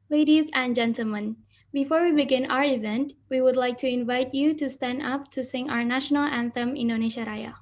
Ladies and gentlemen, before we begin our event, we would like to invite you to stand up to sing our national anthem Indonesia Raya.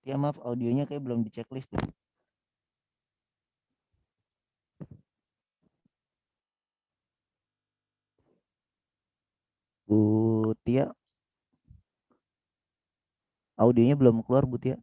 Ya maaf audionya kayak belum di checklist tuh. Bu Tia, audionya belum keluar Bu Tia.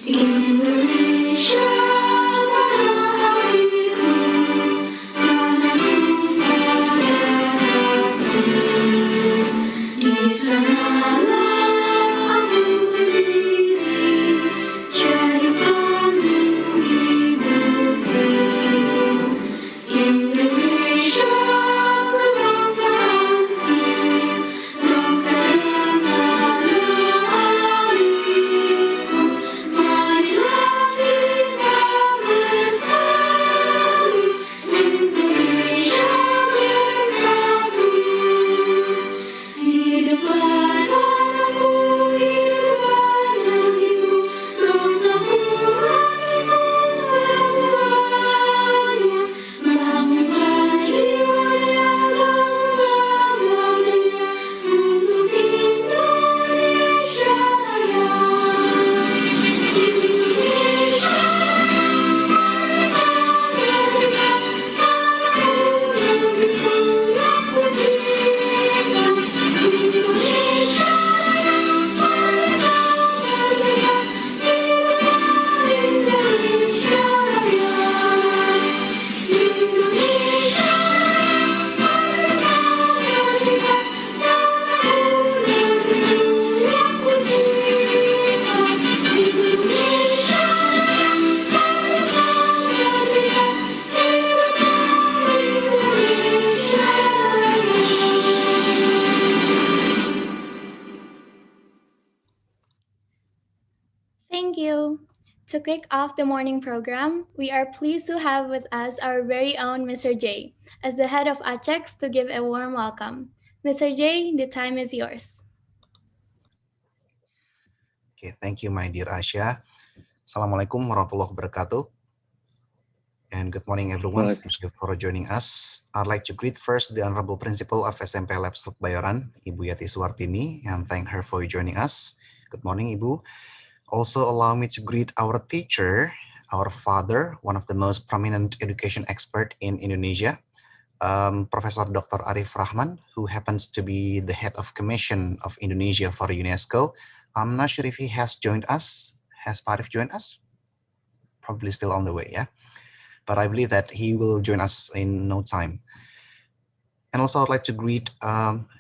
Indonesia tanah airku, tanahku padaku. Di sanalah aku berdiri, jadi panggil ibuku. Indonesia kebangsaanku, bangsa dan tanah airku. Marilah kita bersatu, Indonesia bersatu. Hiduplah tanahku, hiduplah negeriku, bangsaku, rakyatku semuanya. Bangunlah jiwanya, bangunlah badannya untuk Indonesia Raya. Indonesia merdeka, merdeka, tanahku, negeriku yang ku cinta. Indonesia Raya, merdeka, merdeka, hiduplah Indonesia Raya. Indonesia Raya, merdeka, merdeka, tanahku, negeriku yang ku cinta. Indonesia Raya, merdeka, merdeka, hiduplah Indonesia Raya. Thank you. To kick off the morning program, we are pleased to have with us our very own Mr. J, as the head of ACEX, to give a warm welcome. Mr. J, the time is yours. Okay, thank you, my dear Asya. Assalamualaikum warahmatullahi wabarakatuh. And good morning, everyone. Thank you for joining us. I'd like to greet first the Honorable Principal of SMP Labs Bayoran, Ibu Yati Suwartini, and thank her for joining us. Good morning, Ibu. Also allow me to greet our teacher, our father, one of the most prominent education expert in Indonesia, Professor Dr. Arif Rahman, who happens to be the head of commission of Indonesia for UNESCO. I'm not sure if he has joined us. Has Pak Arif joined us? Probably still on the way, yeah? But I believe that he will join us in no time. And also I'd like to greet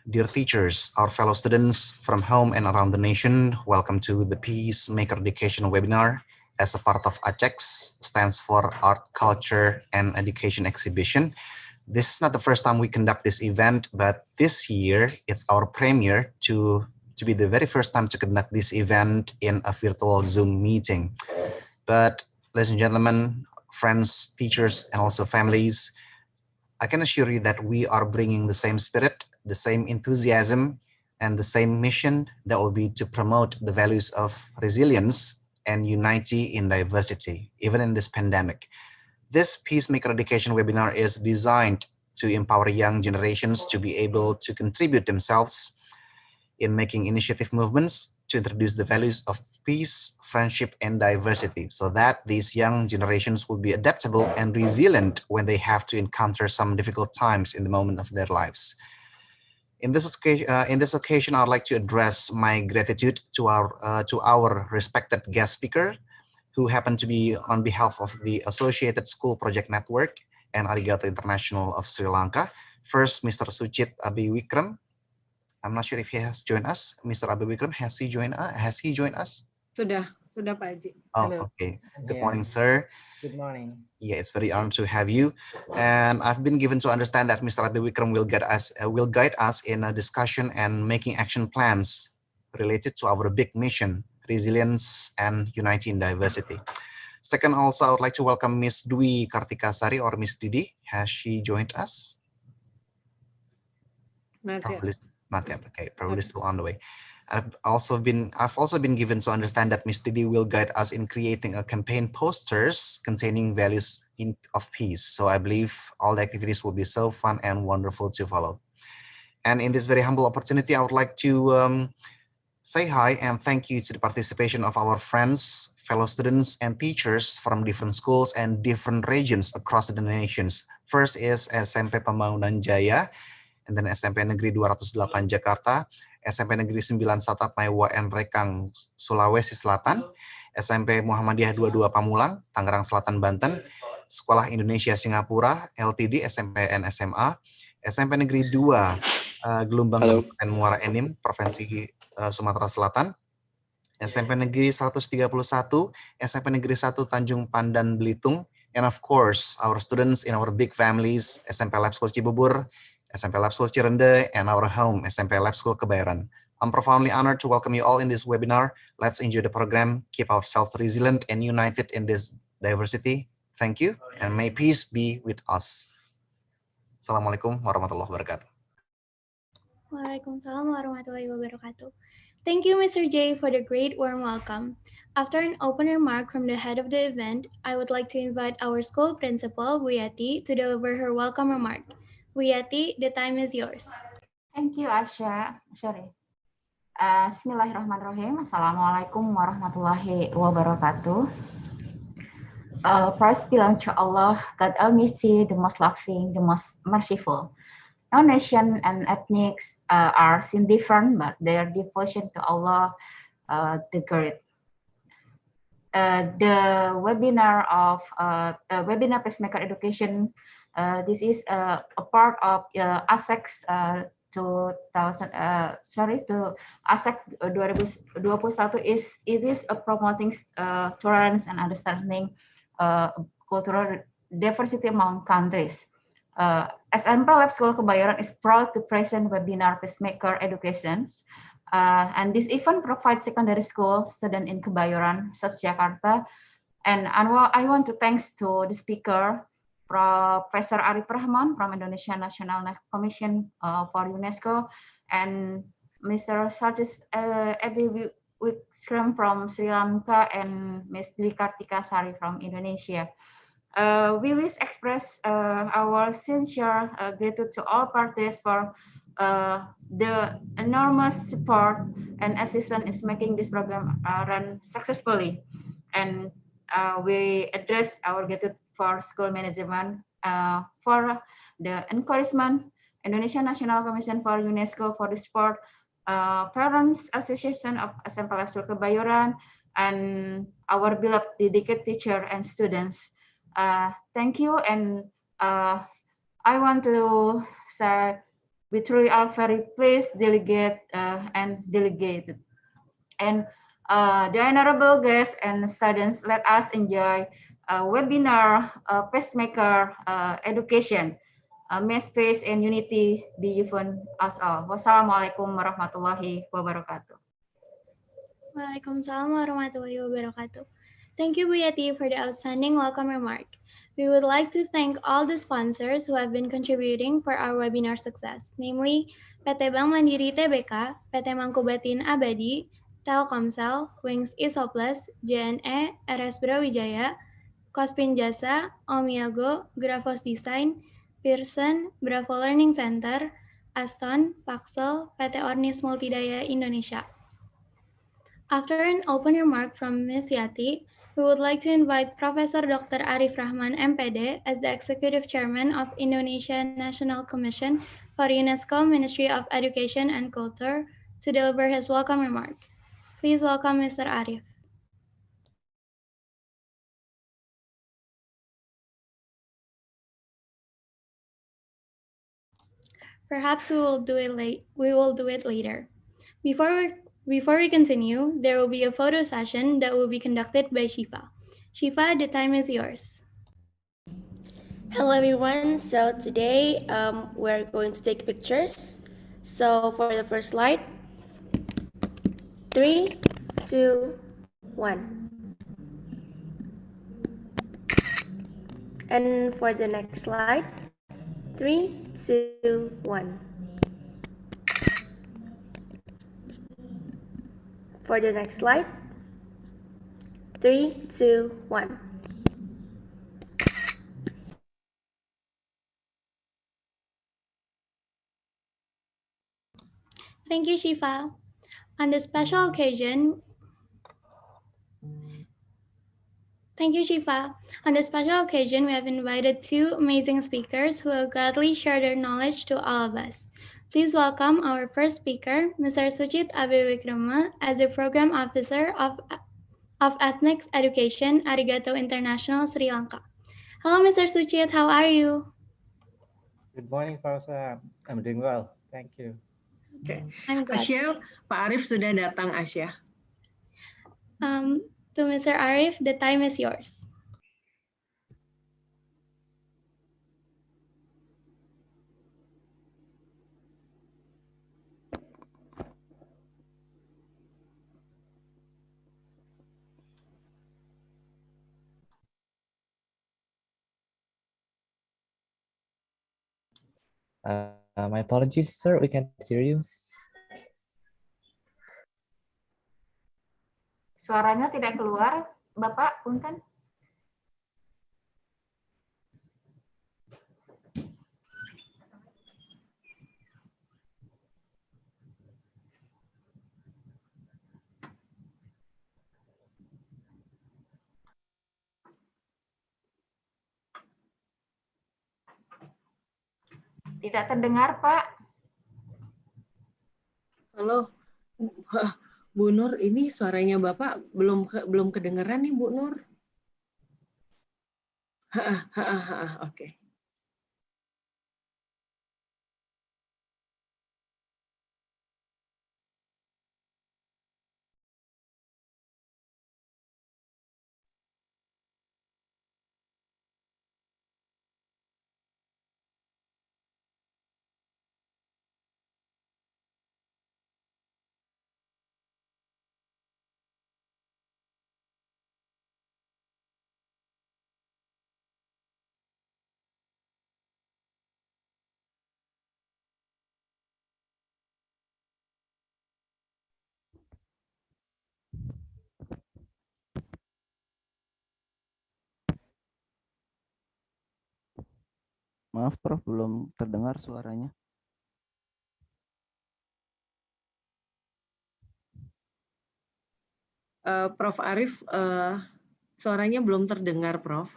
dear teachers, our fellow students from home and around the nation. Welcome to the Peacemaker Education webinar as a part of ACEX, stands for Art, Culture, and Education Exhibition. This is not the first time we conduct this event, but this year it's our premiere to be the very first time to conduct this event in a virtual Zoom meeting. But ladies and gentlemen, friends, teachers, and also families, I can assure you that we are bringing the same spirit, the same enthusiasm, and the same mission that will be to promote the values of resilience and unity in diversity, even in this pandemic. This Peacemaker Education webinar is designed to empower young generations to be able to contribute themselves in making initiative movements to introduce the values of peace, friendship, and diversity so that these young generations will be adaptable and resilient when they have to encounter some difficult times in the moment of their lives. In this occasion, I'd like to address my gratitude to our respected guest speaker, who happen to be on behalf of the Associated School Project Network and Arigato International of Sri Lanka. First, Mr. Suchit Abhiwikram. I'm not sure if he has joined us. Mr. Abhiwikram, has he joined us? Sudah Pak Haji. Oh, Hello. okay. Good morning, sir. Good morning. Yeah, it's very honored to have you. And I've been given to understand that Mr. Abhiwikram will guide us in a discussion and making action plans related to our big mission, resilience and unity in diversity. Second, also, I would like to welcome Miss Dwi Kartikasari or Miss Didi. Has she joined us? Probably not yet. Okay, probably still on the way. I've also been given to understand that Miss Didi will guide us in creating a campaign posters containing values of peace. So I believe all the activities will be so fun and wonderful to follow. And in this very humble opportunity, I would like to say hi and thank you to the participation of our friends, fellow students, and teachers from different schools and different regions across the nations. First is SMP Pembangunan Jaya, and then SMP Negeri 208 Jakarta, SMP Negeri 9 Satapmai WN Rekang, Sulawesi Selatan, SMP Muhammadiyah 22 Pamulang, Tangerang Selatan, Banten, Sekolah Indonesia Singapura, LTD, SMPN SMA, SMP Negeri 2 Gelombang Kabupaten Muara Enim, Provinsi Sumatera Selatan, SMP Negeri 131, SMP Negeri 1 Tanjung Pandan Belitung, and of course, our students in our big families, SMP Lab School Cibubur, SMP Lab School Cirende, and our home, SMP Lab School Kebayoran. I'm profoundly honored to welcome you all in this webinar. Let's enjoy the program, keep ourselves resilient and united in this diversity. Thank you, and may peace be with us. Assalamualaikum warahmatullahi wabarakatuh. Waalaikumsalam warahmatullahi wabarakatuh. Thank you, Mr. J, for the great warm welcome. After an open remark from the head of the event, I would like to invite our school principal, Wiyati, to deliver her welcome remark. Wiyati, the time is yours. Thank you, Asha. Bismillahirrahmanirrahim. Assalamualaikum warahmatullahi wabarakatuh. Praise belongs to Allah, God Almighty, the most loving, the most merciful. No nation and ethnics are seen different, but their devotion to Allah, the Great. The webinar of webinar Pacemaker Education. This is a part of ACEX 2000. To ACEX 2021 is promoting tolerance and understanding cultural diversity among countries. SMP Lab School Kebayoran is proud to present webinar Pacemaker Education. And this event provides secondary school students in Kebayoran, South Jakarta. And I want to thanks to the speaker, Professor Arif Rahman from Indonesia National Commission for UNESCO, and Mr. Sartis Abhiwikram from Sri Lanka, and Ms. Dwi Kartikasari from Indonesia. We wish express our sincere gratitude to all parties for the enormous support and assistance in making this program run successfully. And we address our gratitude for school management for the encouragement, Indonesian National Commission for UNESCO for the Sport, Parents Association of SMP School Kebayoran, and our beloved dedicated teacher and students. Thank you, and I want to say we truly are very pleased, delegate and delegated. And the honorable guests and students, let us enjoy a webinar, pacemaker education. May space and unity be given us all. Wassalamualaikum warahmatullahi wabarakatuh. Waalaikumsalam warahmatullahi wabarakatuh. Thank you, Bu Yati, for the outstanding welcome remark. We would like to thank all the sponsors who have been contributing for our webinar success, namely PT Bank Mandiri Tbk, PT Mangkubatin Abadi, Telkomsel, Wings Isoplas, JNE, RS Brawijaya, Kospin Jasa, Omiago, Grafos Design, Pearson, Bravo Learning Center, Aston, Paxel, PT Ornis Multidaya Indonesia. After an open remark from Ms. Yati, we would like to invite Professor Dr. Arif Rahman, MPD, as the Executive Chairman of Indonesia National Commission for UNESCO Ministry of Education and Culture, to deliver his welcome remark. Please welcome Mr. Arif. Perhaps we will do it later. Before we continue, there will be a photo session that will be conducted by Shifa. Shifa, the time is yours. Hello everyone, so today we're going to take pictures. So for the first slide, 3, 2, 1. And for the next slide, 3, 2, 1. For the next slide, 3, 2, 1. Thank you, Shifa. On this special occasion, we have invited two amazing speakers who will gladly share their knowledge to all of us. Please welcome our first speaker, Mr. Suchit Abewikrama, as a Program Officer of Ethnics Education, Arigato International, Sri Lanka. Hello, Mr. Suchit. How are you? Good morning, Fauza. I'm doing well. Thank you. Oke, I'm glad. Asya, Pak Arif sudah datang, Asya. To Mr. Arif, the time is yours. My apologies, sir. We can't hear you. Suaranya tidak keluar, Bapak, punten. Tidak terdengar, Pak. Halo, Bu Nur, ini suaranya Bapak belum kedengeran nih, Bu Nur. Oke. Maaf, Prof, belum terdengar suaranya. Prof Arif, Suaranya belum terdengar, Prof.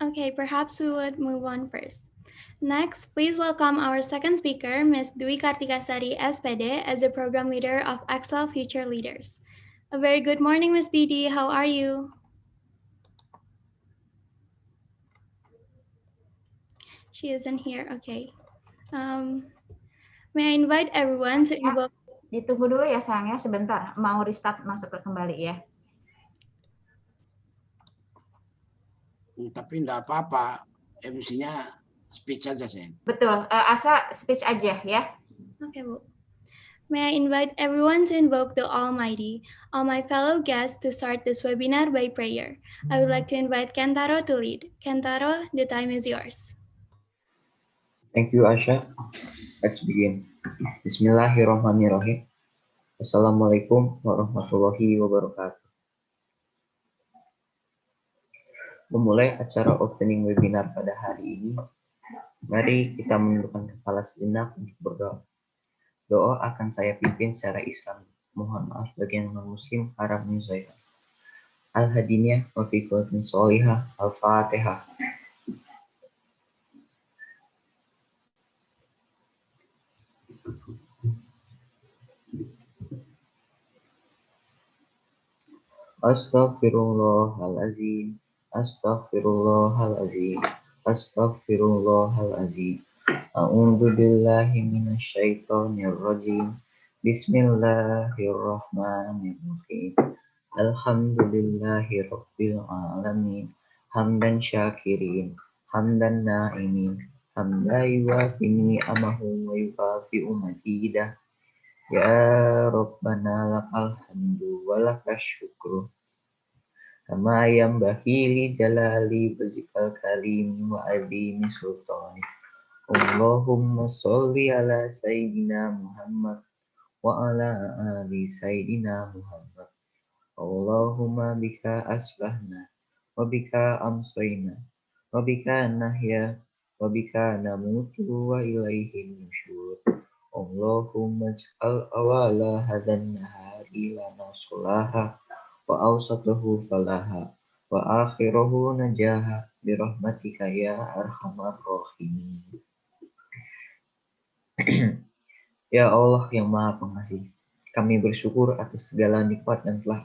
Okay, perhaps we would move on first. Next, please welcome our second speaker, Ms. Dwi Kartikasari, SPD, as the program leader of Excel Future Leaders. A very good morning, Ms. Didi. How are you? She isn't here. Okay. May I invite everyone to invoke. Ditunggu dulu ya sayang ya sebentar, mau restart masuk ke kembali ya. Tapi enggak apa-apa, MC-nya speech aja sih. Betul, Asa speech aja ya. Okay, Bu. May I invite everyone to invoke the Almighty, all my fellow guests to start this webinar by prayer. I would like to invite Kentaro to lead. Kentaro, the time is yours. Thank you, Asha. Let's begin. Bismillahirrahmanirrahim. Assalamualaikum warahmatullahi wabarakatuh. Memulai acara opening webinar pada hari ini, mari kita menundukkan kepala sejenak untuk berdoa. Doa akan saya pimpin secara Islam. Mohon maaf bagi yang non-muslim, harap menyesuaikan. Al-Hadiniyah wa fi qawtin sholihah. Al-Fatihah. Astaghfirullahalazim. Astaghfirullahalazim. Astaghfirullahalazim. A'udzu billahi minasyaitonir rajim. Bismillahirrahmanirrahim. Alhamdulillahi rabbil alamin. Hamdan syakirin, hamdan na'imin, hamdan yuwafi ni'amahu wa yukafi'u mazidah. Ya Rabbana lakal hamdu wa lakas syukru. Kama yanbaghi li jalali wajhikal karim wa azimi sultani. Allahumma sholli ala Sayyidina Muhammad wa ala ali Sayyidina Muhammad. Allahumma bika asbahna wa bika amsayna wa bika nahya wa bika namutu wa ilaihi nusyur. Allahumma ij'al awala hadan nahari lana solaha wa awsatuhu falaha wa akhirahu najaha birahmatika ya arhamar rahimin. Ya Allah yang Maha Pengasih, kami bersyukur atas segala nikmat yang telah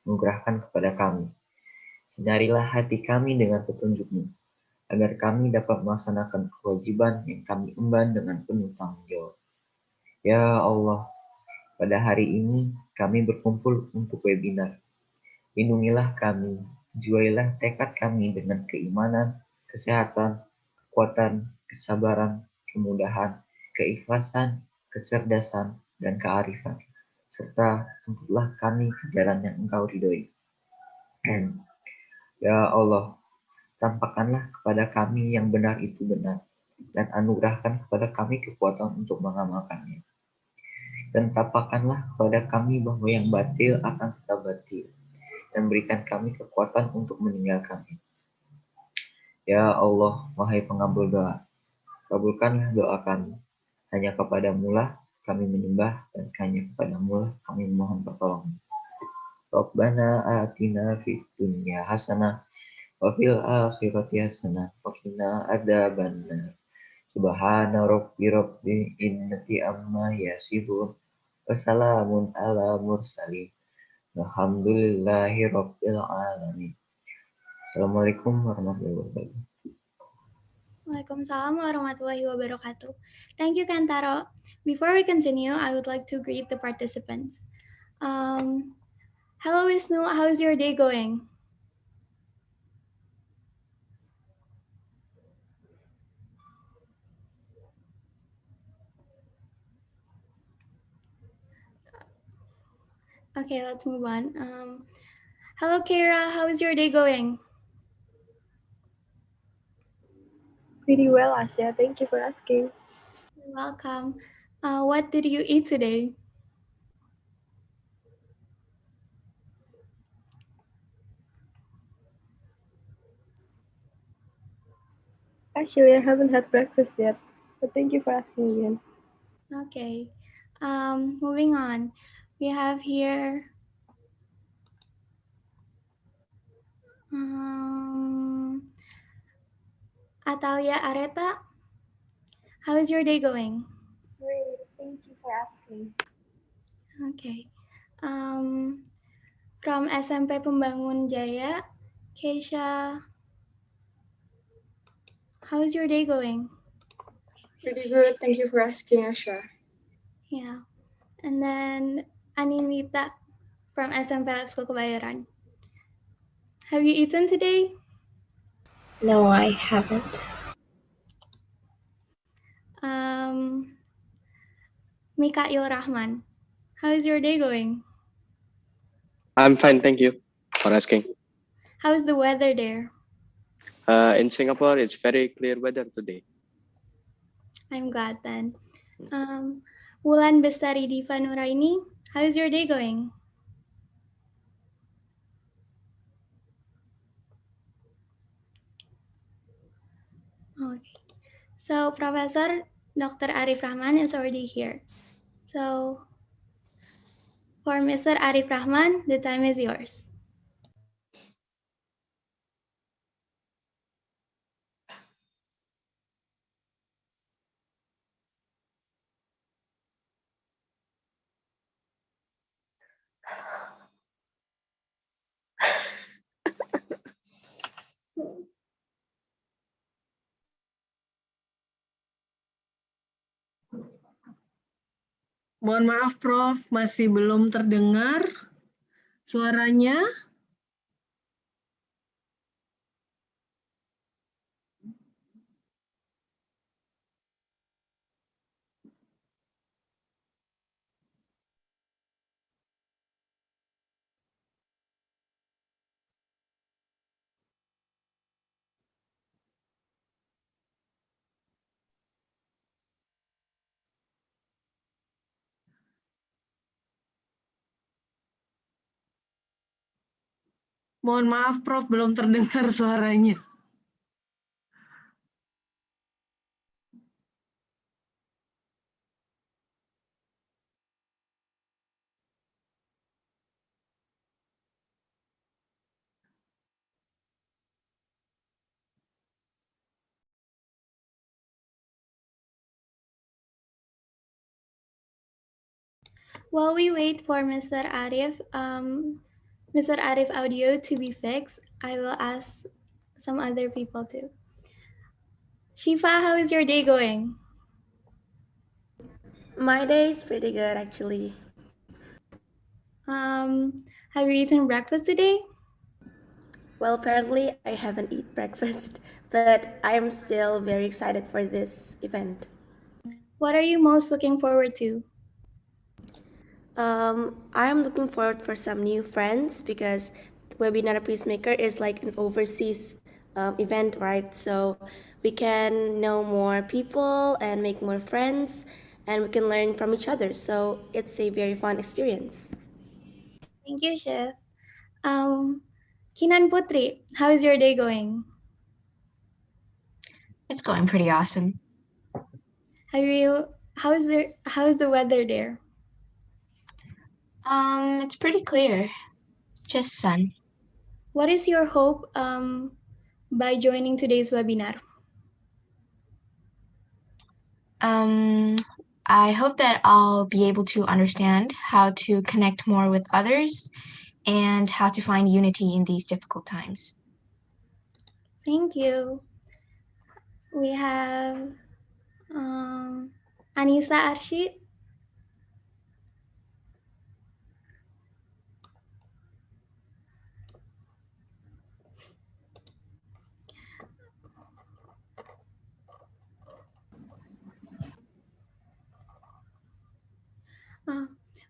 anugerahkan kepada kami. Sinarilah hati kami dengan petunjuk-Mu, agar kami dapat melaksanakan kewajiban yang kami emban dengan penuh tanggung jawab. Ya Allah, pada hari ini kami berkumpul untuk webinar. Lindungilah kami, juailah tekad kami dengan keimanan, kesehatan, kekuatan, kesabaran, kemudahan, keikhlasan, kecerdasan, dan kearifan, serta tuntutlah kami ke jalan yang Engkau ridhoi. Ya Allah, tampakkanlah kepada kami yang benar itu benar, dan anugerahkan kepada kami kekuatan untuk mengamalkannya. Dan tampakkanlah kepada kami bahwa yang batil akan tetap batil, dan berikan kami kekuatan untuk meninggalkannya. Ya Allah, wahai pengabul doa, kabulkanlah doa kami. Hanya kepadamu lah kami menyembah, dan hanya kepadamu lah kami memohon pertolongan. Rabbana atina fid dunya hasanah wa fil akhirati hasanah wa qina adzabannar. Subhana rabbil izzati amma yasifun wa salamun ala mursalin. Alhamdulillahi rabbil alamin. Assalamualaikum warahmatullahi wabarakatuh. Waalaikumsalam warahmatullahi wabarakatuh. Thank you, Kantaro. Before we continue, I would like to greet the participants. Hello, Wisnu. How's your day going? Okay, let's move on. Hello, Kara. How is your day going? Pretty well, Asya. Thank you for asking. You're welcome. What did you eat today? Actually, I haven't had breakfast yet, but thank you for asking again. Okay. Moving on. We have here Atalia Areta. How is your day going? Great, thank you for asking. Okay. From SMP Pembangun Jaya, Keisha. How is your day going? Pretty good. Thank you for asking, Asya. Yeah. And then Aninita from SMP Lab School Kebayoran. Have you eaten today? No, I haven't. Mikail Rahman. How is your day going? I'm fine, thank you for asking. How is the weather there? In Singapore, it's very clear weather today. I'm glad then. Wulan Bestari Diva Nuraini, how is your day going? Okay. So Professor Dr. Arif Rahman is already here. So for Mr. Arif Rahman, the time is yours. Mohon maaf, Prof, masih belum terdengar suaranya. Mohon maaf, Prof, belum terdengar suaranya. While we wait for Mr. Arif audio to be fixed, I will ask some other people too. Shifa, how is your day going? My day is pretty good, actually. Have you eaten breakfast today? Well, apparently I haven't eaten breakfast, but I am still very excited for this event. What are you most looking forward to? I am looking forward for some new friends because Webinar Peacemaker is like an overseas event, right? So we can know more people and make more friends, and we can learn from each other. So it's a very fun experience. Thank you, Chef. Kinan Putri, how is your day going? It's going pretty awesome. How's the weather there? It's pretty clear. Just sun. What is your hope by joining today's webinar? I hope that I'll be able to understand how to connect more with others and how to find unity in these difficult times. Thank you. We have Anissa Arshid.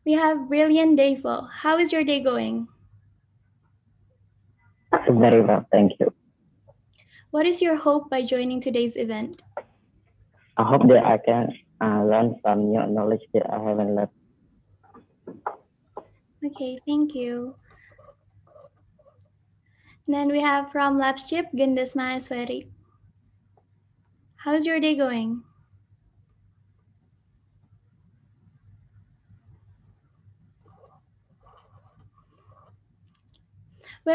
We have brilliant Dayfo. How is your day going? Very well, thank you. What is your hope by joining today's event? I hope that I can learn some new knowledge that I haven't learned. Okay, thank you. Then we have from Labschip, Gendis Maheswari. How's your day going? We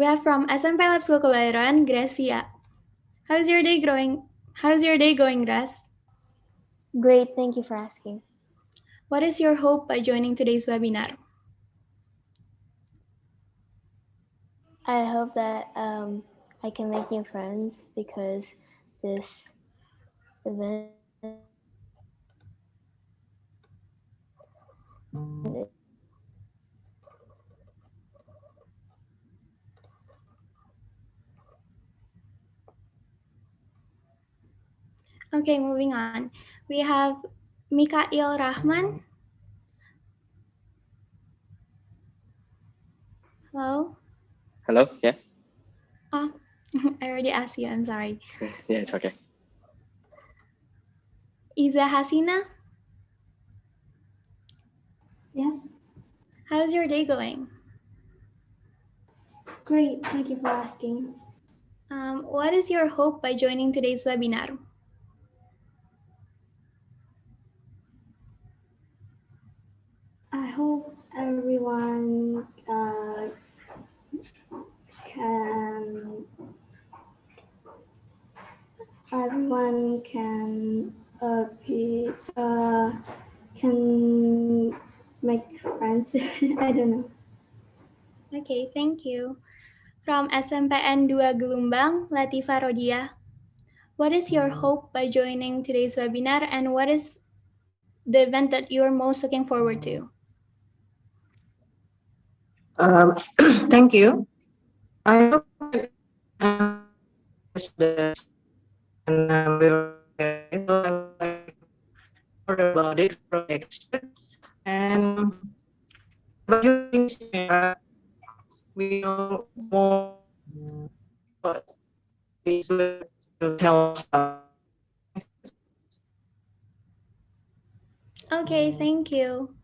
have from SMP Lab School Kebayoran, Gracia. How's your day going? How's your day going, Gras? Great, thank you for asking. What is your hope by joining today's webinar? I hope that I can make new friends because this event Okay, moving on. We have Mikail Rahman. Hello? Hello? Yeah? Oh, I already asked you. I'm sorry. Yeah, it's okay. Iza Hasina. Yes, How's your day going? great. Thank you for asking. What is your hope by joining today's webinar? I hope everyone can be can make friends with I don't know. Okay, thank you. From SMPN 2 Gelumbang, Latifa Rodia. What is your hope by joining today's webinar and what is the event that you're most looking forward to? Thank you. I hope that will more about it from expert and by using Sierra, we know more what is will tell us. Okay, thank you.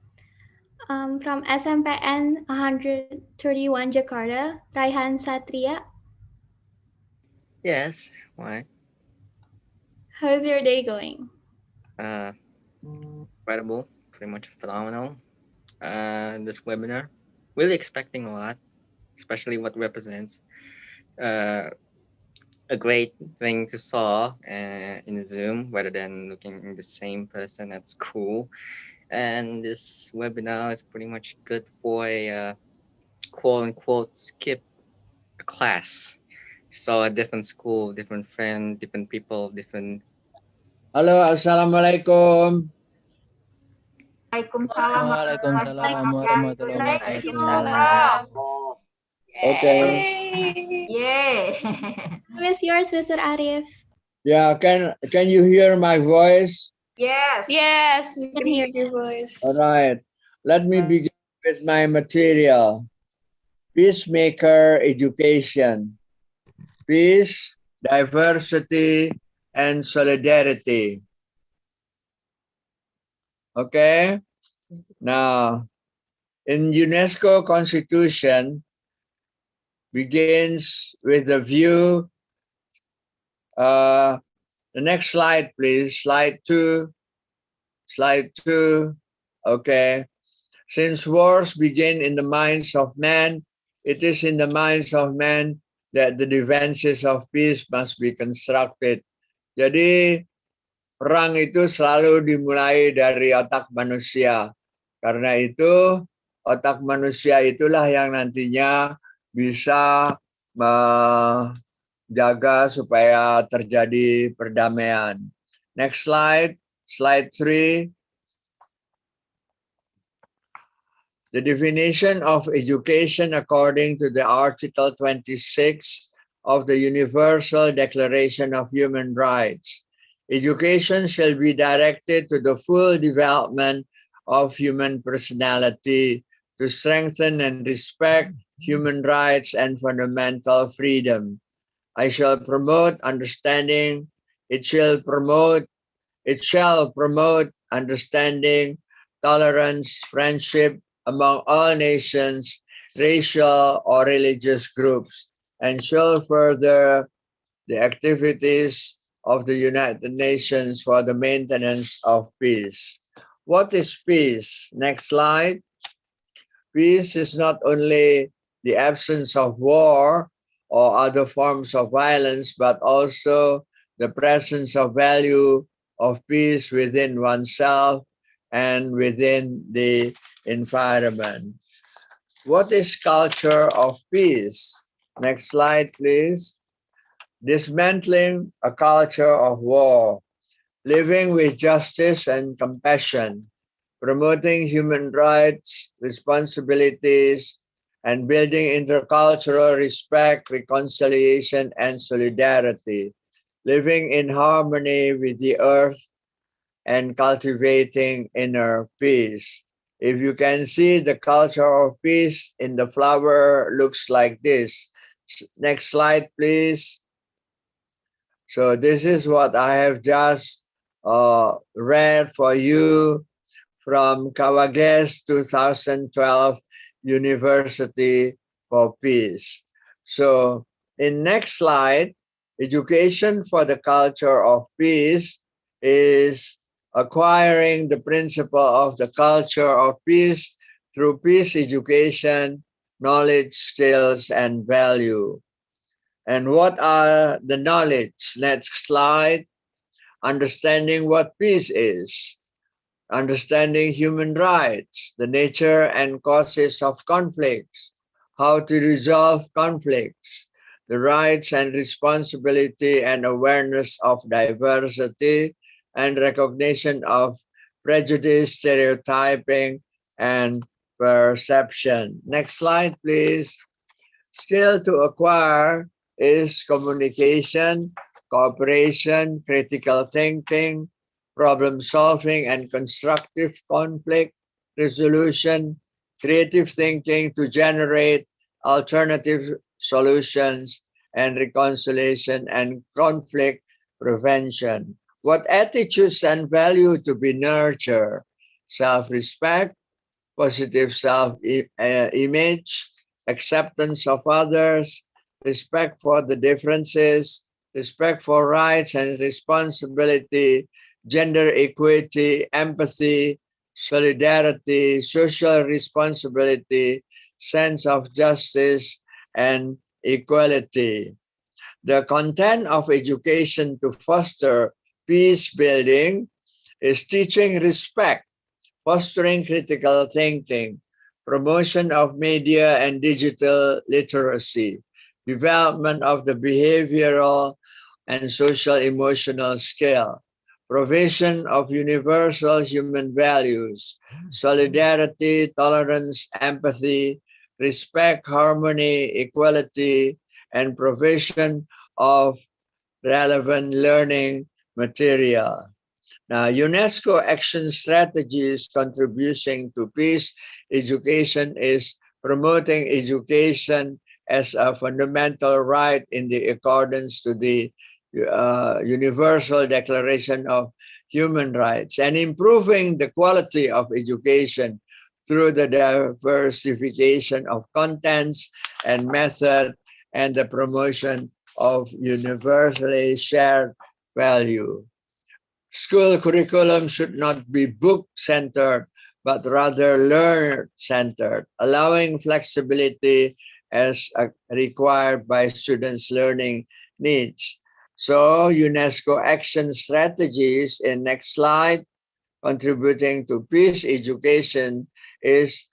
From SMPN 131 Jakarta, Raihan Satria. Yes, why? How's your day going? Incredible, pretty much phenomenal. This webinar, really expecting a lot, especially what represents a great thing to saw in Zoom rather than looking at the same person at school. And this webinar is pretty much good for a quote unquote skip a class. So a different school, different friend, different people, different. Halo, assalamualaikum. Waalaikumsalam warahmatullahi wabarakatuh. Okay. Yay! Who is yours, Mr. Arif? Yeah, can you hear my voice? Yes. Yes, we can hear your voice. All right. Let me begin with my material. Peacemaker education. Peace, diversity, and solidarity. Okay. Now, in UNESCO Constitution begins with the view. The next slide, please. Slide 2. Slide 2. Okay. Since wars begin in the minds of man, it is in the minds of man that the defenses of peace must be constructed. Jadi, perang itu selalu dimulai dari otak manusia. Karena itu, otak manusia itulah yang nantinya bisa menjaga supaya terjadi perdamaian. Next slide, slide 3. The definition of education according to the Article 26 of the Universal Declaration of Human Rights. Education shall be directed to the full development of human personality to strengthen and respect human rights and fundamental freedom. I shall promote understanding. It shall promote understanding, tolerance, friendship among all nations, racial or religious groups, and shall further the activities of the United Nations for the maintenance of peace. What is peace? Next slide. Peace is not only the absence of war or other forms of violence, but also the presence of value of peace within oneself and within the environment. What is culture of peace? Next slide, please. Dismantling a culture of war, living with justice and compassion, promoting human rights, responsibilities, and building intercultural respect, reconciliation, and solidarity, living in harmony with the earth and cultivating inner peace. If you can see, the culture of peace in the flower looks like this. Next slide, please. So this is what I have just read for you from Kawagles 2012 University for Peace. So in next slide, education for the culture of peace is acquiring the principle of the culture of peace through peace education, knowledge, skills, and value. And what are the knowledge? Next slide. Understanding what peace is, understanding human rights, the nature and causes of conflicts, how to resolve conflicts, the rights and responsibility and awareness of diversity, and recognition of prejudice, stereotyping, and perception. Next slide, please. Skill to acquire is communication, cooperation, critical thinking, problem solving, and constructive conflict resolution, creative thinking to generate alternative solutions, and reconciliation and conflict prevention. What attitudes and value to be nurtured? Self-respect, positive self-image, acceptance of others, respect for the differences, respect for rights and responsibility, gender equity, empathy, solidarity, social responsibility, sense of justice, and equality. The content of education to foster peace building is teaching respect, fostering critical thinking, promotion of media and digital literacy, development of the behavioral and social emotional skill, provision of universal human values, solidarity, tolerance, empathy, respect, harmony, equality, and provision of relevant learning material. Now, UNESCO action strategies contributing to peace education is promoting education as a fundamental right in the accordance to the Universal Declaration of Human Rights and improving the quality of education through the diversification of contents and method and the promotion of universally shared value. School curriculum should not be book-centered, but rather learner-centered, allowing flexibility as required by students' learning needs. So UNESCO action strategies in next slide, contributing to peace education is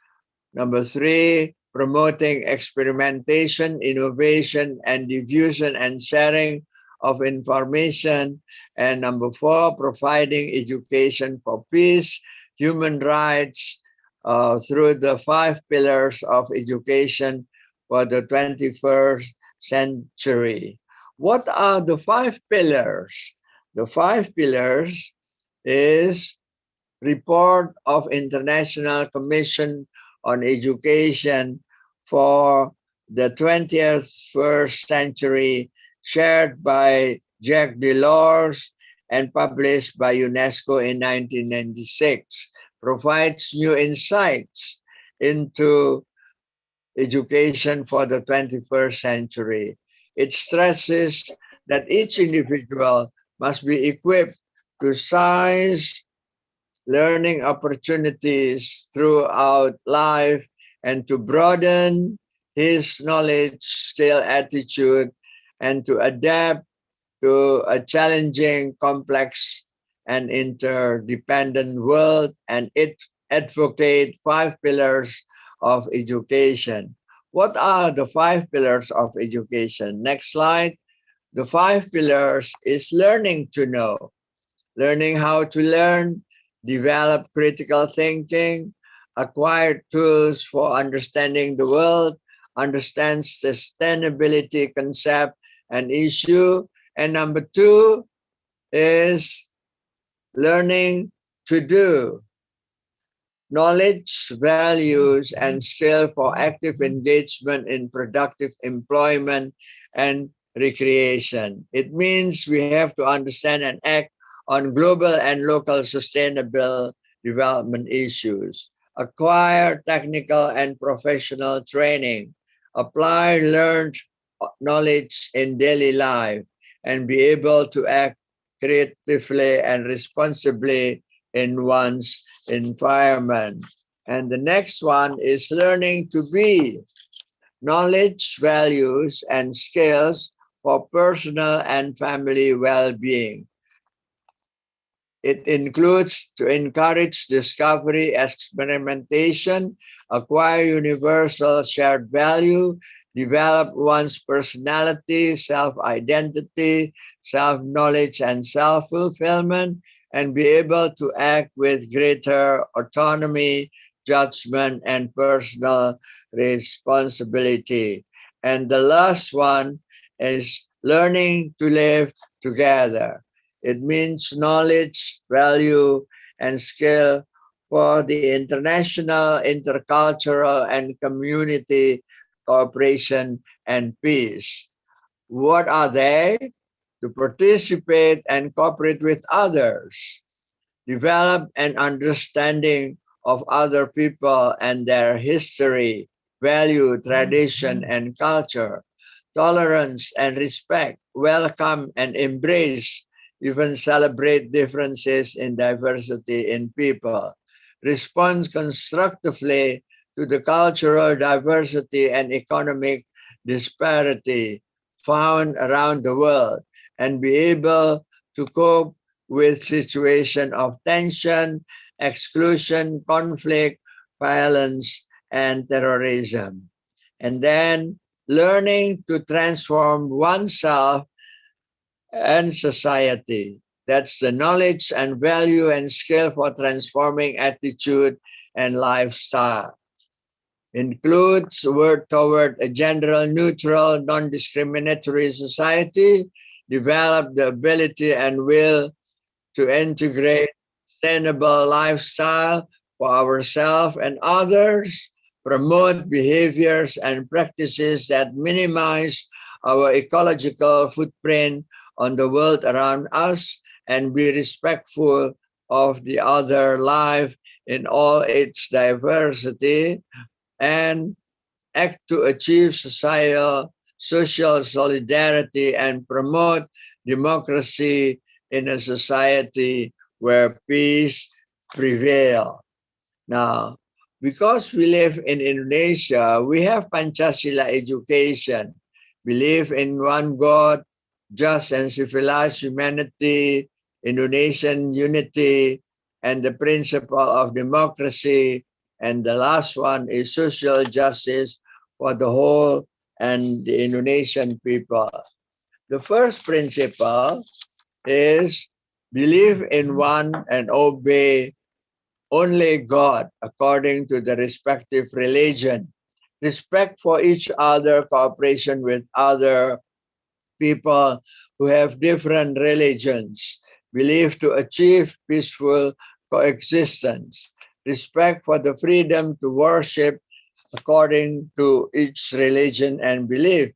number 3, promoting experimentation, innovation, and diffusion and sharing of information. And number 4, providing education for peace, human rights through the 5 pillars of education for the 21st century. What are the 5 pillars? The 5 pillars is report of International Commission on Education for the 20th first century, shared by Jacques Delors and published by UNESCO in 1996, provides new insights into education for the 21st century. It stresses that each individual must be equipped to seize learning opportunities throughout life and to broaden his knowledge, skill, attitude, and to adapt to a challenging, complex, and interdependent world, and it advocate 5 pillars of education. What are the 5 pillars of education? Next slide. The 5 pillars is learning to know, learning how to learn, develop critical thinking, acquire tools for understanding the world, understand sustainability concept and issue. And number 2 is learning to do, knowledge, values, and skill for active engagement in productive employment and recreation. It means we have to understand and act on global and local sustainable development issues, acquire technical and professional training, apply learned knowledge in daily life, and be able to act creatively and responsibly in one's environment. And the next one is learning to be, knowledge, values, and skills for personal and family well-being. It includes to encourage discovery, experimentation, acquire universal shared value, develop one's personality, self-identity, self-knowledge, and self-fulfillment, and be able to act with greater autonomy, judgment, and personal responsibility. And the last one is learning to live together. It means knowledge, value, and skill for the international, intercultural, and community cooperation and peace. What are they? To participate and cooperate with others, develop an understanding of other people and their history, value, tradition, and culture, tolerance and respect, welcome and embrace, even celebrate differences in diversity in people, respond constructively to the cultural diversity and economic disparity found around the world, and be able to cope with situation of tension, exclusion, conflict, violence, and terrorism. And then learning to transform oneself and society. That's the knowledge and value and skill for transforming attitude and lifestyle. Includes work toward a gender neutral, non-discriminatory society, develop the ability and will to integrate sustainable lifestyle for ourselves and others, promote behaviors and practices that minimize our ecological footprint on the world around us, and be respectful of the other life in all its diversity, and act to achieve social solidarity and promote democracy in a society where peace prevail. Now, because we live in Indonesia, we have Pancasila education, believe in one God, just and civilized humanity, Indonesian unity, and the principle of democracy. And the last one is social justice for the whole and the Indonesian people. The first principle is believe in one and obey only God according to the respective religion. Respect for each other, cooperation with other people who have different religions. Believe to achieve peaceful coexistence, respect for the freedom to worship according to each religion and belief,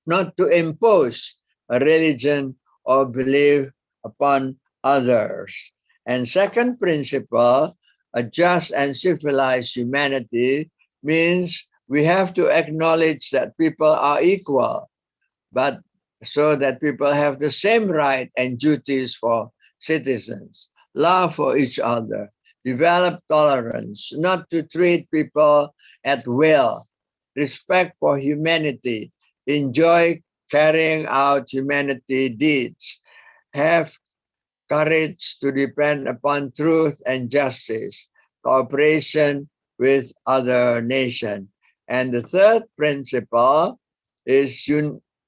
not to impose a religion or belief upon others. And second principle, a just and civilized humanity means we have to acknowledge that people are equal, but so that people have the same right and duties for citizens, love for each other, develop tolerance, not to treat people at will, respect for humanity, enjoy carrying out humanity deeds, have courage to depend upon truth and justice, cooperation with other nations. And the third principle is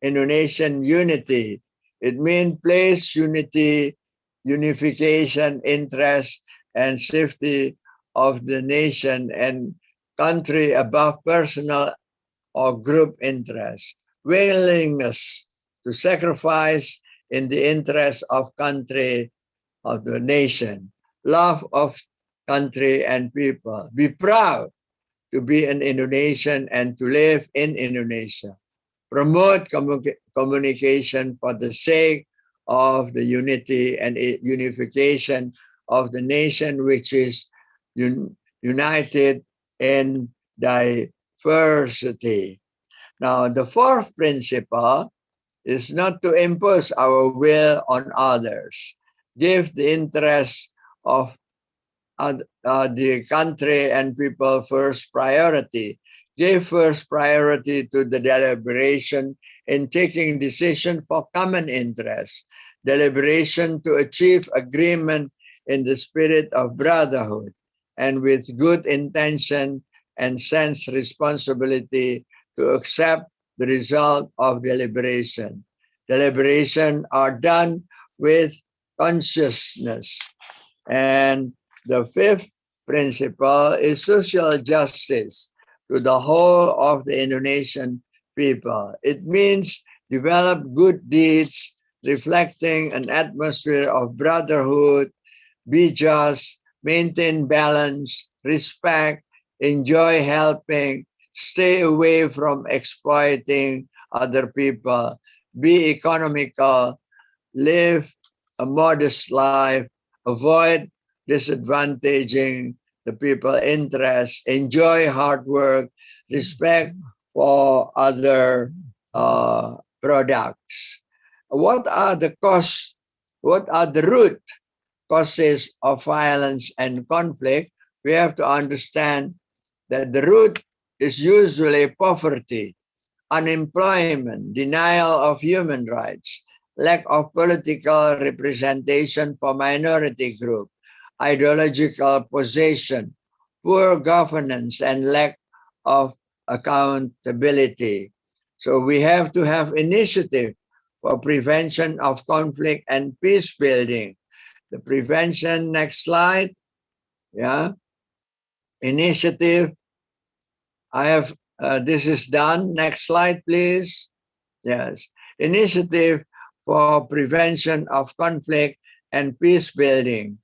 Indonesian unity. It means place unity, unification, interest, and safety of the nation and country above personal or group interest, willingness to sacrifice in the interest of country, of the nation, love of country and people. Be proud to be an Indonesian and to live in Indonesia. Promote communication for the sake of the unity and unification of the nation, which is united in diversity. Now, the fourth principle is not to impose our will on others. Give the interests of the country and people first priority. Give first priority to the deliberation in taking decision for common interest. Deliberation to achieve agreement in the spirit of brotherhood and with good intention and sense responsibility to accept the result of deliberation. Deliberation are done with consciousness. And the fifth principle is social justice to the whole of the Indonesian people. It means develop good deeds reflecting an atmosphere of brotherhood, be just, maintain balance, respect, enjoy helping, stay away from exploiting other people, be economical, live a modest life, avoid disadvantaging the people interest, enjoy hard work, respect for other products. What are the costs? What are the root causes of violence and conflict? We have to understand that the root is usually poverty, unemployment, denial of human rights, lack of political representation for minority group, ideological possession, poor governance, and lack of accountability. So we have to have initiative for prevention of conflict and peace building. The prevention, next slide. Yeah. Initiative. I have, this is done. Next slide, please. Yes. Initiative for prevention of conflict and peace building.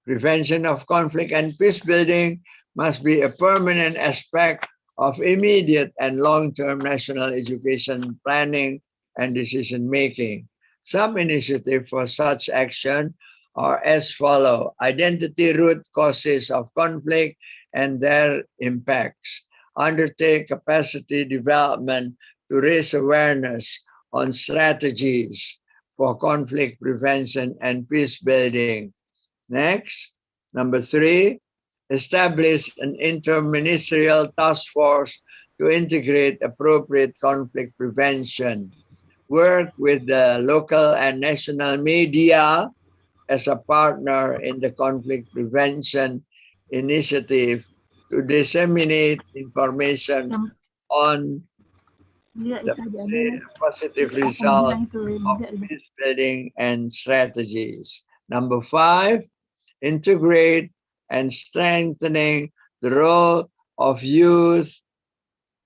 Prevention of conflict and peace building must be a permanent aspect of immediate and long-term national education planning and decision making. Some initiatives for such action are as follow: identity root causes of conflict and their impacts, undertake capacity development to raise awareness on strategies for conflict prevention and peace building. Next, number 3, establish an interministerial task force to integrate appropriate conflict prevention. Work with the local and national media as a partner in the conflict prevention initiative to disseminate information on the positive result of peace building and strategies. Number 5, integrate and strengthening the role of youth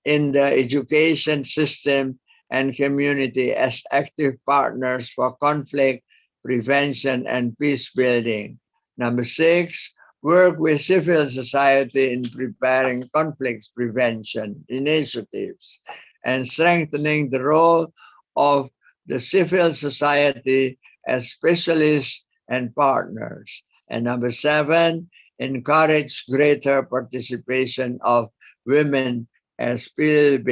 in the education system and community as active partners for conflict prevention and peace building. Number 6, work with civil society in preparing conflicts prevention initiatives and strengthening the role of the civil society as specialists and partners. And number 7, encourage greater participation of women as peace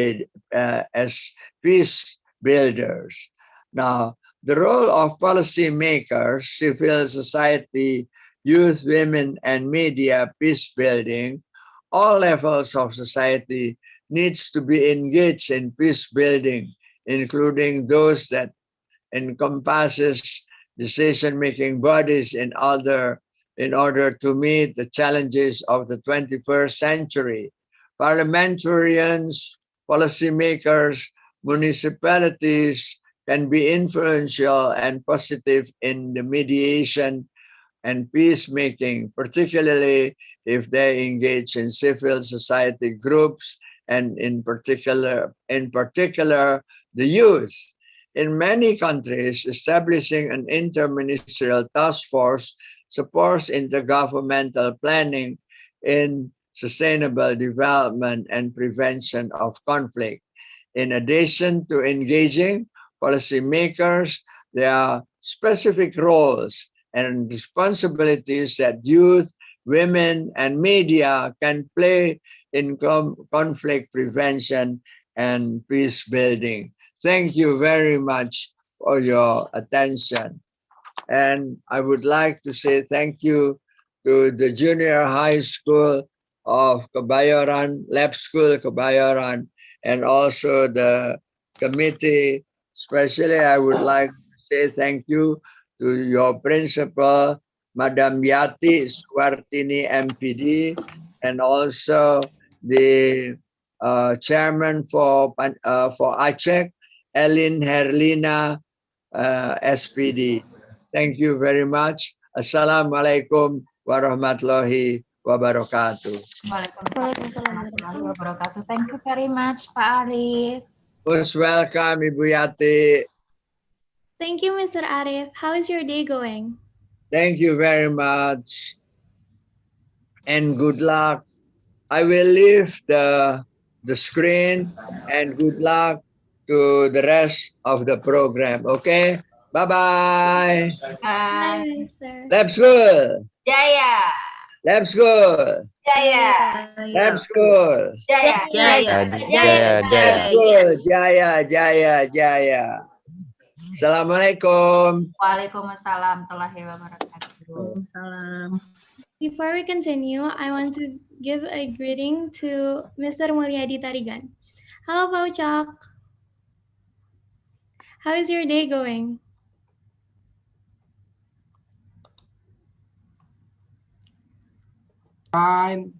builders. Now, the role of policymakers, civil society, youth, women, and media peace building, all levels of society needs to be engaged in peace building, including those that encompasses decision-making bodies in order to meet the challenges of the 21st century. Parliamentarians, policymakers, municipalities can be influential and positive in the mediation and peacemaking, particularly if they engage in civil society groups and in particular the youth. In many countries, establishing an interministerial task force supports intergovernmental planning in sustainable development and prevention of conflict. In addition to engaging policymakers, there are specific roles and responsibilities that youth, women, and media can play in conflict prevention and peace building. Thank you very much for your attention. And I would like to say thank you to the junior high school of Kebayoran, Lab School Kebayoran, and also the committee. Especially, I would like to say thank you to your principal, Madam Yati Swartini MPD, and also the chairman for ACEX, Elin Herlina SPD. Thank you very much. Assalamualaikum warahmatullahi wabarakatuh. Waalaikumsalam warahmatullahi wabarakatuh. Thank you very much, Pak Arif. Most welcome, Ibu Yati. Thank you, Mr. Arif. How is your day going? Thank you very much. And good luck. I will leave the screen and good luck to the rest of the program. Okay? Bye-bye. Bye, Mr. Lab School. Jaya. Lab School. Jaya. Lab School. Jaya. Jaya, Jaya. Good. Jaya. Assalamualaikum. Waalaikumsalam warahmatullahi wabarakatuh. Salam. Before we continue, I want to give a greeting to Mr. Mulyadi Tarigan. Hello, Pauchak. How is your day going? Fine.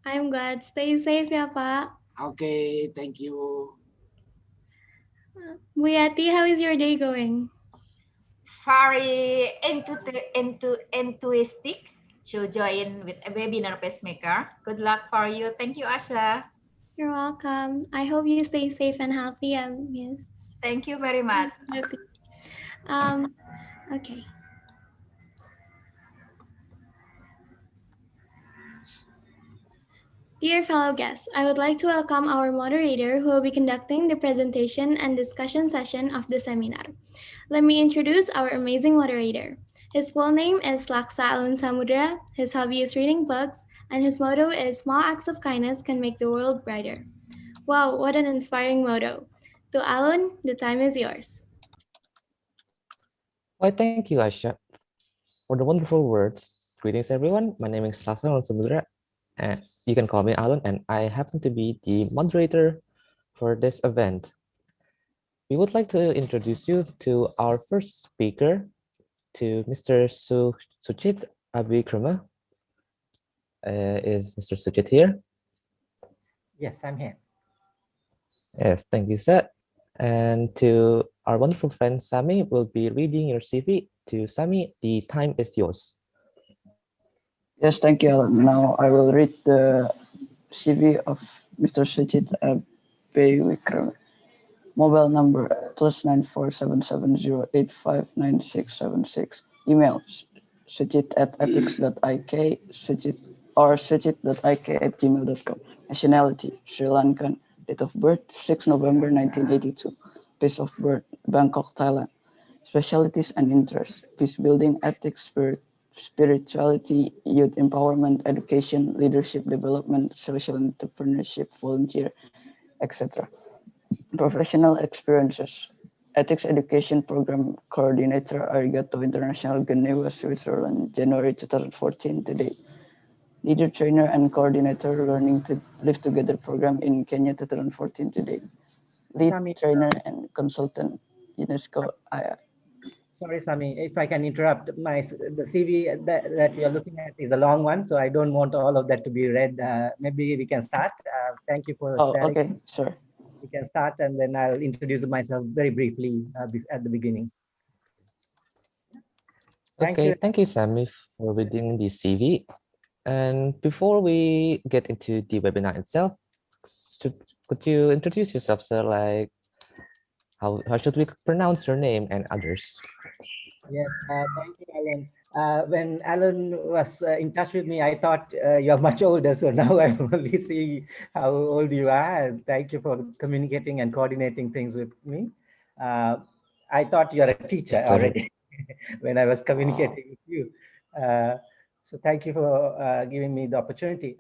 I'm glad. Stay safe ya, Pak. Okay, thank you. Bu Yati, how is your day going? Very enthusiastic to join with a webinar pacemaker. Good luck for you. Thank you, Asha. You're welcome. I hope you stay safe and healthy. Yes. Thank you very much. Okay. Dear fellow guests, I would like to welcome our moderator who will be conducting the presentation and discussion session of the seminar. Let me introduce our amazing moderator. His full name is Laksa Alun Samudra, his hobby is reading books, and his motto is small acts of kindness can make the world brighter. Wow, what an inspiring motto. To Alun, the time is yours. Why, thank you, Aisha, for the wonderful words. Greetings, everyone. My name is Laksa Alun Samudra, and you can call me Alun, and I happen to be the moderator for this event. We would like to introduce you to our first speaker, to Mr. Suchit Abikrama. Is Mr. Suchit here? Yes, I'm here. Yes, thank you, sir. And to our wonderful friend Sami, will be reading your CV. To Sami, the time is yours. Yes, thank you. Now I will read the CV of Mr. Sujit Abewikram. Mobile number +94770859676. Email suchit@ethics.ik, suchit or suchit.ik@gmail.com. Nationality, Sri Lankan. Date of birth, 6 November 1982. Place of birth, Bangkok, Thailand. Specialties and interests, peace building, ethics, spirituality, youth empowerment, education, leadership development, social entrepreneurship, volunteer, etc. Professional experiences, ethics education program coordinator, Arigato International, Geneva, Switzerland, January 2014 to date. Leader trainer and coordinator, Learning to Live Together program in Kenya 2014 to date. Lead Sami, trainer and consultant, UNESCO. sorry, Sami, if I can interrupt, the CV that you're looking at is a long one, so I don't want all of that to be read. Maybe we can start. Thank you for sharing. Okay, sure. We can start, and then I'll introduce myself very briefly at the beginning. Thank you, Sammy, for reading the CV. And before we get into the webinar itself, could you introduce yourself, sir? Like, how should we pronounce your name and others? Yes, thank you, Alan. When Alan was in touch with me, I thought you're much older, so now I'm only seeing how old you are. And thank you for communicating and coordinating things with me. I thought you're a teacher already when I was communicating with you. So thank you for giving me the opportunity.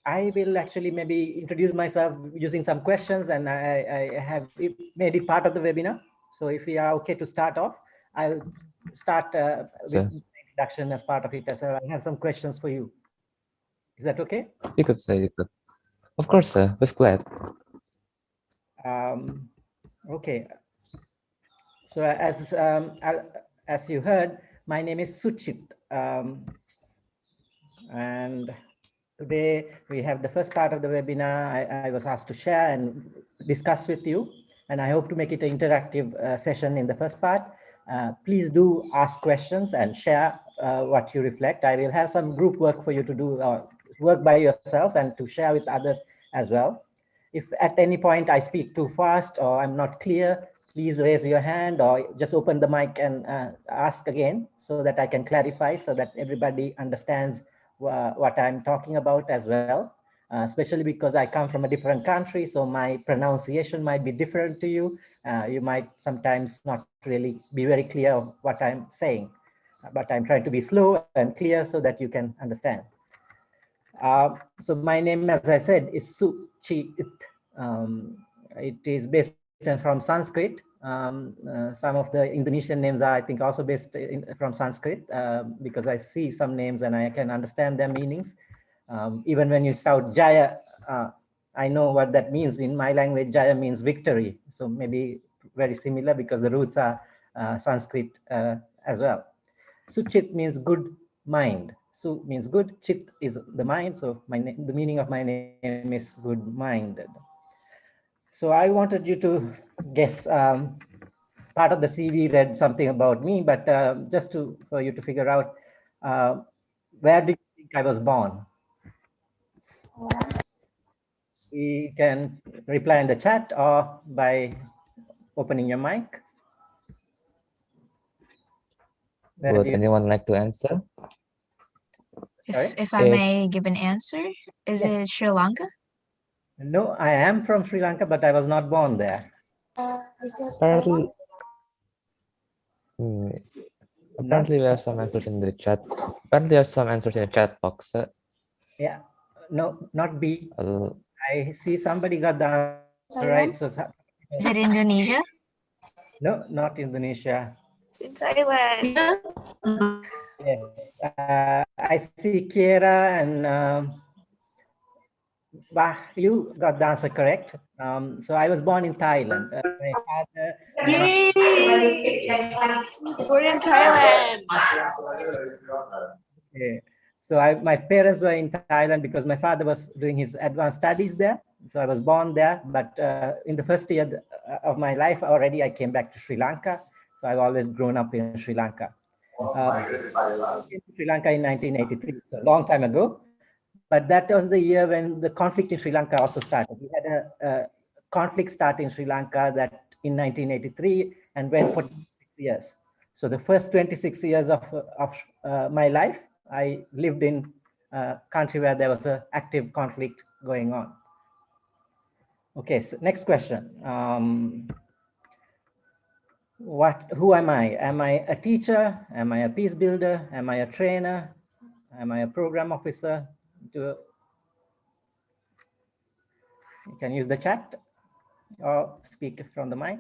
I will actually maybe introduce myself using some questions, and I have made it part of the webinar. So if we are okay to start off, I'll start with the introduction as part of it as well. I have some questions for you. Is that okay? You could say it. Of course, sir. With glad. Okay. So as you heard, my name is Suchit. And today we have the first part of the webinar. I was asked to share and discuss with you, and I hope to make it an interactive session in the first part. Please do ask questions and share what you reflect. I will have some group work for you to do, work by yourself and to share with others as well. If at any point I speak too fast or I'm not clear, please raise your hand or just open the mic and ask again so that I can clarify, so that everybody understands what I'm talking about as well. Especially because I come from a different country, so my pronunciation might be different to you. You might sometimes not really be very clear of what I'm saying, but I'm trying to be slow and clear so that you can understand. So my name, as I said, is Suchit. It is based from Sanskrit. Some of the Indonesian names are, I think, also based from Sanskrit, because I see some names and I can understand their meanings. Even when you shout Jaya, I know what that means. In my language, Jaya means victory. So maybe very similar because the roots are Sanskrit as well. Suchit means good mind. Su means good, Chit is the mind. So the meaning of my name is good minded. So I wanted you to guess. Part of the CV read something about me, but just for you to figure out, where do you think I was born? You can reply in the chat or by opening your mic. Would anyone like to answer? If I may give an answer, is it Sri Lanka? No, I am from Sri Lanka, but I was not born there. Apparently, apparently we have some answers in the chat. Apparently, there are some answers in the chat box. Yeah, no, not B. I see somebody got the answer right. So is it Indonesia? No, not Indonesia. It's in Thailand. Yes, I see Kiera and Bah, you got the answer correct. So I was born in Thailand. My father. We're in Thailand. Okay. So my parents were in Thailand because my father was doing his advanced studies there. So I was born there, but in the first year of my life already, I came back to Sri Lanka. So I've always grown up in Sri Lanka. I came to Sri Lanka in 1983, so a long time ago. But that was the year when the conflict in Sri Lanka also started. We had a conflict start in Sri Lanka that in 1983 and went for 6 years. So the first 26 years of my life, I lived in a country where there was an active conflict going on. Okay, so next question. Who am I? Am I a teacher? Am I a peace builder? Am I a trainer? Am I a program officer? You can use the chat or speak from the mic.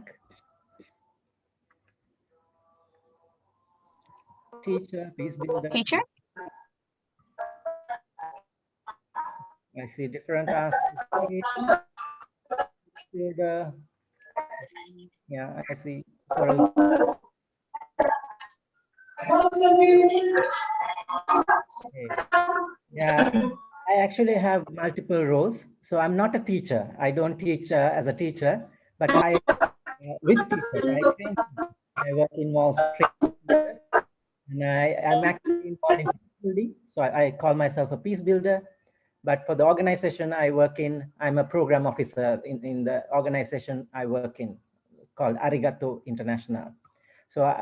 Teacher, peace builder. Teacher? I see different answers. Builder. Yeah, I see. Sorry. Okay. Yeah, I actually have multiple roles. So I'm not a teacher. I don't teach as a teacher, but I with teachers. I work in more training, and I'm actually involved in peace building. So I call myself a peace builder. But for the organization I work in, I'm a program officer in the organization I work in, called Arigato International. So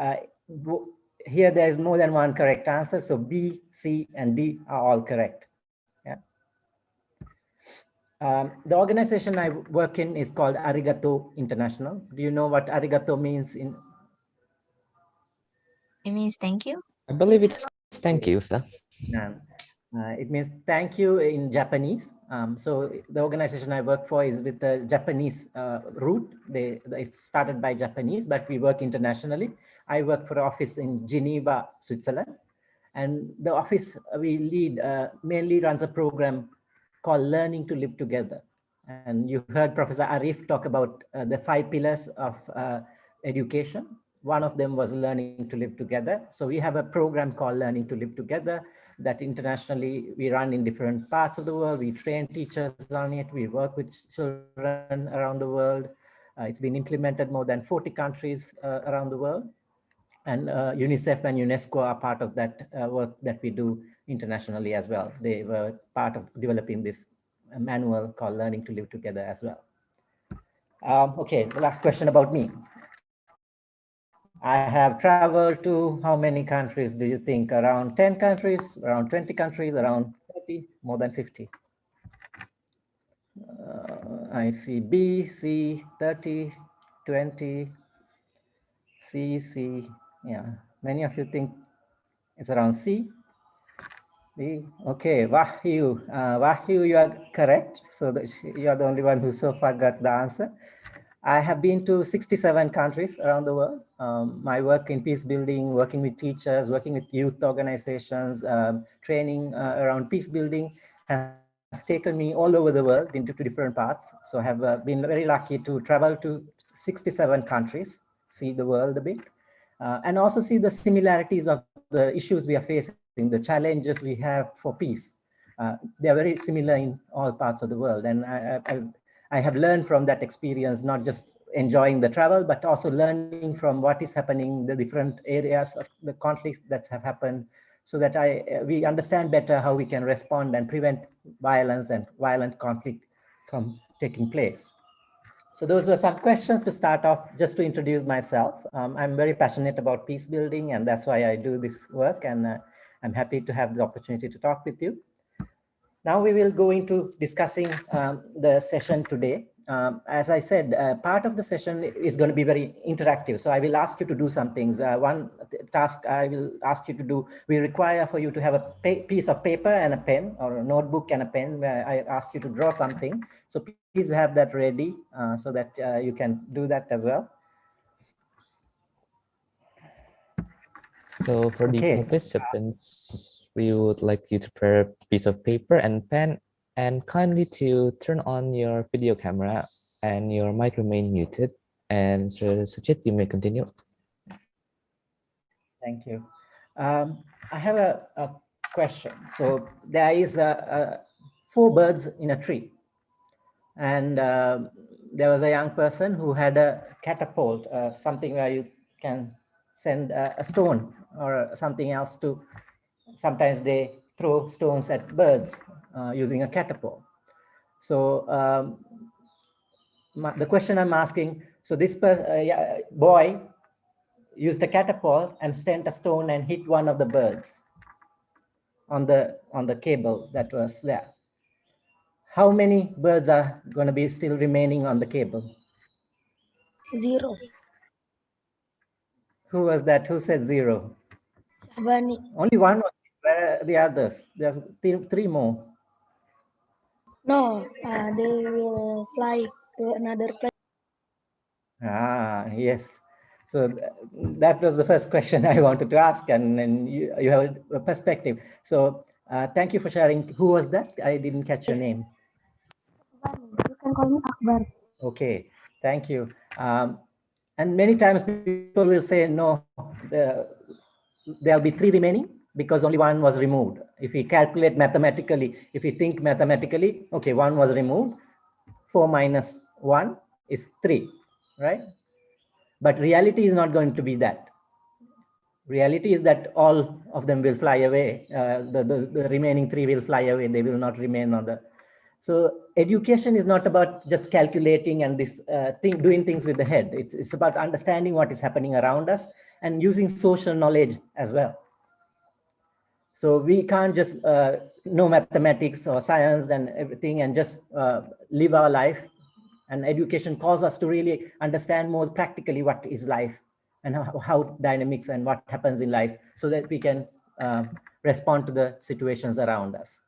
here there's more than one correct answer. So B, C, and D are all correct. Yeah. The organization I work in is called Arigato International. Do you know what arigato means in? It means thank you. I believe it's thank you, sir. Yeah. It means thank you in Japanese. So the organization I work for is with the Japanese root. It's started by Japanese, but we work internationally. I work for an office in Geneva, Switzerland. And the office we lead mainly runs a program called Learning to Live Together. And you heard Professor Arif talk about the 5 pillars of education. One of them was learning to live together. So we have a program called Learning to Live Together that internationally we run in different parts of the world. We train teachers on it. We work with children around the world. It's been implemented more than 40 countries around the world. And UNICEF and UNESCO are part of that work that we do internationally as well. They were part of developing this manual called Learning to Live Together as well. Okay, the last question about me. I have traveled to how many countries do you think? Around 10 countries, around 20 countries, around 30, more than 50. I see B, C, 30, 20, C, C. Yeah, many of you think it's around C. B. Okay, Wahyu. Wahyu, you are correct. So you are the only one who so far got the answer. I have been to 67 countries around the world. My work in peace building, working with teachers, working with youth organizations, training around peace building has taken me all over the world into different parts. So I have been very lucky to travel to 67 countries, see the world a bit, and also see the similarities of the issues we are facing, the challenges we have for peace. They are very similar in all parts of the world. And I have learned from that experience, not just enjoying the travel, but also learning from what is happening, the different areas of the conflicts that have happened, so that we understand better how we can respond and prevent violence and violent conflict from taking place. So those were some questions to start off, just to introduce myself. I'm very passionate about peace building, and that's why I do this work. And I'm happy to have the opportunity to talk with you. Now we will go into discussing the session today. As I said, part of the session is going to be very interactive. So I will ask you to do some things. One task I will ask you to do, we require for you to have a piece of paper and a pen, or a notebook and a pen, where I ask you to draw something. So please have that ready so that you can do that as well. So for the participants, we would like you to prepare a piece of paper and pen, and kindly to turn on your video camera and your mic remain muted. And so Suchit, you may continue. Thank you. I have a question. So there is 4 birds in a tree. And there was a young person who had a catapult, something where you can send a stone or something else to, sometimes they throw stones at birds using a catapult. So the question I'm asking, so this boy used a catapult and sent a stone and hit one of the birds on the cable that was there. How many birds are going to be still remaining on the cable? 0. Who was that? Who said 0? Bunny. Only one. Where are the others? There's three more. No, they will fly to another place. Ah, yes. So that was the first question I wanted to ask, and you have a perspective. So thank you for sharing. Who was that? I didn't catch your name. You can call me Akbar. Okay, thank you. And many times people will say, no, there'll be 3 remaining because only 1 was removed. If we calculate mathematically, if we think mathematically, okay, 1 was removed, 4 minus 1 is 3, right? But reality is not going to be that. Reality is that all of them will fly away. The remaining 3 will fly away. They will not remain on the. So education is not about just calculating and this doing things with the head. It's about understanding what is happening around us and using social knowledge as well. So we can't just know mathematics or science and everything and just live our life. And education calls us to really understand more practically what is life and how dynamics and what happens in life so that we can respond to the situations around us.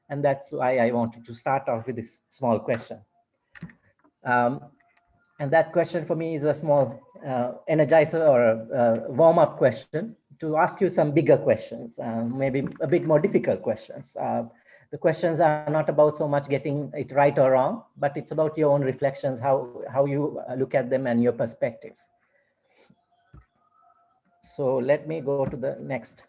And that's why I wanted to start off with this small question. And that question for me is a small energizer or a warm-up question to ask you some bigger questions, maybe a bit more difficult questions. The questions are not about so much getting it right or wrong, but it's about your own reflections, how you look at them and your perspectives. So let me go to the next.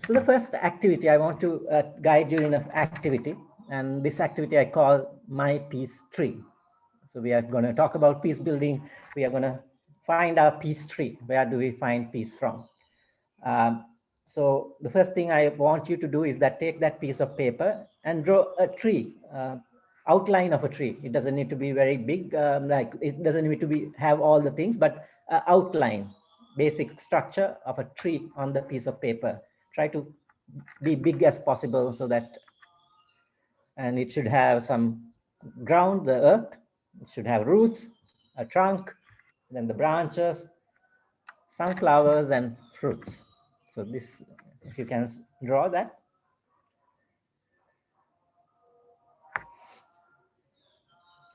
So the first activity, I want to guide you in an activity. And this activity I call My Peace Tree. So we are going to talk about peace building. We are going to find our peace tree. Where do we find peace from? So the first thing I want you to do is that take that piece of paper and draw a tree, outline of a tree. It doesn't need to be very big, like it doesn't need to have all the things, but outline, basic structure of a tree on the piece of paper. Try to be big as possible so that, and it should have some ground, the earth, it should have roots, a trunk, then the branches, some flowers and fruits. So this, if you can draw that.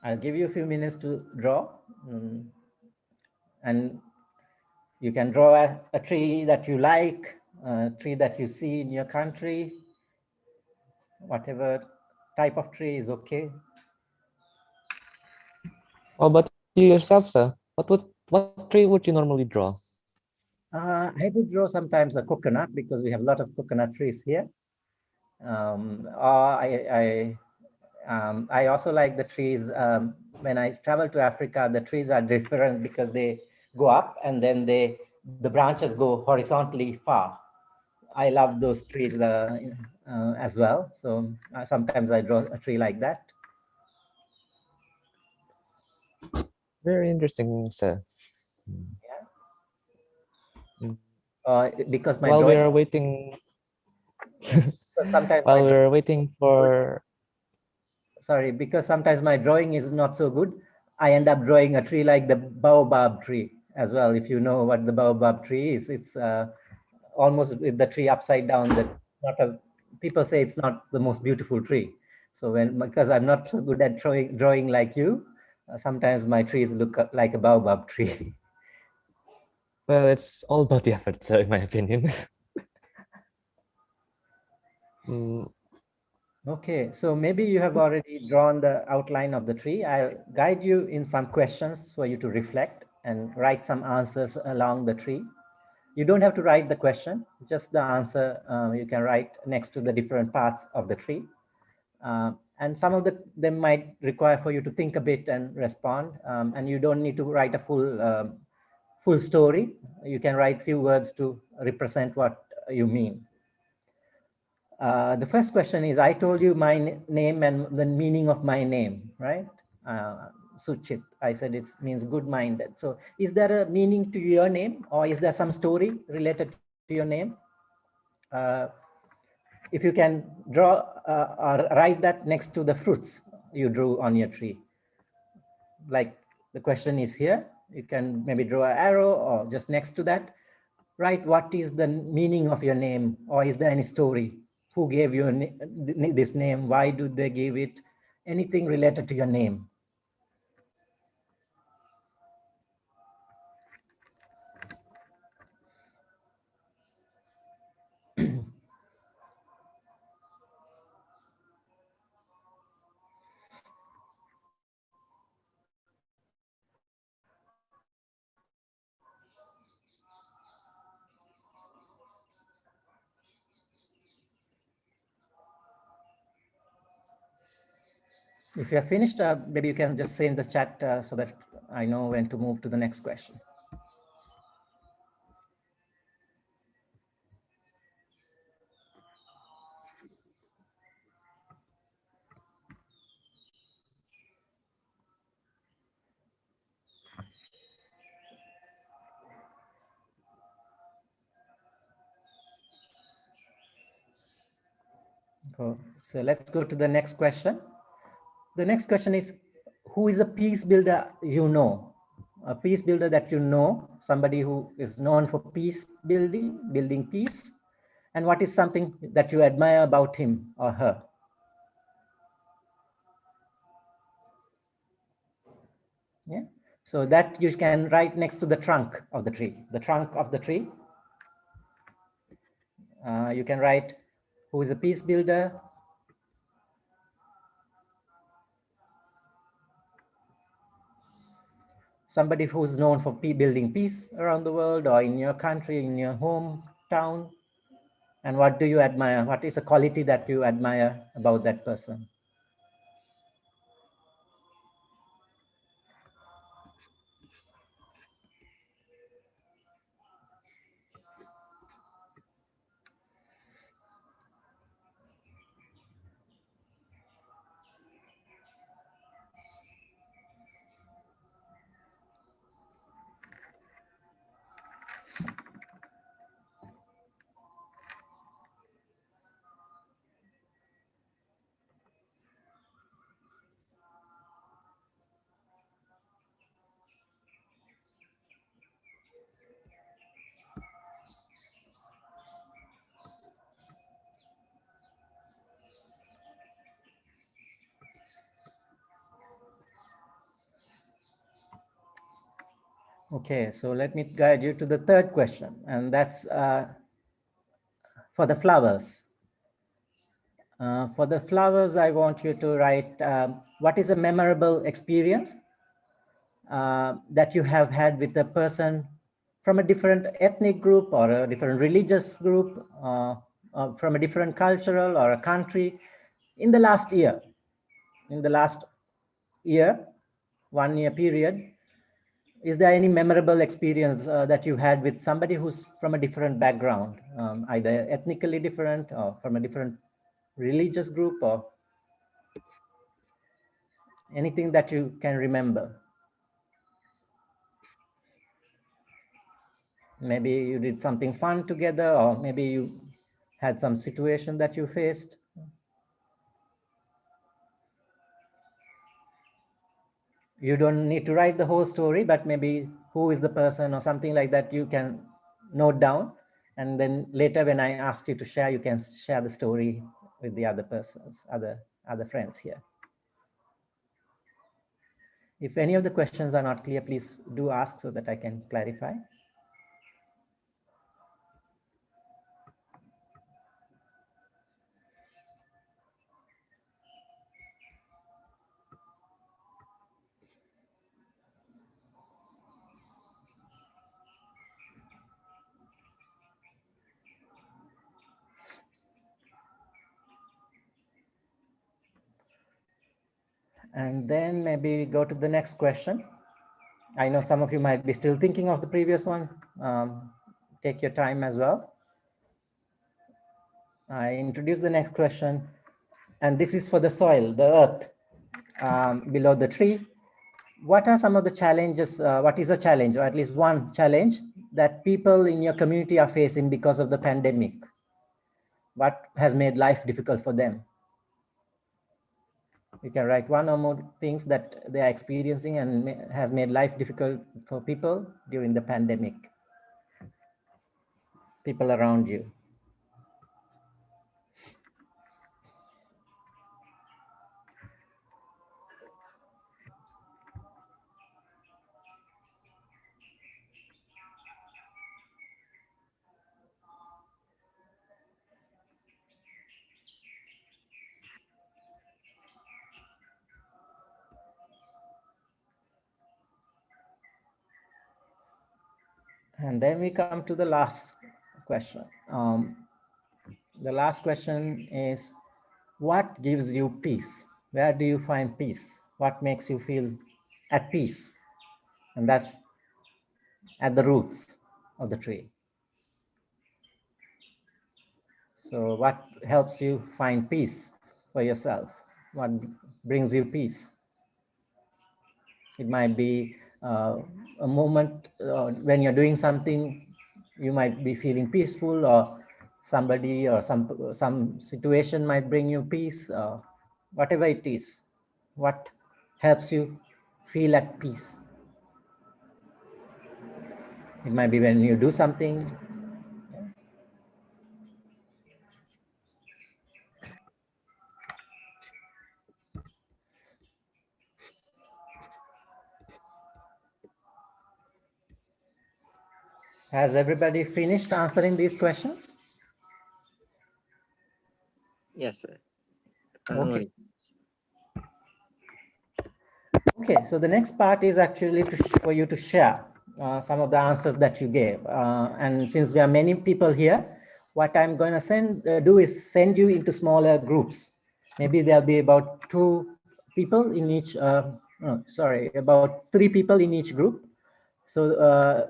I'll give you a few minutes to draw. And you can draw a tree that you like, a tree that you see in your country, whatever type of tree is okay. How about you yourself, sir? What tree would you normally draw? I would draw sometimes a coconut because we have a lot of coconut trees here. I also like the trees. When I travel to Africa, the trees are different because they go up and then the branches go horizontally far. I love those trees as well. So sometimes I draw a tree like that. Very interesting, sir. Because my while drawing, we are waiting, sometimes while we're waiting for. Sorry, because sometimes my drawing is not so good. I end up drawing a tree like the baobab tree as well. If you know what the baobab tree is, it's almost with the tree upside down. That people say it's not the most beautiful tree. So because I'm not so good at drawing like you, sometimes my trees look like a baobab tree. Well, it's all about the effort, sir, in my opinion. Okay, so maybe you have already drawn the outline of the tree. I'll guide you in some questions for you to reflect and write some answers along the tree. You don't have to write the question, just the answer you can write next to the different parts of the tree. And some of them might require for you to think a bit and respond. And you don't need to write a full story. You can write few words to represent what you mean. The first question is, I told you my name and the meaning of my name, right? Suchit. I said it means good-minded. So is there a meaning to your name, or is there some story related to your name? Uh, if you can draw or write that next to the fruits you drew on your tree. Like the question is here, you can maybe draw an arrow or just next to that, write what is the meaning of your name, or is there any story? Who gave you this name? Why do they give it? Anything related to your name. If you're finished, maybe you can just say in the chat so that I know when to move to the next question. Cool. So let's go to the next question. The next question is, who is a peace builder you know? A peace builder that you know, somebody who is known for peace building peace. And what is something that you admire about him or her? Yeah. So that you can write next to the trunk of the tree. The trunk of the tree. You can write, who is a peace builder? Somebody who's known for building peace around the world, or in your country, in your hometown. And what do you admire? What is a quality that you admire about that person? Okay, so let me guide you to the third question, and that's for the flowers. For the flowers, I want you to write, what is a memorable experience that you have had with a person from a different ethnic group or a different religious group, from a different cultural or a country in the last year? In the last year, 1 year period, is there any memorable experience that you had with somebody who's from a different background, either ethnically different or from a different religious group, or anything that you can remember? Maybe you did something fun together, or maybe you had some situation that you faced. You don't need to write the whole story, but maybe who is the person or something like that you can note down. And then later when I ask you to share, you can share the story with the other persons, other friends here. If any of the questions are not clear, please do ask so that I can clarify. And then maybe go to the next question. I know some of you might be still thinking of the previous one. Take your time as well. I introduce the next question, and this is for the soil, the earth below the tree. what are some of the challenges? What is a challenge, or at least one challenge that people in your community are facing because of the pandemic? What has made life difficult for them? You can write one or more things that they are experiencing and has made life difficult for people during the pandemic. People around you. And then we come to the last question. The last question is, what gives you peace? Where do you find peace? What makes you feel at peace? And that's at the roots of the tree. So what helps you find peace for yourself? What brings you peace? It might be a moment when you're doing something, you might be feeling peaceful, or somebody or some situation might bring you peace, whatever it is. What helps you feel at peace? It might be when you do something. Has everybody finished answering these questions? Yes, sir. Okay. Okay, so the next part is actually for you to share some of the answers that you gave. And since there are many people here, what I'm going to do is send you into smaller groups. Maybe there'll be about 2 people in each, about 3 people in each group. So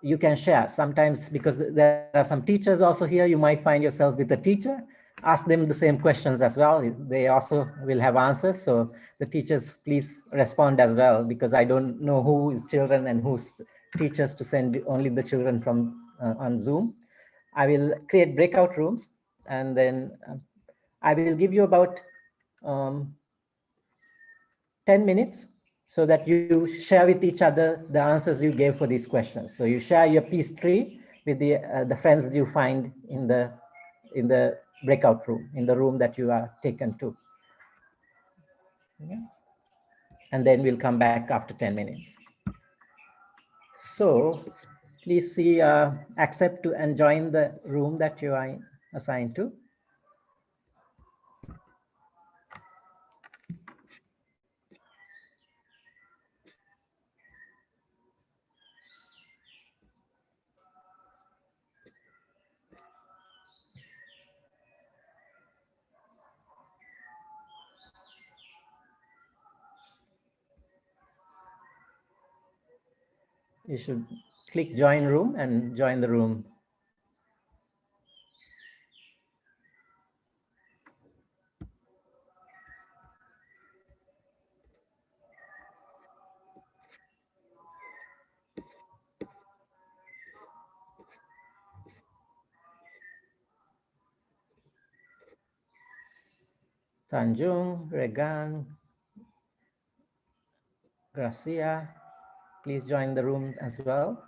you can share sometimes, because there are some teachers also here. You might find yourself with a teacher. Ask them the same questions as well. They also will have answers. So the teachers, please respond as well, because I don't know who is children and who's teachers to send only the children from on Zoom. I will create breakout rooms, and then I will give you about 10 minutes so that you share with each other the answers you gave for these questions. So you share your peace tree with the friends you find in the breakout room, in the room that you are taken to. Yeah. And then we'll come back after 10 minutes. So please see, accept to and join the room that you are assigned to. You should click join room and join the room. Tanjung, Regan, Gracia, please join the room as well.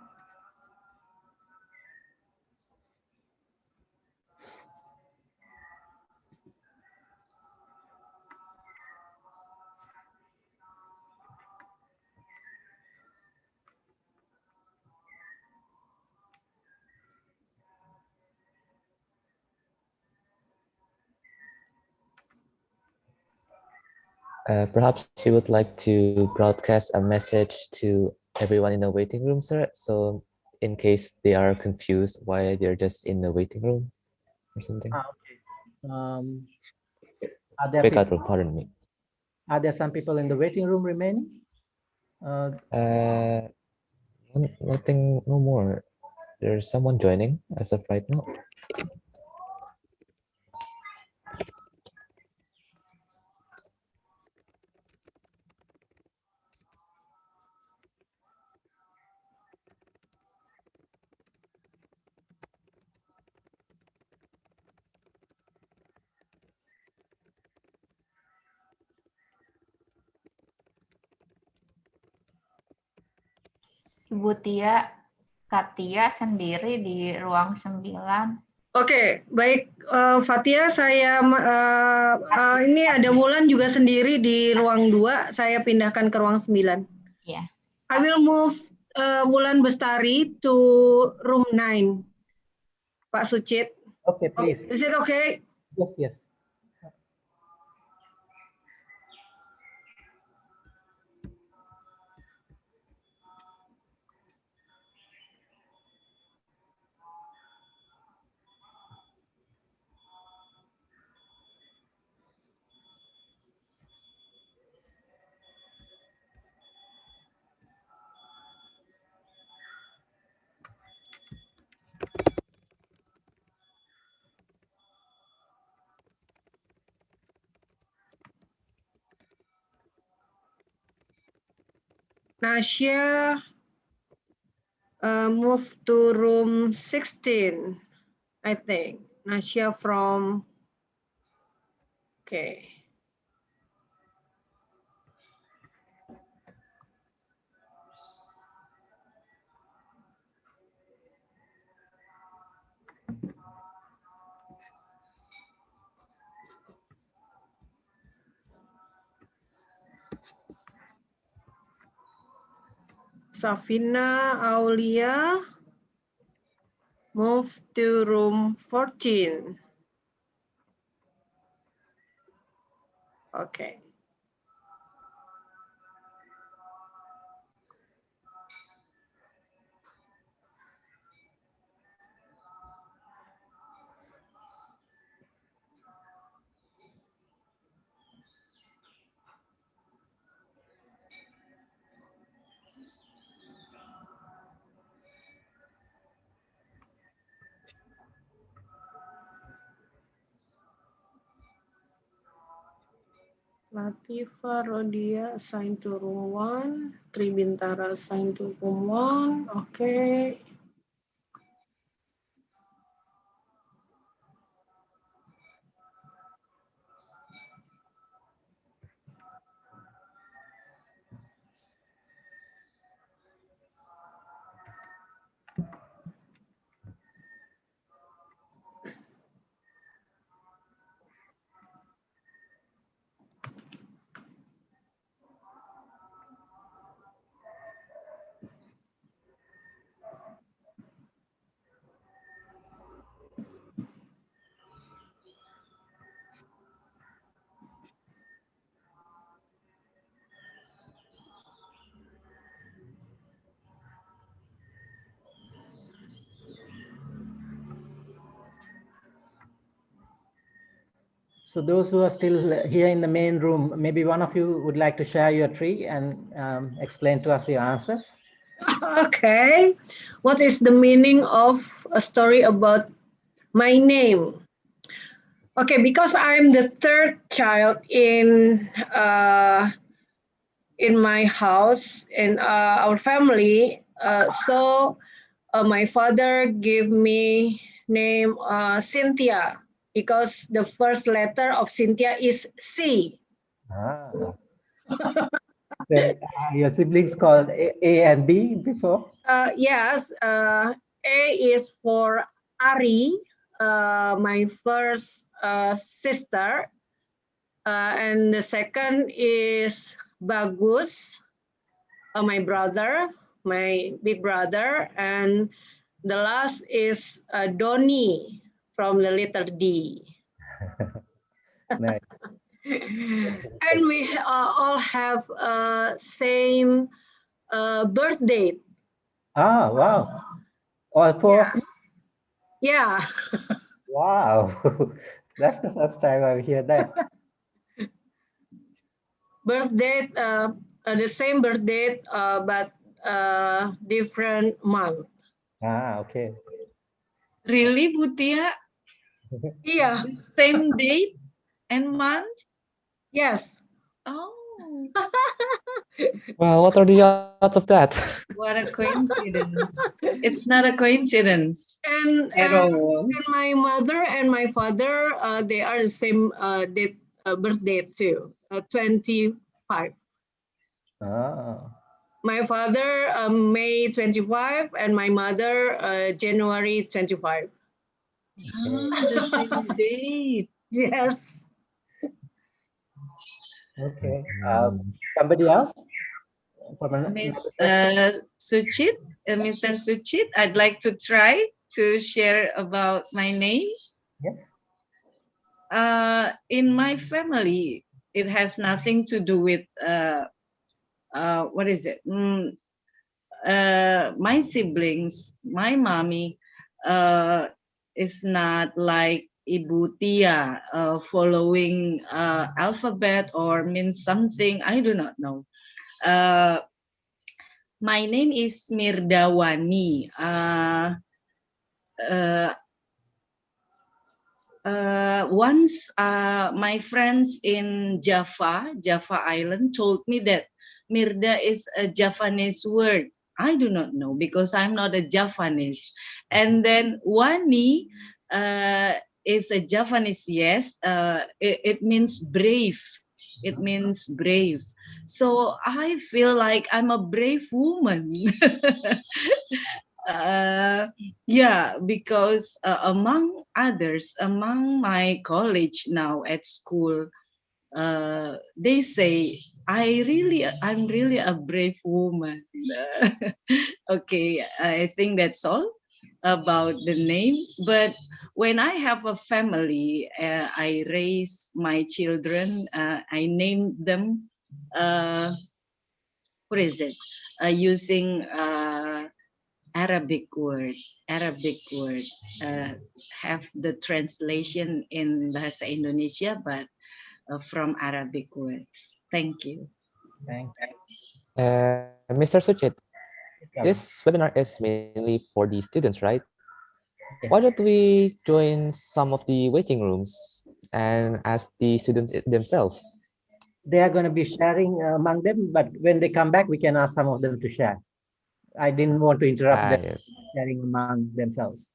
Perhaps you would like to broadcast a message to everyone in the waiting room, sir. So in case they are confused why they're just in the waiting room or something. Okay. Are there Breakout people, room, pardon me. are there some people in the waiting room remaining? Nothing, no more. There's someone joining as of right now. Ibu Kak Tia sendiri di ruang 9. Oke, baik Fatia, saya ini ada Wulan juga sendiri di ruang 2, saya pindahkan ke ruang 9. Yeah. I will move Wulan Bestari to room 9. Pak Sucit. Okay, please. Is it okay? Yes, yes. Nasya move to room 16, I think. Nasya from, okay. Safina Aulia move to room 14. Okay. Latifa Rodia assigned to room 1. Tribintara assigned to room 1. Okay. So those who are still here in the main room, maybe one of you would like to share your tree and explain to us your answers. Okay. What is the meaning of a story about my name? Okay, because I'm the third child in my house, in our family, so my father gave me name Cynthia because the first letter of Cynthia is C. Ah. Then your siblings called A and B before? Yes, A is for Ari, my first sister, and the second is Bagus, my brother, my big brother, and the last is Doni from the letter D. Nice. And we all have same birth date. Ah, wow. All four of you? Yeah. Wow. That's the first time I hear that. Birth date, the same birth date, but different month. Ah, okay. Really, Butia? Yeah. The same date and month? Yes. Oh. Well, what are the odds of that? What a coincidence. It's not a coincidence And at all. And my mother and my father, they are the same birth date too, 25. Ah. My father May 25 and my mother January 25. The same date. Yes. Okay. Somebody else? Miss Suchit, Mr. Suchit, I'd like to try to share about my name. Yes. In my family, it has nothing to do with what is it? My siblings, my mommy is not like Ibu Tia following alphabet or means something. I do not know. My name is Mirdawani. Once my friends in Java Island told me that Mirda is a Javanese word. I do not know because I'm not a Javanese. And then Wani is a Javanese, yes. It means brave. It means brave. So I feel like I'm a brave woman. Yeah, because among others, among my college now at school, they say I'm really a brave woman. Okay, I think that's all about the name. But when I have a family, I raise my children. I name them. What is it? Using Arabic word. Have the translation in Bahasa Indonesia, but from Arabic words. Thank you. Thank you. Mr. Suchit, Yes, this webinar is mainly for the students, right? Yes. Why don't we join some of the waiting rooms and ask the students themselves? They are going to be sharing among them, but when they come back, we can ask some of them to share. I didn't want to interrupt them Yes. sharing among themselves.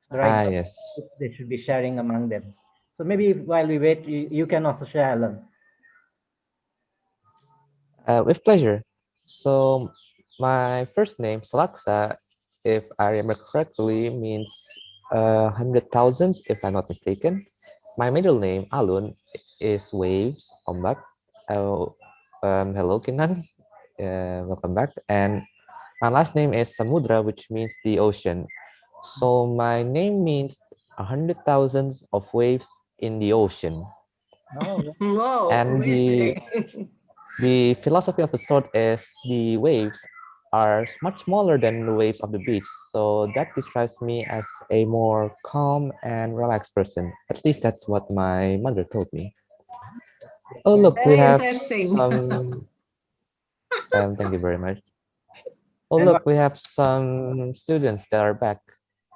So right now, Yes. they should be sharing among them. So maybe while we wait, you can also share, Alan. With pleasure. So my first name, Salaksa, if I remember correctly, means 100,000, if I'm not mistaken. My middle name, Alun, is waves, ombak. Hello, Kinan. Welcome back. And my last name is Samudra, which means the ocean. So my name means 100,000 of waves in the ocean. Oh, Wow, And the philosophy of the sword is the waves are much smaller than the waves of the beach. So that describes me as a more calm and relaxed person. At least that's what my mother told me. Oh, look, we very have interesting. some. Thank you very much. Oh, And look, we have some students that are back.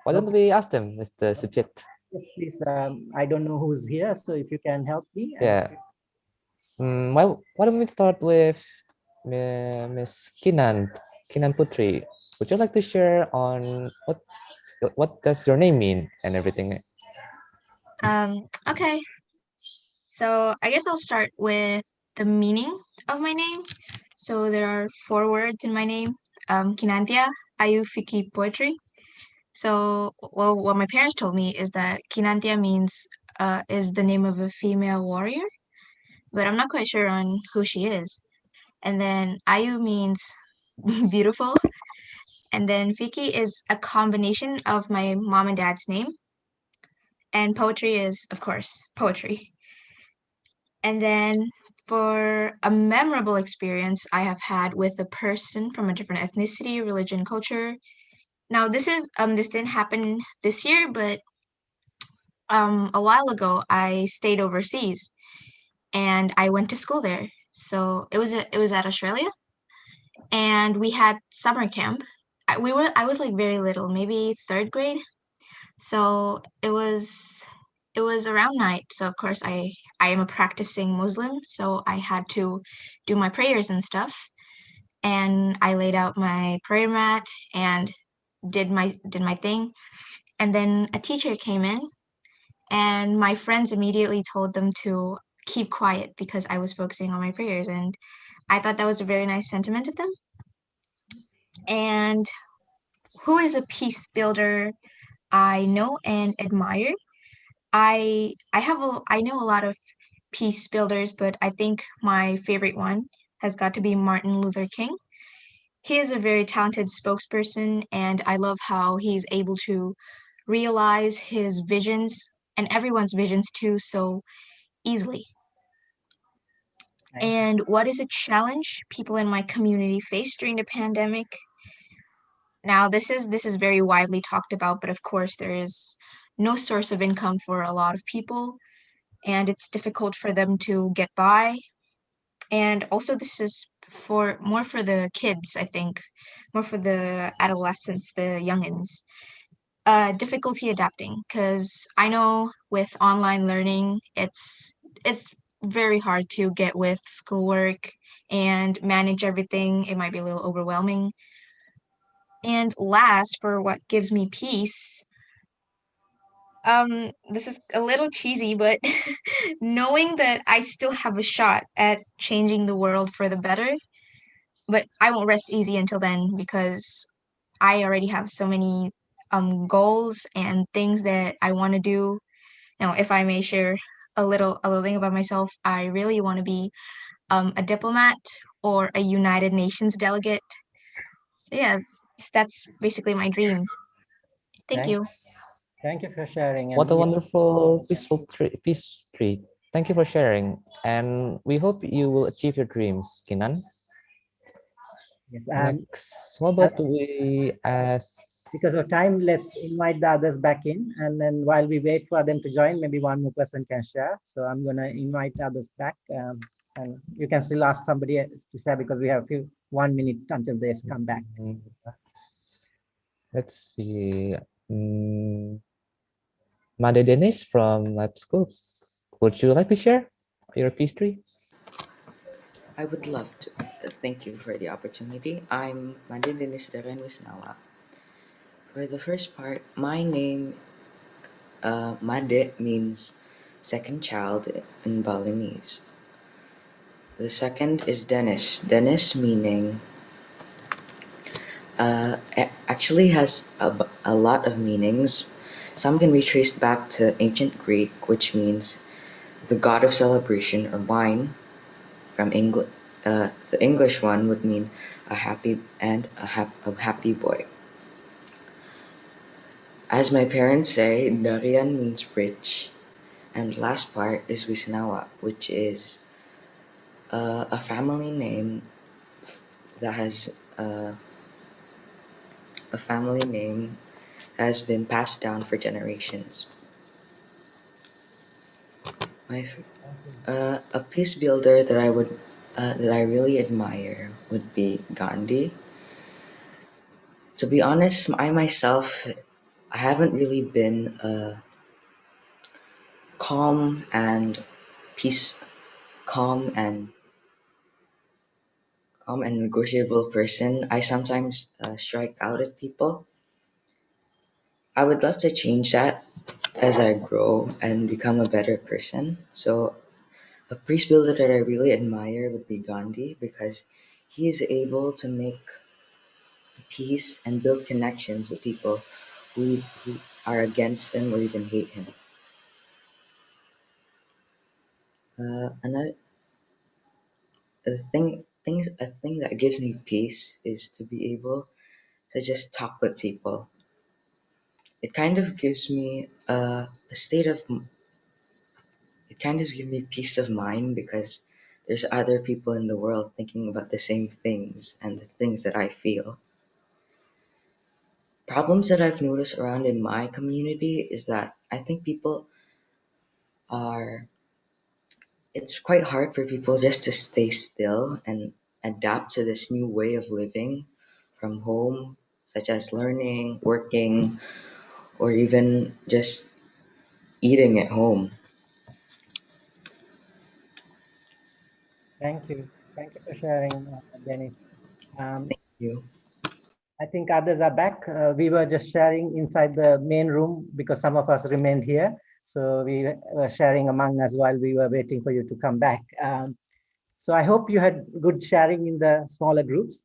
Why don't we ask them, Mr. Suchit? Yes, please. I don't know who's here, so if you can help me. Yeah. Why don't we start with Miss Kinan Putri? Would you like to share on what does your name mean and everything? Okay. So I guess I'll start with the meaning of my name. So there are 4 words in my name. Kinantia, Ayu, Fiki, Poetry. So, well, what my parents told me is that Kinantia means is the name of a female warrior, but I'm not quite sure on who she is. And then Ayu means beautiful. And then Fiki is a combination of my mom and dad's name. And poetry is, of course, poetry. And then for a memorable experience I have had with a person from a different ethnicity, religion, culture. Now this didn't happen this year, but a while ago I stayed overseas and I went to school there. So it was at Australia, and we had summer camp. I was like very little, maybe 3rd grade. So it was around night. So of course I am a practicing Muslim, so I had to do my prayers and stuff. And I laid out my prayer mat and did my thing. And then a teacher came in, and my friends immediately told them to keep quiet because I was focusing on my prayers. And I thought that was a very nice sentiment of them. And who is a peace builder I know and admire? I know a lot of peace builders, but I think my favorite one has got to be Martin Luther King. He is a very talented spokesperson, and I love how he's able to realize his visions and everyone's visions too so easily. And what is a challenge people in my community face during the pandemic? Now, this is very widely talked about, but of course there is no source of income for a lot of people, and it's difficult for them to get by. And also this is more for the kids, I think, more for the adolescents, the youngins. Difficulty adapting, because I know with online learning, it's very hard to get with schoolwork and manage everything. It might be a little overwhelming. And last, for what gives me peace, this is a little cheesy, but knowing that I still have a shot at changing the world for the better, but I won't rest easy until then because I already have so many goals and things that I want to do. Now, if I may share a little thing about myself, I really want to be a diplomat or a United Nations delegate. So yeah, that's basically my dream. Thank you. Thank you for sharing. What a yeah, wonderful peace treat. Thank you for sharing. And we hope you will achieve your dreams, Kinan. Yes, Next, what about we ask? because of time, let's invite the others back in. And then while we wait for them to join, maybe one more person can share. So I'm going to invite others back. And you can still ask somebody else to share because we have 1 minute until they come back. Let's see. Made Dennis from Lab School. Would you like to share your peace tree? I would love to. Thank you for the opportunity. I'm Made Dennis Daren Wisnawa. For the first part, my name, Made, means second child in Balinese. The second is Dennis. Dennis meaning actually has a lot of meanings. Some can be traced back to ancient Greek, which means the god of celebration or wine. From English, the English one would mean a happy happy boy. As my parents say, Darian means rich, and the last part is Wisnawa, which is a family name that has a family name that has been passed down for generations. A peace builder that I really admire would be Gandhi. To be honest, I myself, I haven't really been a calm and negotiable person. I sometimes strike out at people. I would love to change that as I grow and become a better person. So a priest builder that I really admire would be Gandhi because he is able to make peace and build connections with people who are against him or even hate him. A thing that gives me peace is to be able to just talk with people. It kind of gives me it kind of gives me peace of mind because there's other people in the world thinking about the same things and the things that I feel. Problems that I've noticed around in my community is that I think it's quite hard for people just to stay still and adapt to this new way of living from home, such as learning, working, or even just eating at home. Thank you. Thank you for sharing, Dennis. Thank you. I think others are back. We were just sharing inside the main room because some of us remained here. So we were sharing among us while we were waiting for you to come back. So I hope you had good sharing in the smaller groups.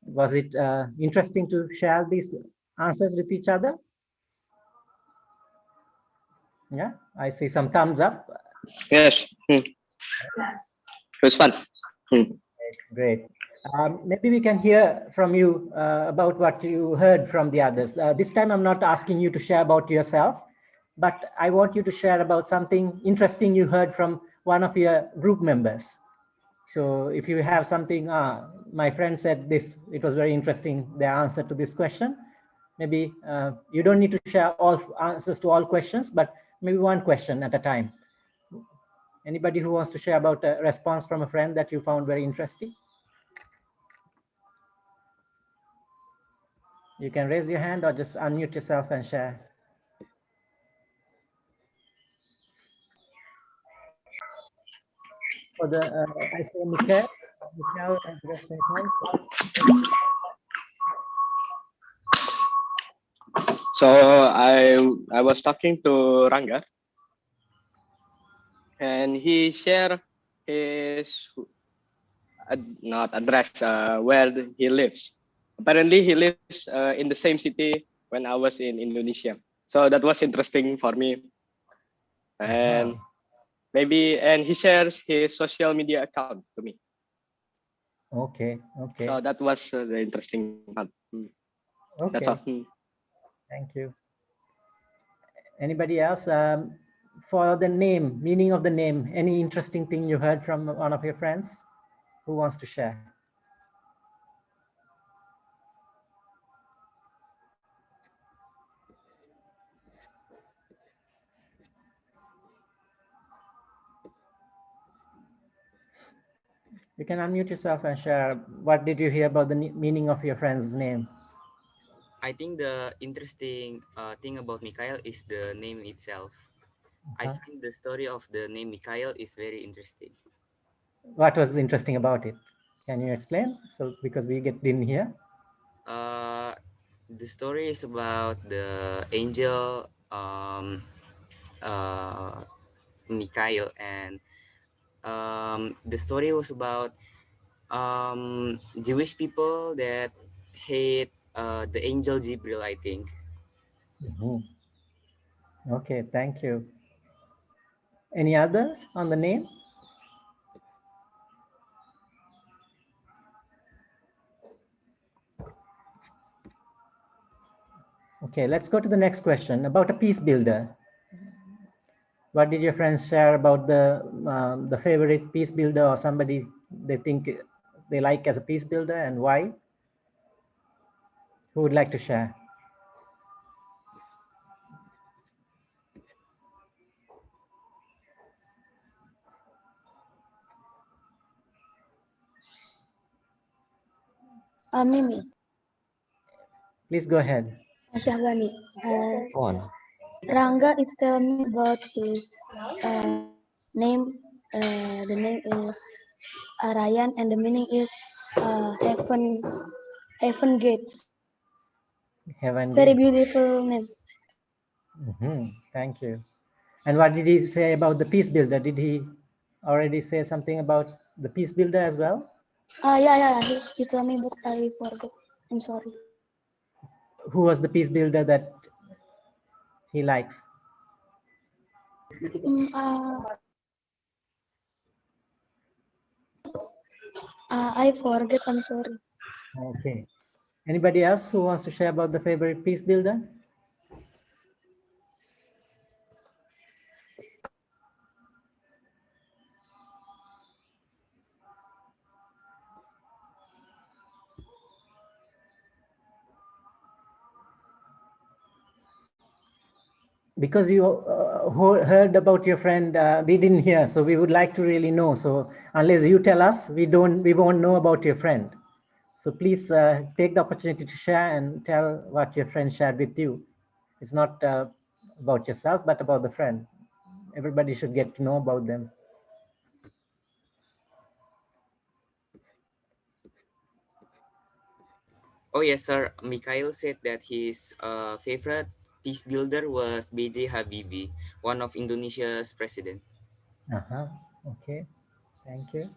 Was it interesting to share these answers with each other? Yeah, I see some thumbs up. Yes. It was fun. Great. Maybe we can hear from you about what you heard from the others. This time I'm not asking you to share about yourself, but I want you to share about something interesting you heard from one of your group members. So if you have something, my friend said this, it was very interesting, the answer to this question. Maybe you don't need to share all answers to all questions, but maybe one question at a time. Anybody who wants to share about a response from a friend that you found very interesting? You can raise your hand or just unmute yourself and share. For the, I say Michael has raised his hand. So I was talking to Ranga, and he shared his not address where he lives. Apparently, he lives in the same city when I was in Indonesia. So that was interesting for me. And and he shares his social media account to me. Okay, okay. So that was the interesting part. Okay. That's all. Thank you. Anybody else? For the name, meaning of the name, any interesting thing you heard from one of your friends? Who wants to share? You can unmute yourself and share. What did you hear about the meaning of your friend's name? I think the interesting thing about Mikhail is the name itself. I find the story of the name Mikhail is very interesting. What was interesting about it? Can you explain? So because we didn't hear. The story is about the angel Mikhail, and the story was about Jewish people that hate the angel Jibril, I think. Okay, thank you. Any others on the name? Okay, let's go to the next question about a peace builder. What did your friends share about the favorite peace builder or somebody they think they like as a peace builder, and why? Who would like to share? Mimi, Please go ahead. Syahbani. Go on. Ranga is telling me about his name. The name is Ryan, and the meaning is heaven gates. Heaven Very Gate. beautiful name. Thank you. And what did he say about the peace builder? Did he already say something about the peace builder as well? Yeah. He told me, but I forgot. I'm sorry. Who was the peace builder that he likes? I forget. I'm sorry. Okay. Anybody else who wants to share about the favorite peace builder? Because you heard about your friend, we didn't hear, so we would like to really know. So unless you tell us, we won't know about your friend. So please take the opportunity to share and tell what your friend shared with you. It's not about yourself, but about the friend. Everybody should get to know about them. Oh yes, sir. Mikhail said that his favorite peace builder was B.J. Habibie, one of Indonesia's president. Okay, thank you.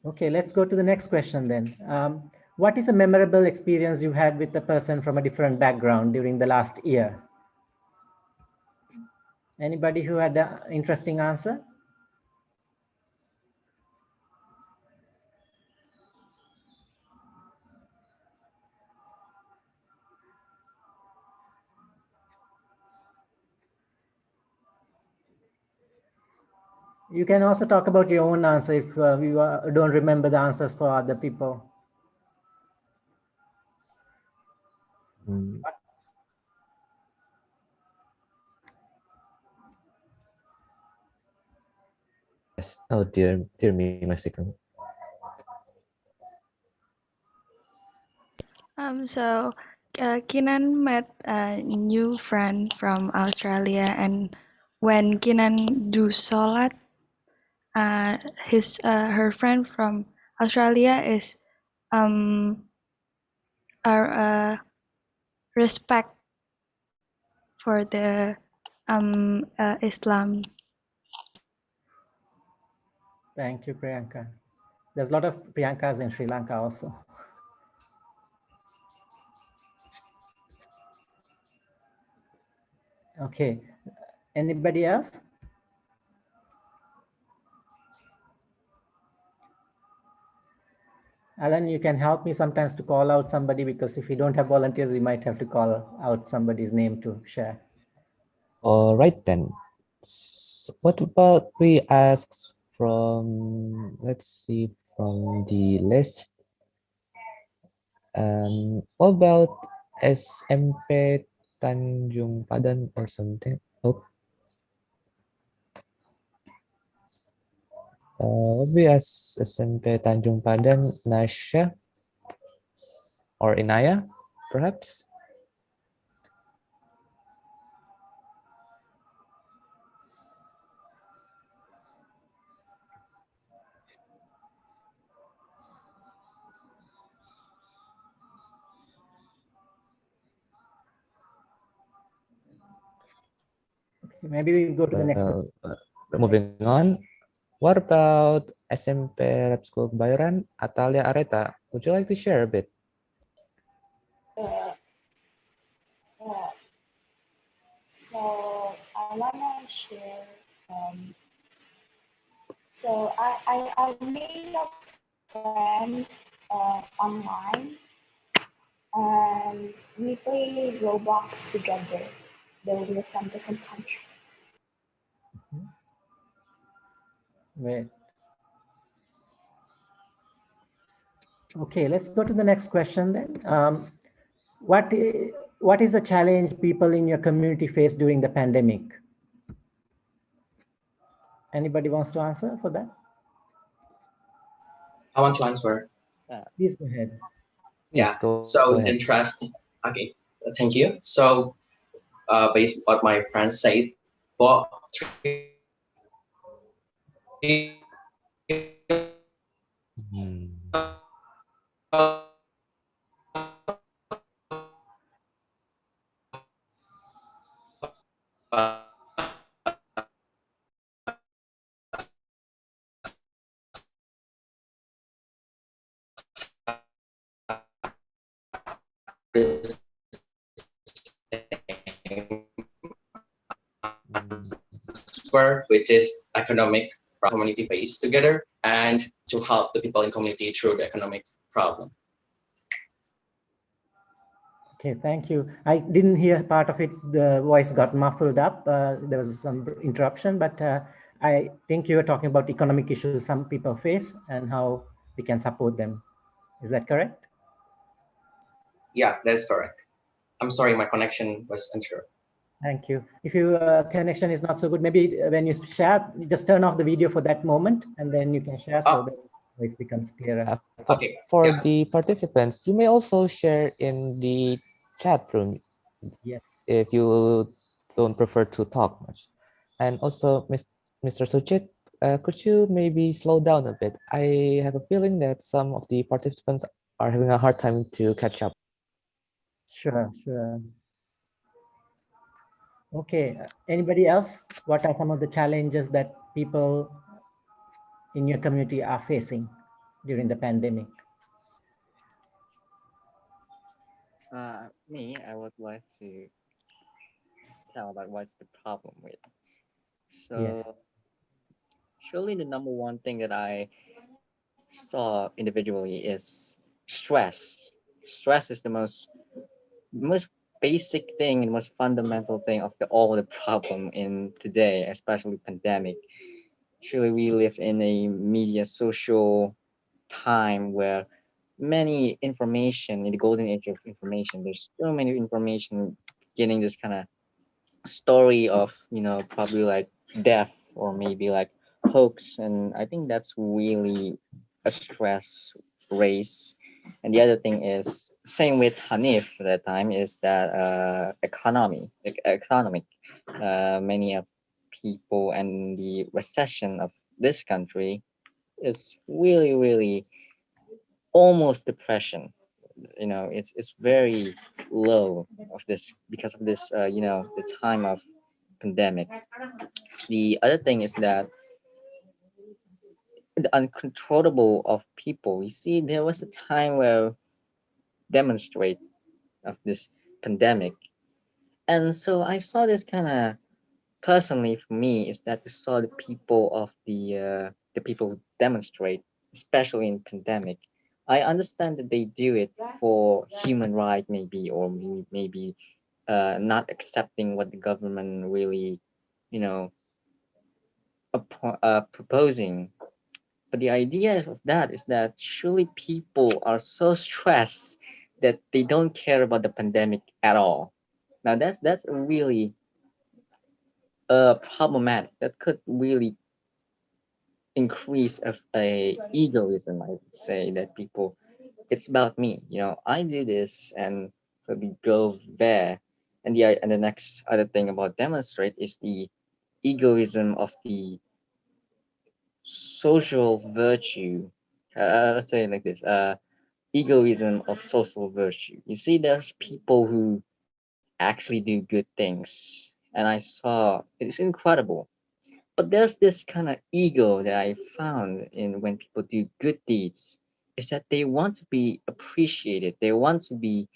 Okay, let's go to the next question then. What is a memorable experience you had with a person from a different background during the last year? Anybody who had an interesting answer? You can also talk about your own answer if you don't remember the answers for other people. Yes. Oh dear me, my signal. Kinan met a new friend from Australia, and when Kinan do solat, her friend from Australia is our respect for the Islam. Thank you, Priyanka. There's a lot of Priyankas in Sri Lanka also. Okay, anybody else? Alan, you can help me sometimes to call out somebody, because if we don't have volunteers, we might have to call out somebody's name to share. All right then. What about we ask from, let's see, from the list. What about SMP Tanjung Padan or something? Oh. What we ask SMP Tanjung Padan, Nasha or Inaya, perhaps? Maybe we go to the next one. Moving on. What about SMP Lab School Bayoran, Atalia Areta? Would you like to share a bit? So I wanna share. So I made a friend online, and we play Roblox together. Though we're from different countries. Wait. Okay, let's go to the next question then. What is a challenge people in your community face during the pandemic? Anybody wants to answer for that? I want to answer. Please go ahead. Yeah. So interesting. Okay. Thank you. So, based on what my friend said, what which is economic community face together and to help the people in community through the economic problem. Okay, thank you. I didn't hear part of it. The voice got muffled up. There was some interruption, but I think you were talking about economic issues some people face and how we can support them. Is that correct? Yeah, that's correct. I'm sorry, my connection was unsure. Thank you. If your connection is not so good, maybe when you share, just turn off the video for that moment, and then you can share so that voice becomes clearer. For the participants, you may also share in the chat room. Yes. If you don't prefer to talk much. And also, Mr. Suchit, could you maybe slow down a bit? I have a feeling that some of the participants are having a hard time to catch up. Sure, sure. Okay, anybody else? What are some of the challenges that people in your community are facing? during the pandemic? Me, I would like to tell about what's the problem with. Yes. So surely the number one thing that I saw individually is stress. Stress is the most basic thing and most fundamental thing of all the problem in today, especially pandemic. Surely we live in a media social time where many information in the golden age of information. There's so many information getting this kind of story of probably like death or maybe like hoax, and I think that's really a stress race. And the other thing is same with Hanif at that time is that economic many of people and the recession of this country is really almost depression. It's very low of this because of this the time of pandemic. The other thing is that the uncontrollable of people. You see, there was a time where demonstrate of this pandemic, and so I saw this kind of personally for me is that I saw the people of the people who demonstrate, especially in pandemic. I understand that they do it for human right, maybe, or maybe not accepting what the government really, you know, proposing. But the idea of that is that surely people are so stressed that they don't care about the pandemic at all. Now that's a really problematic. That could really increase of a egoism. I would say that people, it's about me. I do this and probably go there. And the next other thing about demonstrate is the egoism of the social virtue. Let's say it like this. Egoism of social virtue. You see, there's people who actually do good things, and I saw it's incredible. But there's this kind of ego that I found in when people do good deeds, is that they want to be appreciated. They want to be,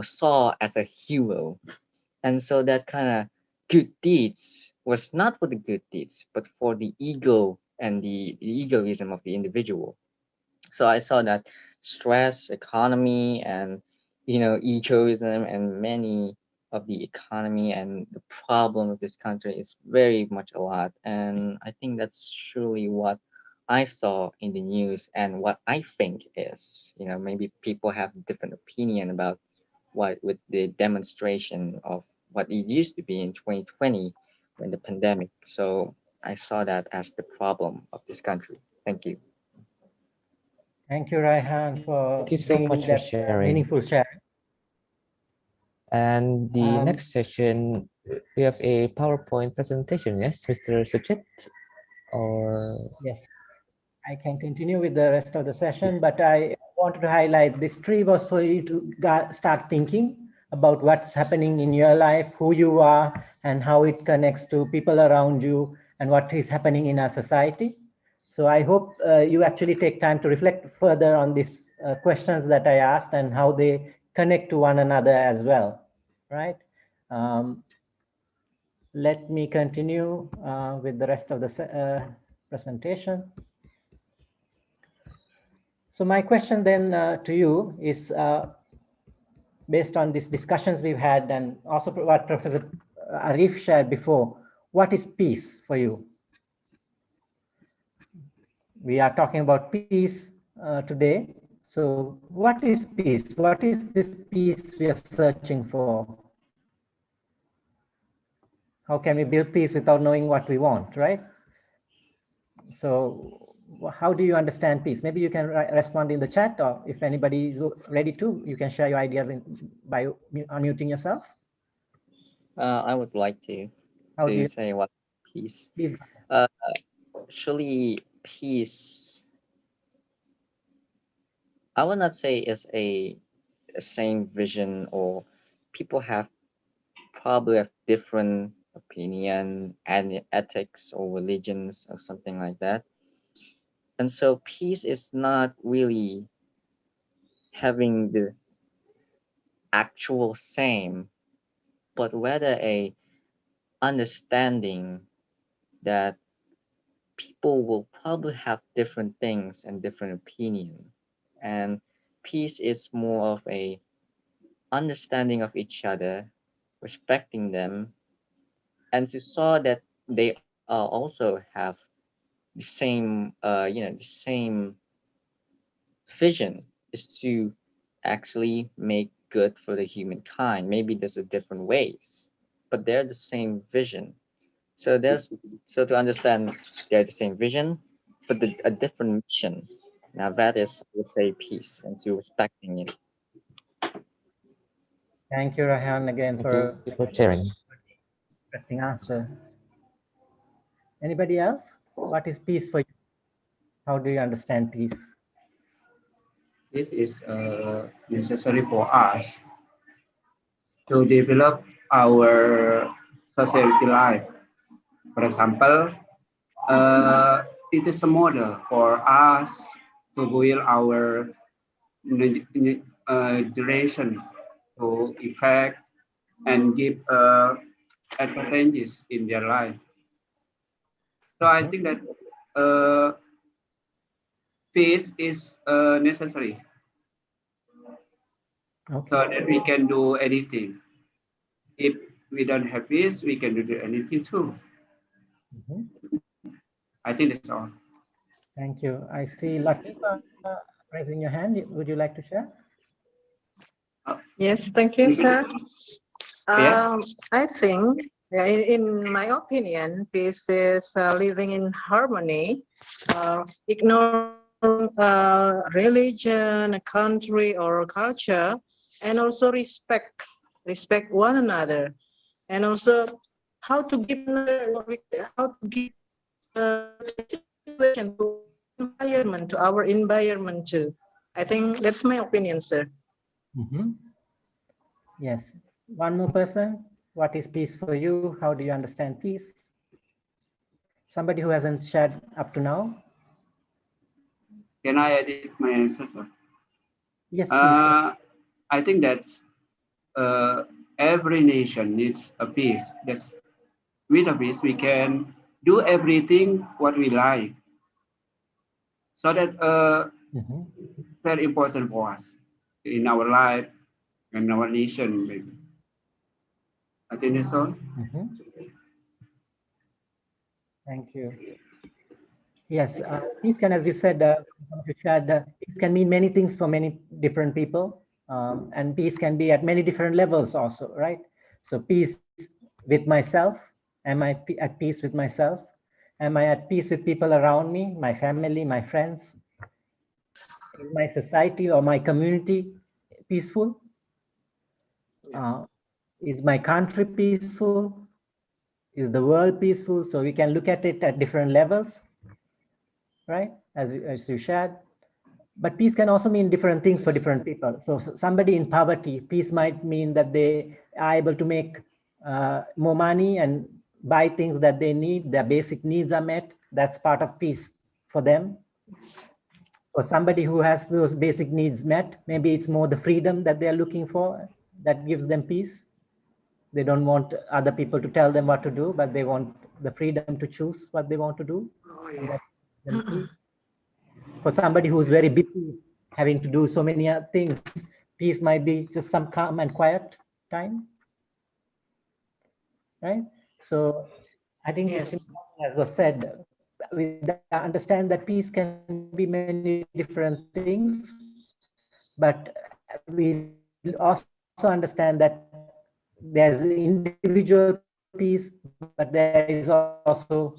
saw as a hero. And so that kind of good deeds was not for the good deeds, but for the ego and the egoism of the individual. So I saw that stress, economy, and egoism, and many of the economy and the problem of this country is very much a lot. And I think that's surely what I saw in the news and what I think is. Maybe people have different opinion about what with the demonstration of what it used to be in 2020 when the pandemic. So I saw that as the problem of this country. Thank you. Thank you, Raihan, for Thank you so bringing much for that sharing. meaningful share. And the Um, next session, we have a PowerPoint presentation. Yes, Mr. Suchit? Or Yes, I can continue with the rest of the session, but I wanted to highlight this tree was for you to start thinking about what's happening in your life, who you are, and how it connects to people around you, and what is happening in our society. So I hope you actually take time to reflect further on these questions that I asked and how they connect to one another as well, right? Let me continue with the rest of the presentation. So my question then to you is based on these discussions we've had and also what Professor Arif shared before, what is peace for you? We are talking about peace today. So what is peace? What is this peace we are searching for? How can we build peace without knowing what we want, right? So how do you understand peace? Maybe you can respond in the chat, or if anybody is ready to, you can share your ideas by unmuting yourself. I would like to How do you say what peace. please? Actually, peace. I would not say is a same vision, or people have probably have different opinion and ethics or religions or something like that. And so peace is not really having the actual same, but rather a understanding that people will probably have different things and different opinion. And peace is more of a understanding of each other, respecting them, and to saw that they are also have the same, the same vision is to actually make good for the humankind. Maybe there's a different ways, but they're the same vision. So to understand they're the same vision, but a different mission. Now that is, I would say, peace and to respecting it. Thank you, Rahan, again Thank you for sharing. interesting answer. Anybody else? What is peace for you? How do you understand peace? This is necessary for us to develop our society life. For example, it is a model for us to build our generation to effect and give advantages in their life. So I think that peace is necessary so that we can do anything. If we don't have peace, we can do anything too. I think that's all. Thank you. I see Latifa raising your hand. Would you like to share? Yes, thank you, sir. Yeah. I think, in my opinion, peace is living in harmony, ignoring religion, country, or culture, and also respect one another, and also how to give situation to environment, to our environment too. I think that's my opinion, sir. Yes. One more person. What is peace for you? How do you understand peace? Somebody who hasn't shared up to now. Can I edit my answer, sir? Yes, please. I think that every nation needs a peace. That's with a peace we can do everything what we like. So that very important for us in our life and our nation. Maybe. I think that's all. Thank you. Yes, peace can, as you said, peace can mean many things for many different people. And peace can be at many different levels also, right? So peace with myself. Am I at peace with myself? Am I at peace with people around me, my family, my friends, in my society or my community peaceful? Is my country peaceful? Is the world peaceful? So we can look at it at different levels, right? As you shared. But peace can also mean different things for different people. So somebody in poverty, peace might mean that they are able to make more money and buy things that they need. Their basic needs are met. That's part of peace for them. For somebody who has those basic needs met, maybe it's more the freedom that they're looking for that gives them peace. They don't want other people to tell them what to do, but they want the freedom to choose what they want to do. For somebody who's very busy, having to do so many things, peace might be just some calm and quiet time, right? So I think it's important, as was said, we understand that peace can be many different things, but we also understand that there's individual peace, but there is also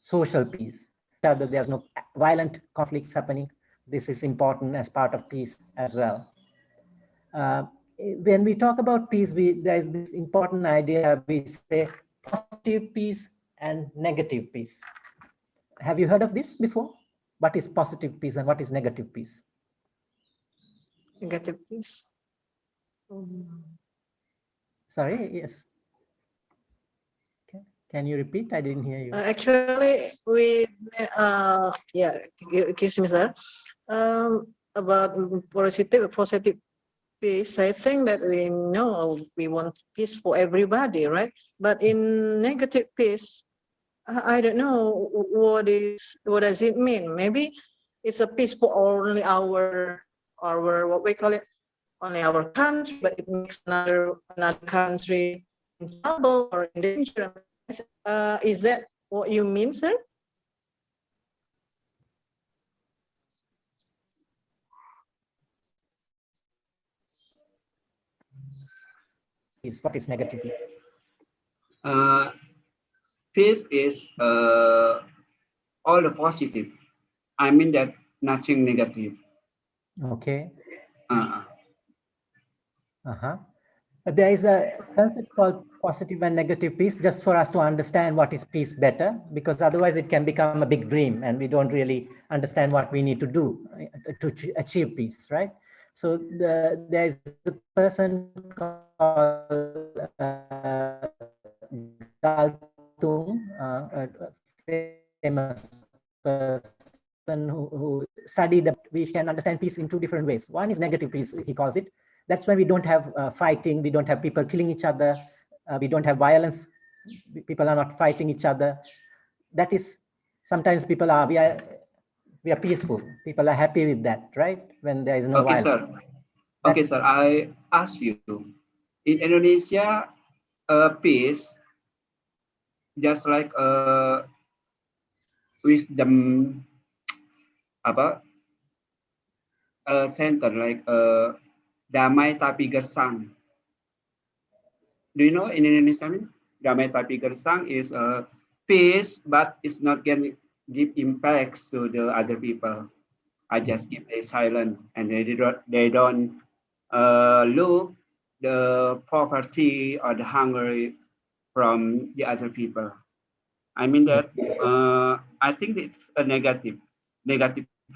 social peace. There's no violent conflicts happening. This is important as part of peace as well. When we talk about peace, there's this important idea, we say positive peace and negative peace. Have you heard of this before? What is positive peace and what is negative peace? Negative peace. Sorry, yes. Okay. Can you repeat? I didn't hear you. Actually, we yeah, excuse me, sir. About positive peace, I think that we know we want peace for everybody, right? But in negative peace, I don't know what does it mean. Maybe it's a peace for only our what we call it, only our country, but it makes another country in trouble or in danger. Is that what you mean, sir? Peace. What is negative peace? Peace is all the positive. I mean that nothing negative. Okay. Uh, There is a concept called positive and negative peace, just for us to understand what is peace better, because otherwise it can become a big dream and we don't really understand what we need to do to achieve peace, right? So there is a person called Galtung, a famous person who studied that we can understand peace in two different ways. One is negative peace, he calls it. That's when we don't have fighting, we don't have people killing each other, we don't have violence, people are not fighting each other. That is, sometimes people are, we are peaceful. People are happy with that, right? When there is no okay, violence. sir. Okay, sir. I ask you, in Indonesia, peace, just like wisdom, apa, center like damai tapi gersang. Do you know in Indonesia? Damai tapi gersang is peace, but it's not going to give impacts to the other people. I just keep a silent, and they don't look the poverty or the hunger from the other people. I mean that I think it's a negative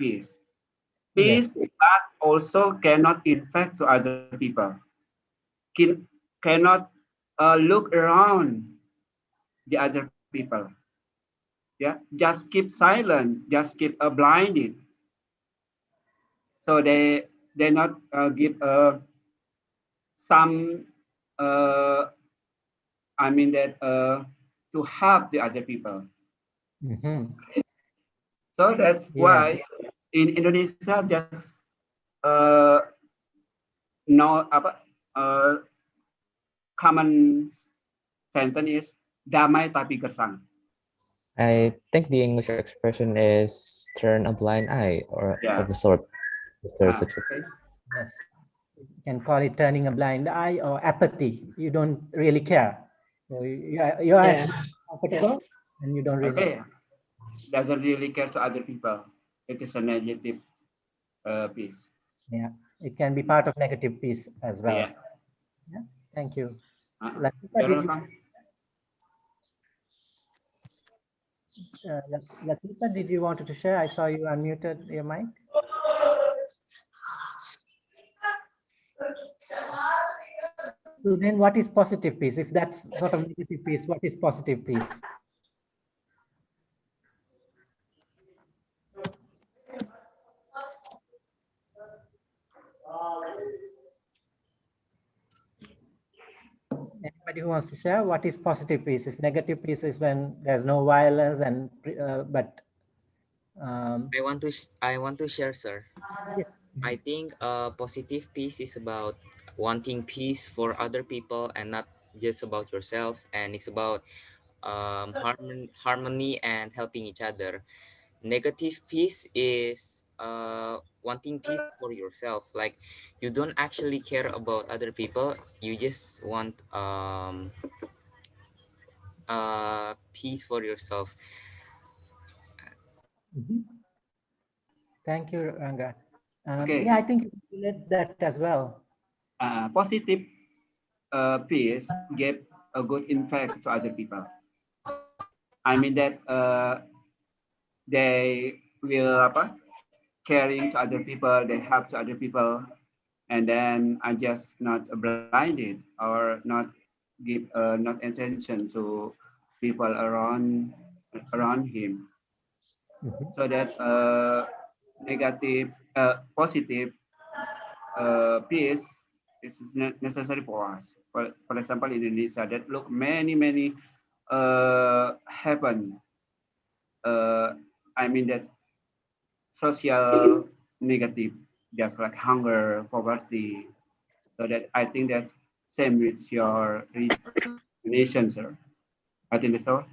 peace. Peace, Yes. but also cannot infect to other people. Cannot look around the other people. Yeah, just keep silent, just keep blinded. So they not give some I mean that to help the other people. So that's why in Indonesia just no apa common sentence is damai tapi gersang. I think the English expression is turn a blind eye or of a sort. Is there such a thing? Yes. You can call it turning a blind eye or apathy. You don't really care. So you are comfortable and you don't really. Okay. Doesn't really care to other people. It is a negative piece. Yeah, it can be part of negative peace as well. Yeah. Yeah. Thank you. You're welcome. Latifa, did you want to share? I saw you unmuted your mic. So then what is positive peace? If that's sort of negative peace, what is positive peace? Anybody who wants to share what is positive peace? If negative peace is when there's no violence and I want to share, sir. Yes. I think positive peace is about wanting peace for other people and not just about yourself, and it's about harmony and helping each other. Negative peace is wanting peace for yourself, like you don't actually care about other people, you just want peace for yourself. Thank you, Ranga. Okay. Yeah, I think you relate that as well. Positive peace give a good impact to other people. I mean that they will apa, caring to other people, they help to other people, and then I just not blinded or not give not attention to people around him, so that positive peace is necessary for us. For example, in Indonesia, that look many happen. I mean that social negative, just like hunger, poverty. So that I think that same with your nation, sir. I think so.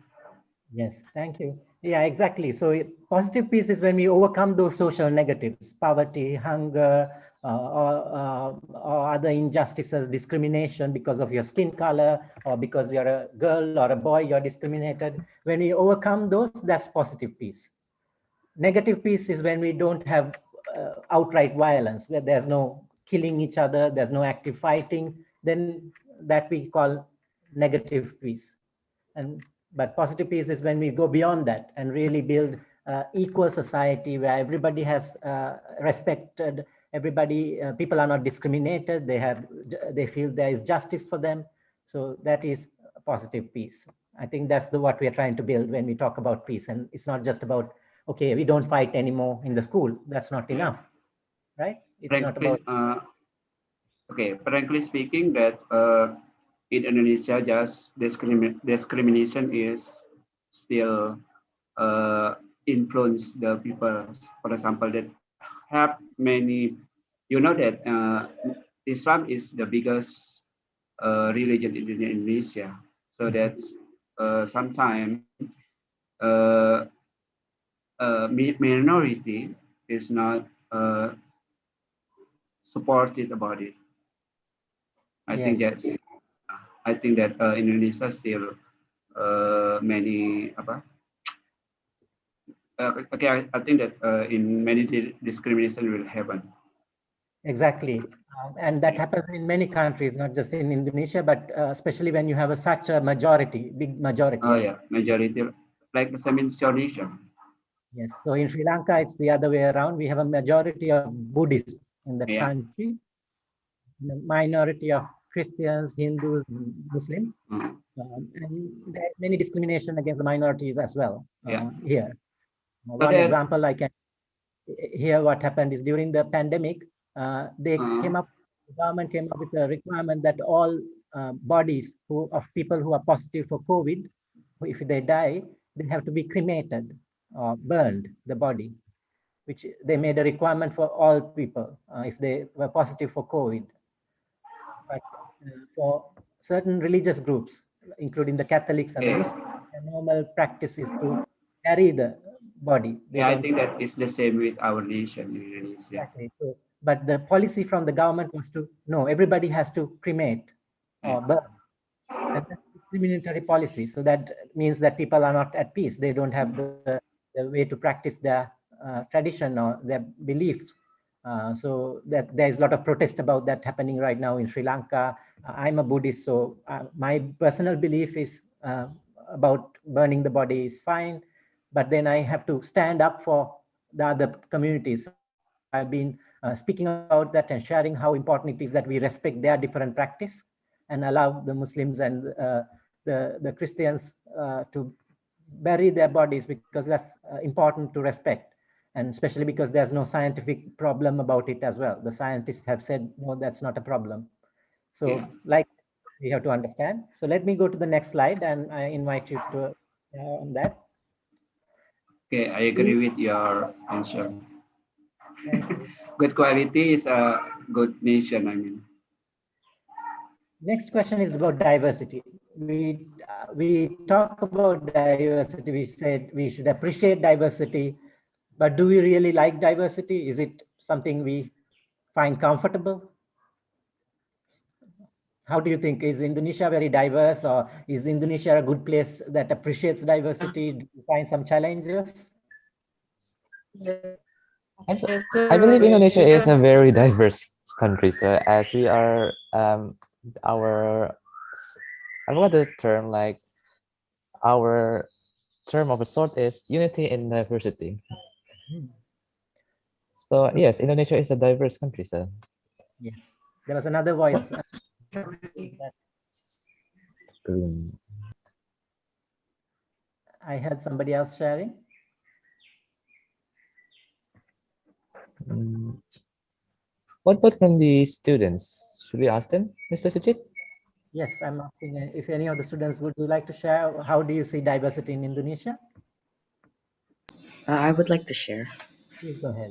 Yes, thank you. Yeah, exactly. So positive peace is when we overcome those social negatives, poverty, hunger, or other injustices, discrimination because of your skin color, or because you're a girl or a boy, you're discriminated. When we overcome those, that's positive peace. Negative peace is when we don't have outright violence, where there's no killing each other, there's no active fighting, then that we call negative peace. But positive peace is when we go beyond that and really build equal society where everybody has respected, everybody, people are not discriminated, they feel there is justice for them. So that is positive peace. I think that's what we are trying to build when we talk about peace. And it's not just about, okay, we don't fight anymore in the school. That's not enough, right? It's not about. Okay, frankly speaking, that in Indonesia, just discrimination is still influence the people. For example, that have many, you know that Islam is the biggest religion in Indonesia. So that sometimes minority is not supported about it. I think that Indonesia still many apa? Okay, I think that in many discrimination will happen. Exactly. And that happens in many countries, not just in Indonesia, but especially when you have such a majority, big majority. Oh yeah, majority, like the same in Indonesia. Yes. So in Sri Lanka, it's the other way around. We have a majority of Buddhists in the country, a minority of Christians, Hindus, Muslims, and there are many discrimination against the minorities as well here. One example I can hear what happened is during the pandemic, the government came up with a requirement that all bodies of people who are positive for COVID, if they die, they have to be cremated or burned, the body, which they made a requirement for all people if they were positive for COVID. But for certain religious groups, including the Catholics and the Muslims, the normal practice is to carry the body. I think that is the same with our nation in Indonesia. Exactly. So, but the policy from the government was to, no, everybody has to cremate or burn. And that's discriminatory policy. So that means that people are not at peace. They don't have the way to practice their tradition or their beliefs. So that there is a lot of protest about that happening right now in Sri Lanka. I'm a Buddhist, so my personal belief is about burning the body is fine, but then I have to stand up for the other communities. So I've been speaking about that and sharing how important it is that we respect their different practice and allow the Muslims and the Christians to bury their bodies, because that's important to respect. And especially because there's no scientific problem about it as well. The scientists have said, no, that's not a problem. So like we have to understand. So let me go to the next slide and I invite you to on that. Okay, I agree with your answer. Thank you. Good quality is a good nation, I mean. Next question is about diversity. We talk about diversity. We said we should appreciate diversity, but do we really like diversity? Is it something we find comfortable? How do you think? Is Indonesia very diverse, or is Indonesia a good place that appreciates diversity? Do you find some challenges? I believe Indonesia is a very diverse country. So as we are our, I forgot the term, like our term of a sort is unity in diversity. So yes, Indonesia is a diverse country, sir. Yes, there was another voice. I heard somebody else sharing. What about from the students? Should we ask them, Mr. Suchit? Yes, I'm asking if any of the students would you like to share. How do you see diversity in Indonesia? I would like to share. Please go ahead.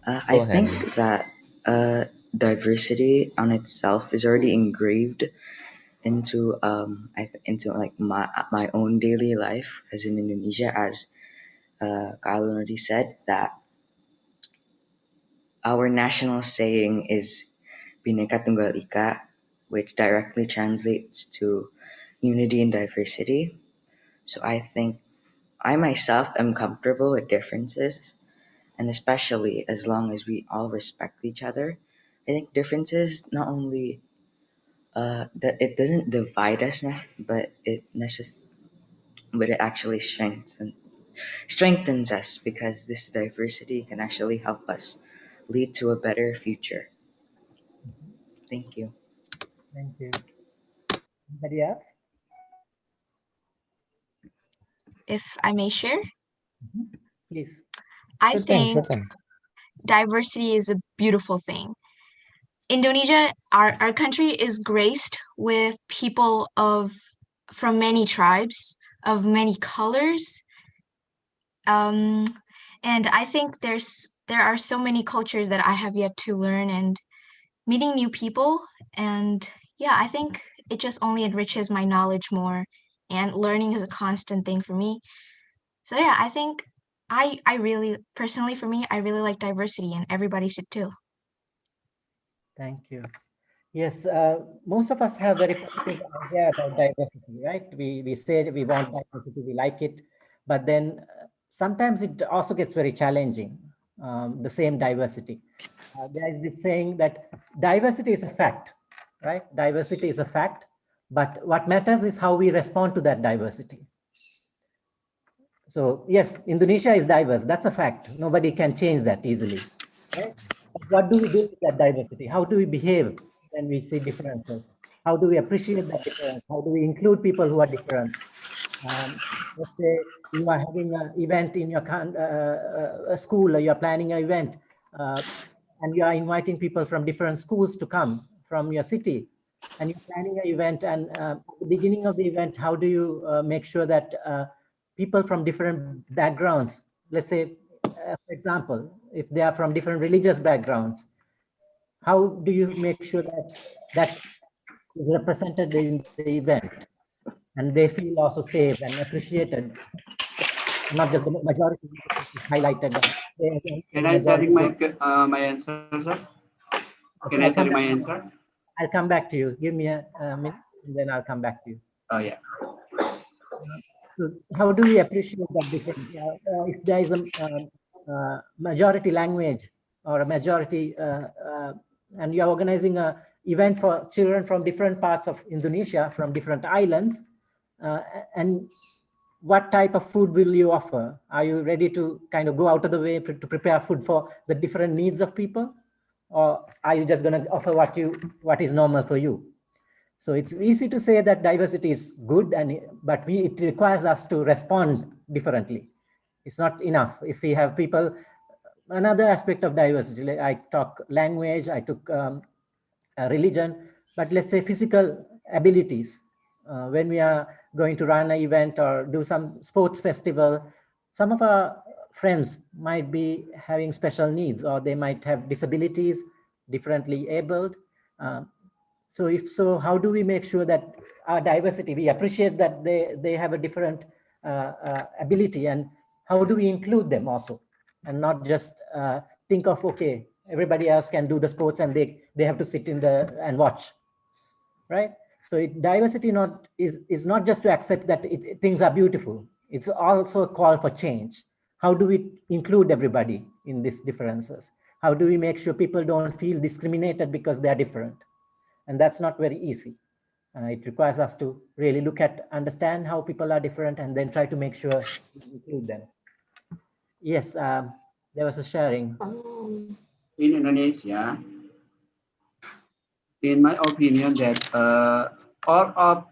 I think that diversity on itself is already engraved into into like my own daily life as in Indonesia, as Kyle already said that our national saying is Bhinneka Tunggal Ika, which directly translates to unity and diversity. So I think I myself am comfortable with differences, and especially as long as we all respect each other. I think differences not only that it doesn't divide us, but but it actually strengthens us, because this diversity can actually help us lead to a better future. Thank you. Thank you. Anybody else? If I may share, Please. I think diversity is a beautiful thing. Indonesia, our country is graced with people from many tribes, of many colors. And I think there are so many cultures that I have yet to learn, and meeting new people. And yeah, I think it just only enriches my knowledge more, and learning is a constant thing for me. So yeah, I think I really, personally for me, I really like diversity, and everybody should too. Thank you. Yes, most of us have very positive idea about diversity, right? We say we want diversity, we like it, but then sometimes it also gets very challenging, the same diversity. There is this saying that diversity is a fact, right? Diversity is a fact, but what matters is how we respond to that diversity. So yes, Indonesia is diverse, that's a fact. Nobody can change that easily, right? But what do we do with that diversity? How do we behave when we see differences? How do we appreciate that difference? How do we include people who are different? Let's say you are having an event in your a school, or you're planning an event, and you are inviting people from different schools to come from your city, and you're planning an event, and at the beginning of the event, how do you make sure that people from different backgrounds, let's say, for example, if they are from different religious backgrounds, how do you make sure that that is represented in the event and they feel also safe and appreciated, not just the majority is highlighted. Can I sharing my answer, sir? Can I share my answer? I'll come back to you. Give me a minute, and then I'll come back to you. Oh yeah. So how do we appreciate that difference? If there is a majority language or a majority, and you are organizing a event for children from different parts of Indonesia, from different islands, and what type of food will you offer? Are you ready to kind of go out of the way to prepare food for the different needs of people? Or are you just going to offer what is normal for you? So it's easy to say that diversity is good, but it requires us to respond differently. It's not enough. If we have people, another aspect of diversity, like I talk language, I took religion, but let's say physical abilities. When we are going to run an event or do some sports festival, some of our friends might be having special needs, or they might have disabilities, differently abled. So if so, how do we make sure that our diversity, we appreciate that they have a different ability, and how do we include them also, and not just think of, okay, everybody else can do the sports and they have to sit in and watch, right? So diversity is not just to accept that things are beautiful. It's also a call for change. How do we include everybody in these differences? How do we make sure people don't feel discriminated because they are different? And that's not very easy. It requires us to really understand how people are different, and then try to make sure we include them. Yes, there was a sharing. In Indonesia, in my opinion, that all of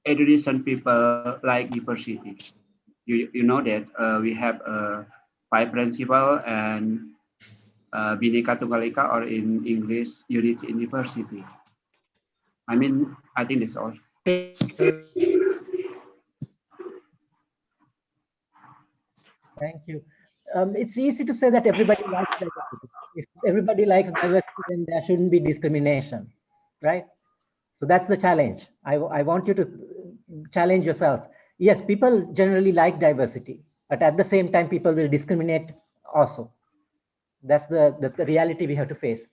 Indonesian people like diversity. you know that we have 5 principles and Bhinneka Tunggal Ika, or in English, Unity in Diversity. I think that's all. Thank you. It's easy to say that everybody likes diversity. If everybody likes diversity, then there shouldn't be discrimination, right? So that's the challenge. I want you to challenge yourself. Yes, people generally like diversity, but at the same time, people will discriminate also. That's the reality we have to face.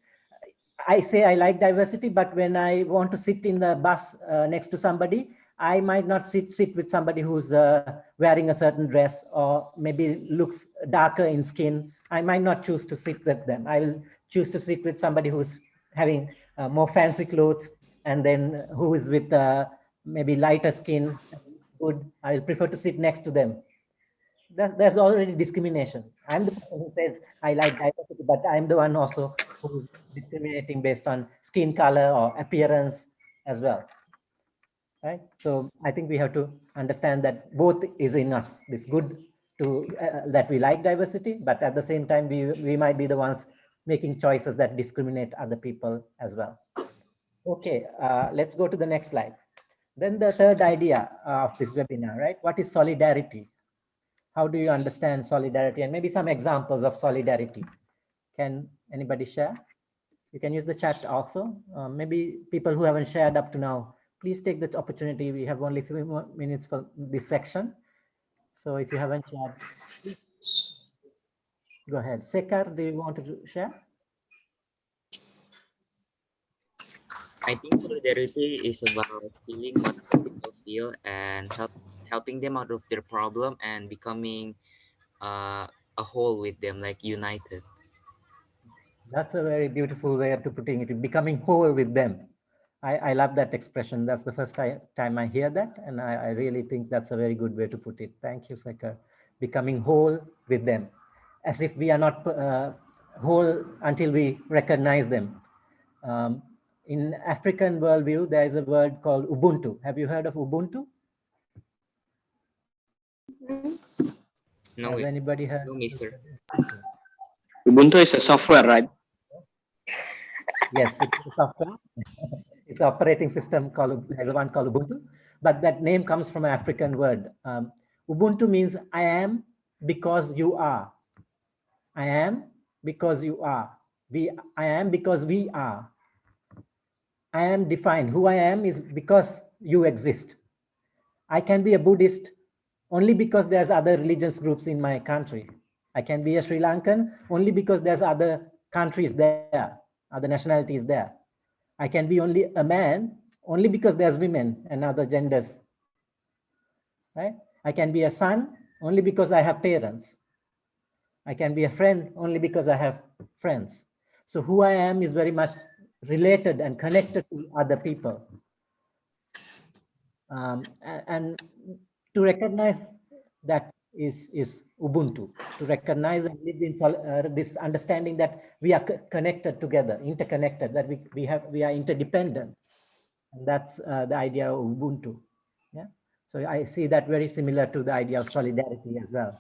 I say I like diversity, but when I want to sit in the bus next to somebody, I might not sit with somebody who's wearing a certain dress or maybe looks darker in skin. I might not choose to sit with them. I will choose to sit with somebody who's having more fancy clothes, and then who is with maybe lighter skin. Good. I will prefer to sit next to them. There's already discrimination. I'm the person who says I like diversity, but I'm the one also who's discriminating based on skin color or appearance as well, right? So I think we have to understand that both is in us. It's good to that we like diversity, but at the same time we might be the ones making choices that discriminate other people as well. Okay, let's go to the next slide. Then the third idea of this webinar, right? What is solidarity? How do you understand solidarity, and maybe some examples of solidarity? Can anybody share? You can use the chat also. Maybe people who haven't shared up to now, please take the opportunity. We have only a few more minutes for this section. So if you haven't shared, please go ahead. Sekar, do you want to share? I think solidarity is about feeling what people feel and helping them out of their problem and becoming a whole with them, like united. That's a very beautiful way of putting it, becoming whole with them. I love that expression. That's the first time I hear that. And I really think that's a very good way to put it. Thank you, Sekar. Becoming whole with them. As if we are not whole until we recognize them. In African worldview, there is a word called Ubuntu. Have you heard of Ubuntu? No, Has anybody heard? no, mister. Ubuntu is a software, right? Yes, it's a software. It's an operating system called, there's one called Ubuntu, but that name comes from an African word. Ubuntu means I am because you are. I am because you are. I am because we are. I am defined. Who I am is because you exist. I can be a Buddhist only because there's other religious groups in my country. I can be a Sri Lankan only because there's other countries there, other nationalities there. I can be only a man only because there's women and other genders, right? I can be a son only because I have parents. I can be a friend only because I have friends. So who I am is very much related and connected to other people. And to recognize that is Ubuntu, to recognize and live in this understanding that we are connected together, interconnected, that we are interdependent. And that's the idea of Ubuntu. Yeah. So I see that very similar to the idea of solidarity as well.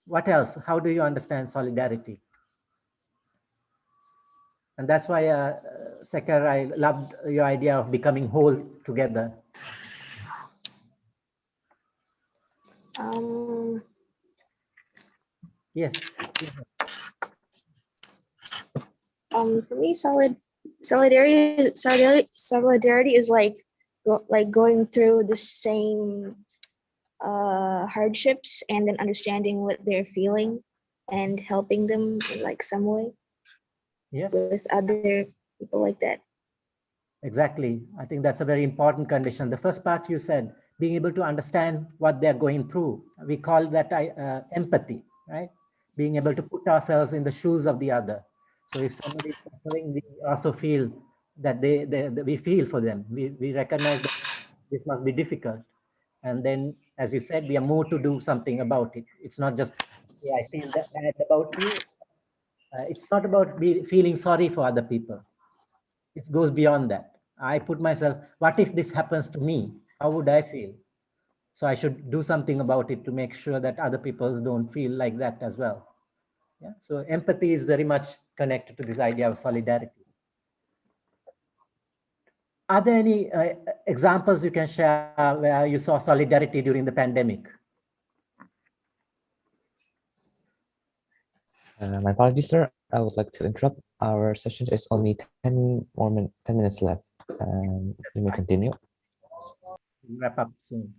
What else? How do you understand solidarity? And that's why, Sekar, I loved your idea of becoming whole together. Yes. For me, solidarity is like going through the same hardships and then understanding what they're feeling and helping them in like some way. Yes. With other people like that. Exactly. I think that's a very important condition. The first part you said, being able to understand what they're going through. We call that empathy, right? Being able to put ourselves in the shoes of the other. So if somebody is suffering, we also feel that we feel for them. We recognize that this must be difficult. And then, as you said, we are more to do something about it. It's not just, yeah, I feel that bad about you. It's not about feeling sorry for other people. It goes beyond that. I put myself, what if this happens to me? How would I feel? So I should do something about it to make sure that other people don't feel like that as well. Yeah. So empathy is very much connected to this idea of solidarity. Are there any examples you can share where you saw solidarity during the pandemic? My apologies, sir. I would like to interrupt. Our session is only 10 minutes left. You may continue. Wrap up soon.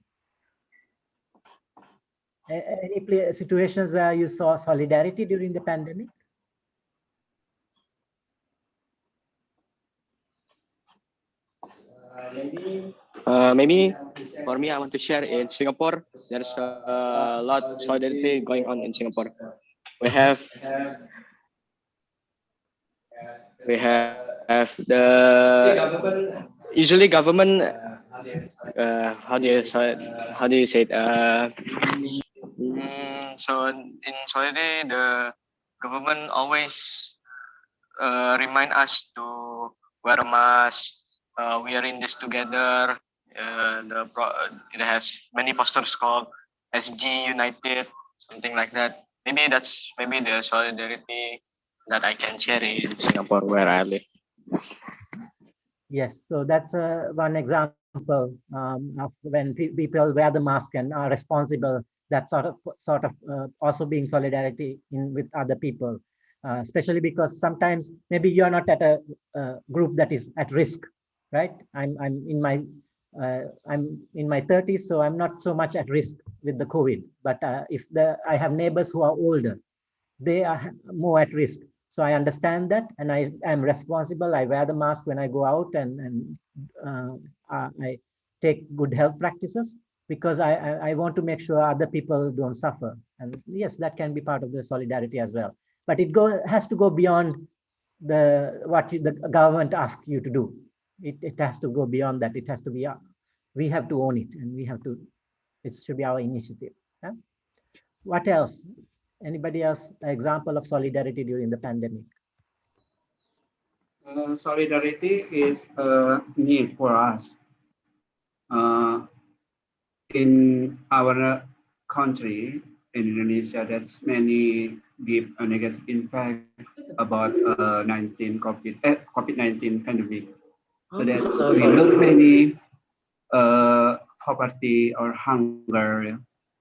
Any situations where you saw solidarity during the pandemic? Maybe for me, I want to share in Singapore. There's a lot of solidarity going on in Singapore. We have the usually government. How do you say it? So in solidarity, the government always remind us to wear a mask. We are in this together. It has many posters called SG United, something like that. Maybe that's the solidarity that I can share in Singapore where I live. Yes, so that's one example of when people wear the mask and are responsible. That sort of also being solidarity with other people, especially because sometimes maybe you're not at a group that is at risk, right? I'm in my 30s, so I'm not so much at risk with the COVID. But if I have neighbors who are older, they are more at risk. So I understand that, and I am responsible. I wear the mask when I go out, and I take good health practices because I want to make sure other people don't suffer. And yes, that can be part of the solidarity as well. But it has to go beyond what the government asks you to do. It has to go beyond that. It has to be we have to own it, and we have to. It should be our initiative. Yeah? What else? Anybody else example of solidarity during the pandemic? Solidarity is a need for us. In our country, in Indonesia, that's many give a negative impact about COVID-19 pandemic. So that we look many poverty or hunger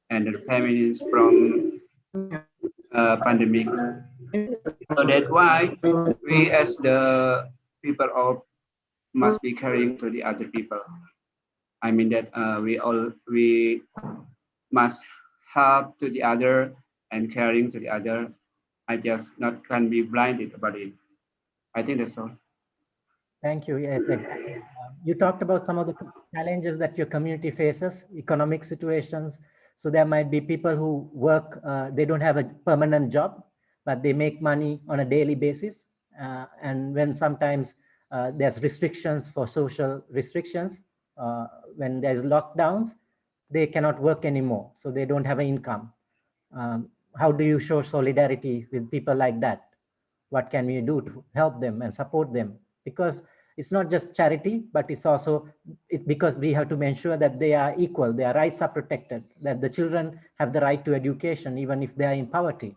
and the families from pandemic. So that's why we as the people of must be caring to the other people. I mean that we must help to the other and caring to the other. I just not can be blinded about it. I think that's all. Thank you. Yes, exactly. You talked about some of the challenges that your community faces, economic situations. So there might be people who work, they don't have a permanent job, but they make money on a daily basis. And when sometimes there's restrictions for social restrictions, when there's lockdowns, they cannot work anymore. So they don't have an income. How do you show solidarity with people like that? What can we do to help them and support them? Because it's not just charity, but it's also because we have to ensure that they are equal, their rights are protected, that the children have the right to education, even if they are in poverty.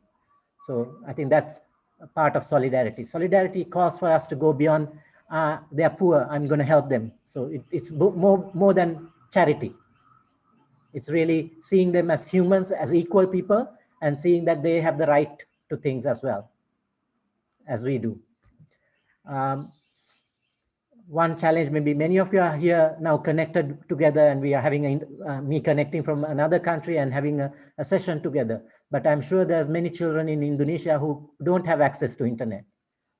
So I think that's a part of solidarity. Solidarity calls for us to go beyond, they're poor, I'm going to help them. So it's more than charity. It's really seeing them as humans, as equal people, and seeing that they have the right to things as well, as we do. One challenge, maybe many of you are here now connected together, and we are having me connecting from another country and having a session together. But I'm sure there's many children in Indonesia who don't have access to internet,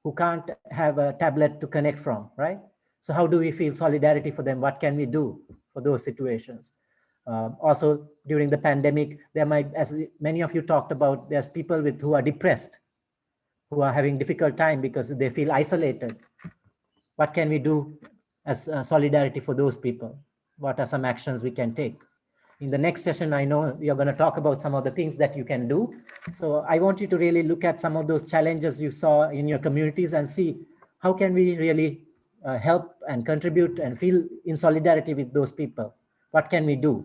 who can't have a tablet to connect from, right? So how do we feel solidarity for them? What can we do for those situations? Also, during the pandemic, there might, as many of you talked about, there's people who are depressed, who are having difficult time because they feel isolated. What can we do as solidarity for those people? What are some actions we can take? In the next session, I know you're going to talk about some of the things that you can do. So I want you to really look at some of those challenges you saw in your communities and see how can we really help and contribute and feel in solidarity with those people. What can we do?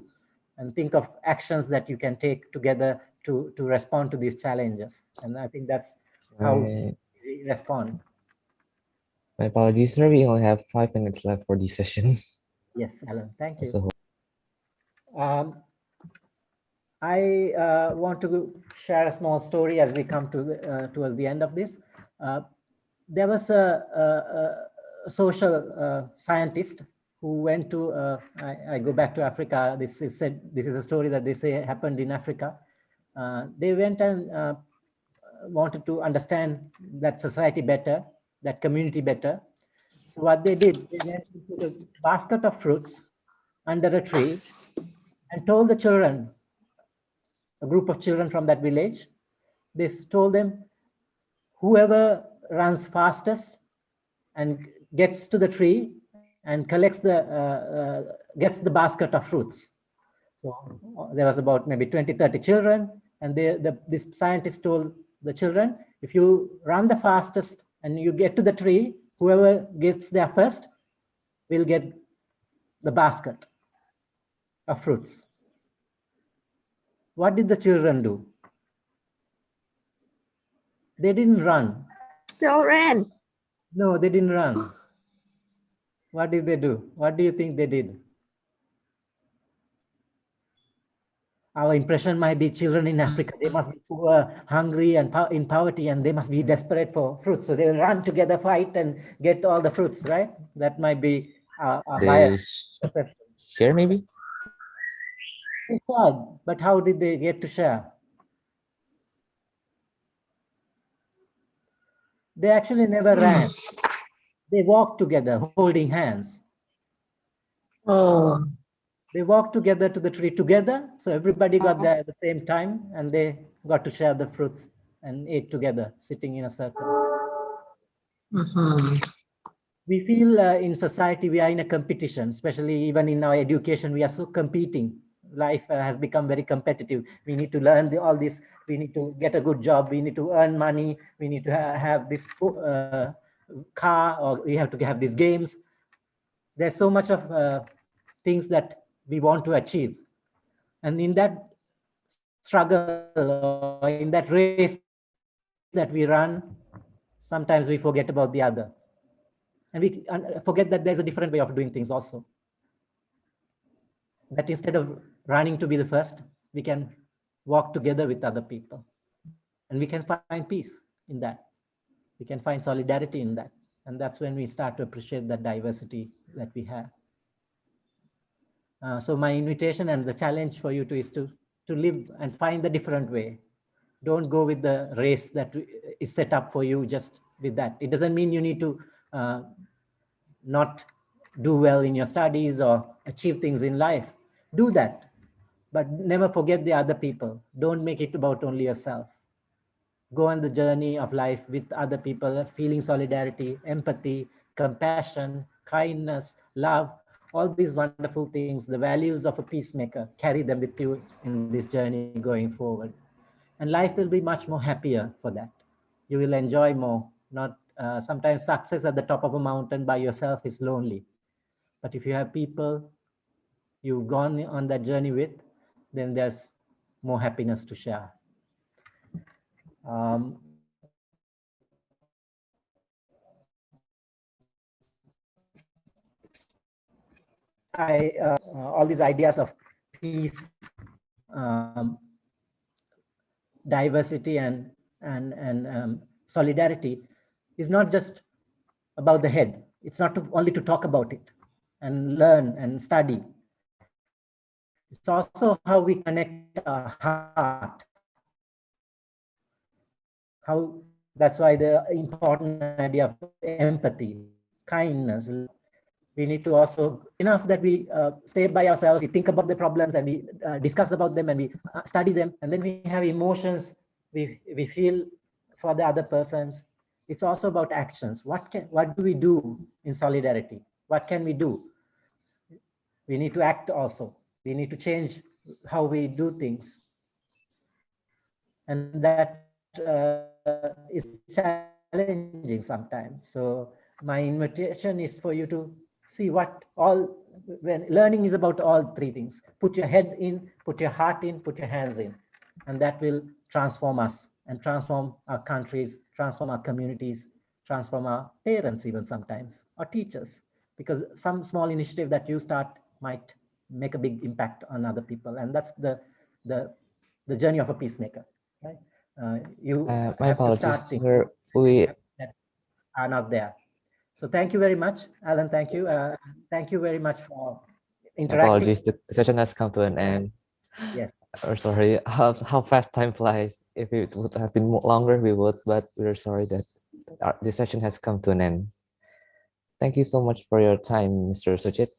and think of actions that you can take together to respond to these challenges. And I think that's how we respond. My apologies, sir. We only have 5 minutes left for this session. Yes, Alan, thank you. So, I want to share a small story as we come to towards the end of this. There was a social scientist who went to, I go back to Africa. This is a story that they say happened in Africa. They went and wanted to understand that society better, that community better. So what they did, they went into a basket of fruits under a tree and told the children, a group of children from that village, they told them, whoever runs fastest and gets to the tree and collects gets the basket of fruits. So there was about maybe 20, 30 children, and this scientist told the children, if you run the fastest and you get to the tree, whoever gets there first will get the basket of fruits. What did the children do? They didn't run. They all ran. No, they didn't run. What did they do? What do you think they did? Our impression might be children in Africa, they must be poor, hungry, and in poverty, and they must be desperate for fruits. So they'll run together, fight, and get all the fruits, right? That might be a bias perception. Share maybe? They shared, but how did they get to share? They actually never ran. They walked together, holding hands. Oh. They walked together to the tree together. So everybody got there at the same time, and they got to share the fruits and ate together, sitting in a circle. We feel in society, we are in a competition, especially even in our education, we are so competing. Life has become very competitive. We need to learn all this. We need to get a good job. We need to earn money. We need to have this car, or we have to have these games. There's so much of things that we want to achieve. And in that struggle, or in that race that we run, sometimes we forget about the other. And we forget that there's a different way of doing things also. That instead of running to be the first, we can walk together with other people. And we can find peace in that. We can find solidarity in that. And that's when we start to appreciate that diversity that we have. So my invitation and the challenge for you is to live and find the different way. Don't go with the race that is set up for you just with that. It doesn't mean you need to not do well in your studies or achieve things in life. Do that, but never forget the other people. Don't make it about only yourself. Go on the journey of life with other people, feeling solidarity, empathy, compassion, kindness, love, all these wonderful things, the values of a peacemaker, carry them with you in this journey going forward. And life will be much more happier for that. You will enjoy more. Not sometimes success at the top of a mountain by yourself is lonely. But if you have people you've gone on that journey with, then there's more happiness to share. All these ideas of peace, diversity, and solidarity is not just about the head. It's not only to talk about it and learn and study. It's also how we connect our heart. That's why the important idea of empathy, kindness. We need to also, enough that we stay by ourselves, we think about the problems, and we discuss about them, and we study them, and then we have emotions we feel for the other persons. It's also about actions. What do we do in solidarity? What can we do? We need to act also. We need to change how we do things. And that is challenging sometimes. So my invitation is for you to see what all when learning is about all three things. Put your head in, put your heart in, put your hands in, and that will transform us and transform our countries, transform our communities, transform our parents even sometimes, or teachers, because some small initiative that you start might make a big impact on other people. And that's the journey of a peacemaker, right? You My have to start apologies. things We that are not there. So thank you very much, Alan. Thank you. Thank you very much for interacting. apologies. The session has come to an end. Yes. We're sorry how fast time flies. If it would have been longer, we would, but we're sorry that the session has come to an end. Thank you so much for your time, Mr. Suchit.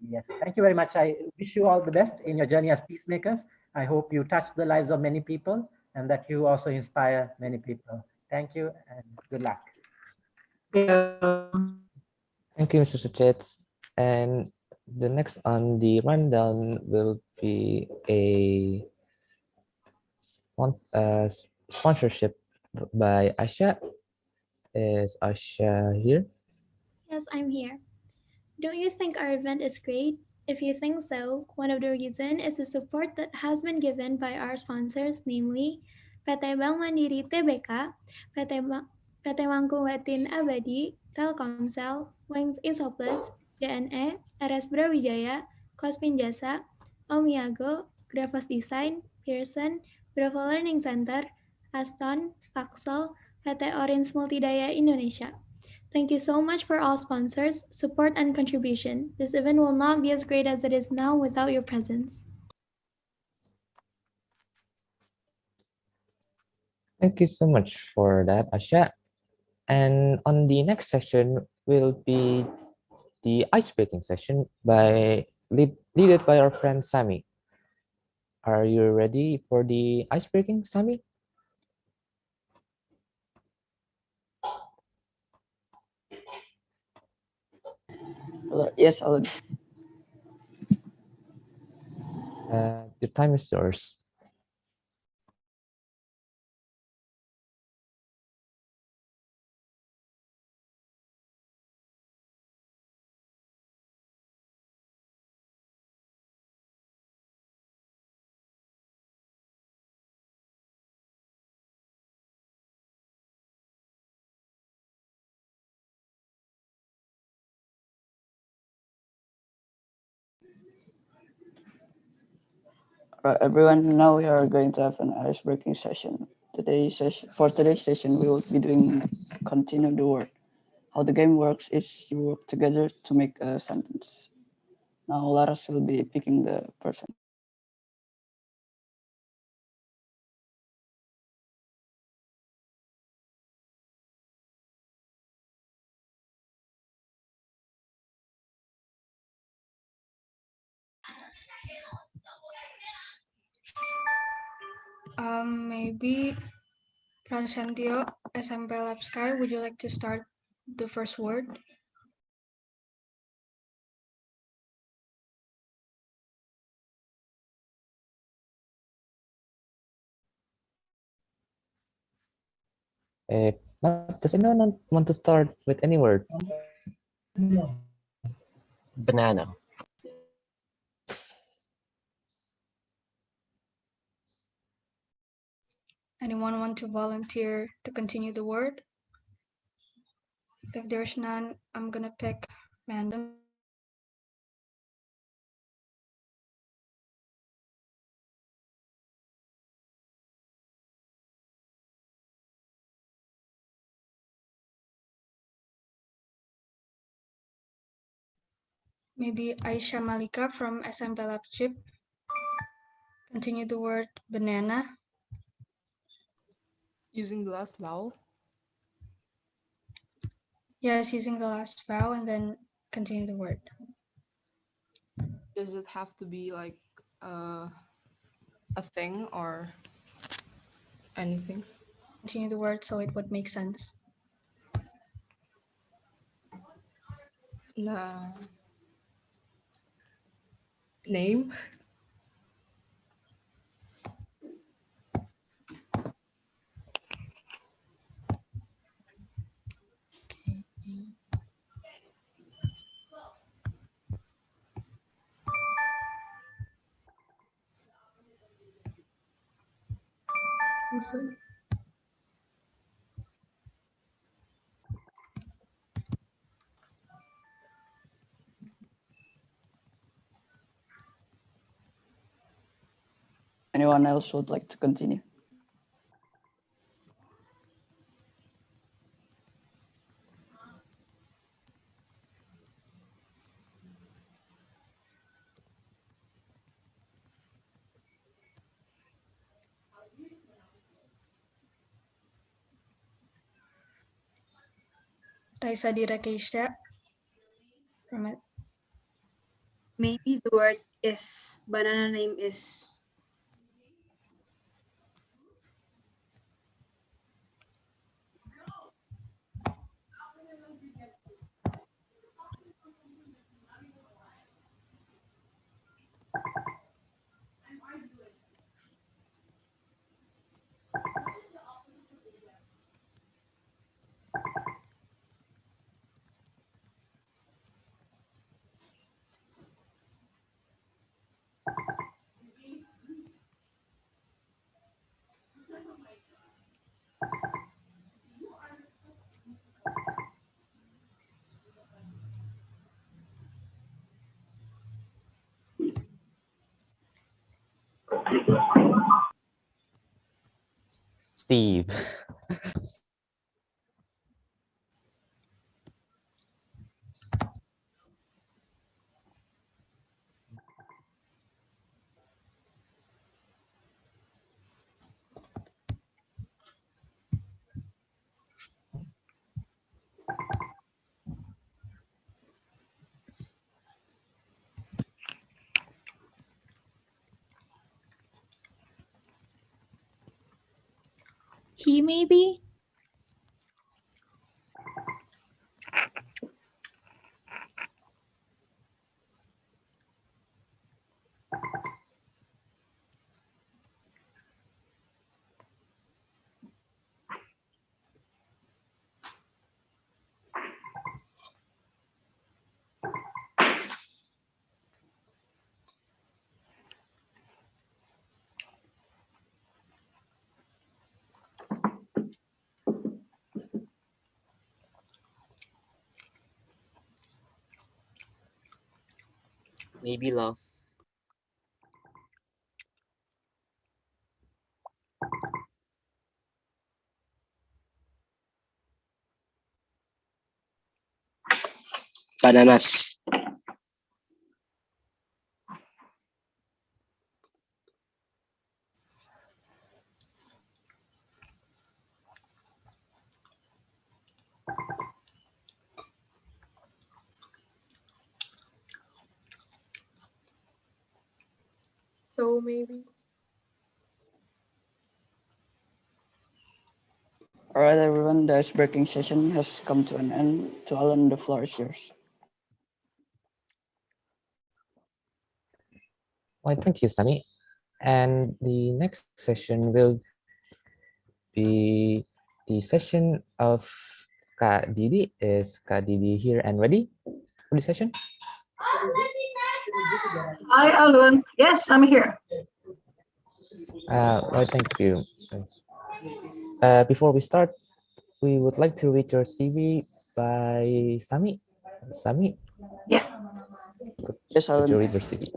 Yes, thank you very much. I wish you all the best in your journey as peacemakers. I hope you touch the lives of many people and that you also inspire many people. Thank you and good luck. Thank you, Mr. Suchit. And the next on the rundown will be a sponsorship by Asha. Is Asha here? Yes, I'm here. Don't you think our event is great? If you think so, one of the reasons is the support that has been given by our sponsors, namely PT Bank Mandiri Tbk, PT Mangkuwatin Abadi, Telkomsel, Wings Isoplas, JNE, RS Brawijaya, Kospin Jasa, Omiago, Grafos Design, Pearson, Bravo Learning Center, Aston, Paxel, PT Orange Multidaya Indonesia. Thank you so much for all sponsors, support, and contribution. This event will not be as great as it is now without your presence. Thank you so much for that, Asha. And on the next session will be the ice-breaking session leaded by our friend Sami. Are you ready for the ice-breaking, Sami? Yes, Alan. Your time is yours. Right, everyone, now we are going to have an ice-breaking session. For today's session, we will be doing continue the word. How the game works is you work together to make a sentence. Now Laras will be picking the person. Maybe Pransantio, SMP Lab Sky, would you like to start the first word? Does anyone want to start with any word? Banana. Anyone want to volunteer to continue the word? If there's none, I'm gonna pick random. Maybe Aisha Malika from SMP Lab Chip. Continue the word banana. Using the last vowel? Yes, using the last vowel and then continue the word. Does it have to be like a thing or anything? Continue the word so it would make sense. Nah. Name? Anyone else would like to continue? Raisa Dirakesha from Maybe the word is banana name is Steve. He maybe? Maybe love. Bananas. so maybe. All right, everyone, the icebreaking session has come to an end. To Alan, the floor is yours. Well, thank you, Sunny. And the next session will be the session of Kak Didi. Is Kak Didi here and ready for the session? Hi, Alan. Yes, I'm here. Well, thank you. Before we start, we would like to read your CV by Sami. Sami? Yeah. Yes, Could you Alan. read your CV?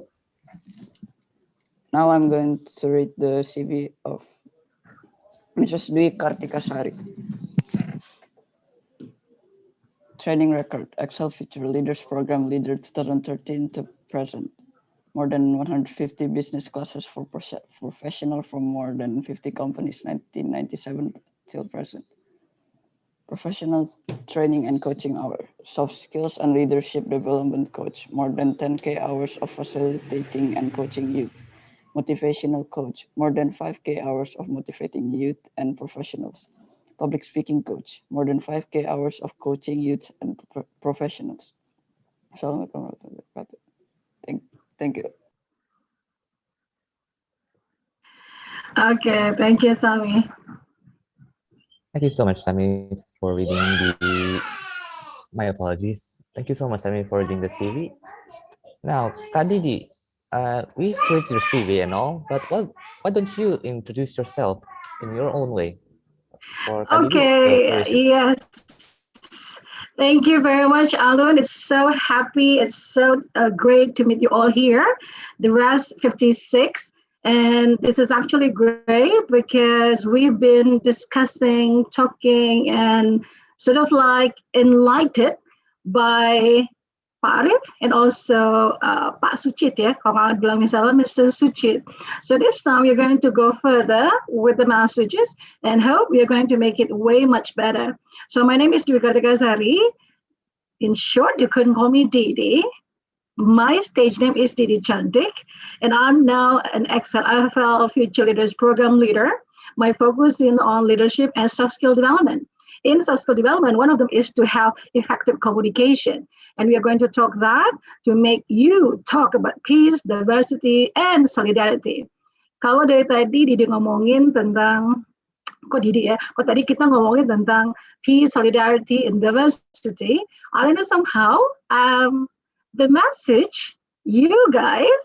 Now I'm going to read the CV of Mrs. Dwi Kartika Sari. Training record, Excel feature, Leaders Program Leader 2013 to present. More than 150 business classes for professional from more than 50 companies, 1997 till present. Professional training and coaching hour, soft skills and leadership development coach, more than 10K hours of facilitating and coaching youth. Motivational coach, more than 5K hours of motivating youth and professionals. Public speaking coach, more than 5K hours of coaching youth and professionals. Assalamualaikum warahmatullahi wabarakatuh. Thank you. Okay, thank you, Sami. Thank you so much, Sami, for reading the. My apologies. Thank you so much, Sami, for reading the CV. Now, Kak Didi, we've read your CV and all, but why don't you introduce yourself in your own way. For Kak Didi, the floor Okay, is yours. yes. Thank you very much, Alun. It's so happy. It's so great to meet you all here, the rest 56. And this is actually great because we've been discussing, talking, and sort of like enlightened by Pak Arif and also Pak Suchit ya, kalau nggak bilang misalnya Mr. Suchit. So this time we're going to go further with the messages and hope we are going to make it way much better. So my name is Dwi Kartika Sari. In short, you couldn't call me Didi. My stage name is Didi Chantik, and I'm now an XLFL Future Leaders Program Leader. My focus is on leadership and soft skill development. In soft skill development, one of them is to have effective communication. And we are going to talk that to make you talk about peace, diversity, and solidarity. Kalau dari tadi Didi ngomongin tentang kok Didi ya, kok tadi kita ngomongin tentang peace, solidarity, and diversity, I know somehow the message you guys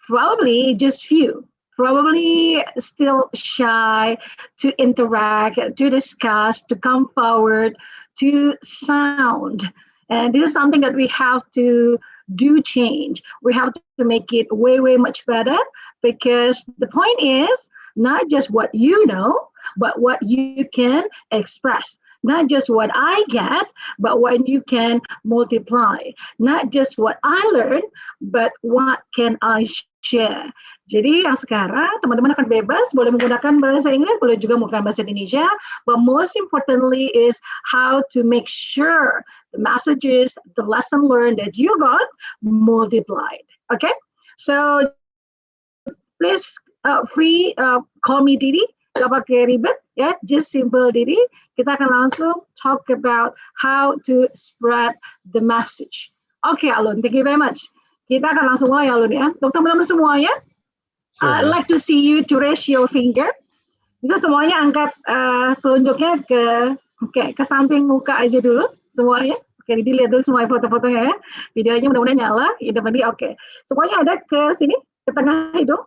probably just few, probably still shy to interact, to discuss, to come forward, to sound. And this is something that we have to do change. We have to make it way, way much better because the point is not just what you know, but what you can express. Not just what I get, but what you can multiply. Not just what I learn, but what can I share. Jadi yang sekarang teman-teman akan bebas, boleh menggunakan bahasa Inggris, boleh juga menggunakan bahasa Indonesia. But most importantly is how to make sure the messages, the lesson learned that you got multiplied. Okay? So please free call me Didi. Gak pakai ribet ya, just simple Didi. Kita akan langsung talk about how to spread the message. Oke, Alun, thank you very much. Kita akan langsung mulai Alun ya. Untuk teman-teman semuanya, I'd like to see you to raise your finger. Bisa semuanya angkat telunjuknya ke samping muka aja dulu semuanya. Oke, Didi lihat dulu semua foto-fotonya ya. Videonya mudah-mudahan nyala. Ya, dapat oke. Semuanya ada ke sini, ke tengah hidung,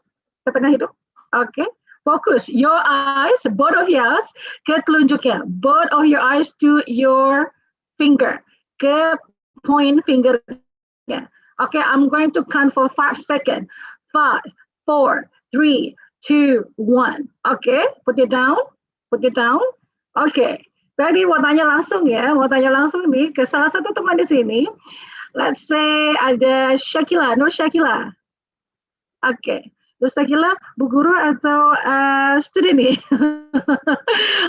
Oke. Focus your eyes, both of yours, ke telunjuknya. Both of your eyes to your finger, ke point fingernya. Okay, I'm going to count for 5 seconds. 5, 4, 3, 2, 1. Okay, put it down. Okay, tadi mau tanya langsung nih ke salah satu teman di sini. Let's say ada Shakila, Nur Shakila. Okay. Terus Shakila, Bu Guru atau student nih?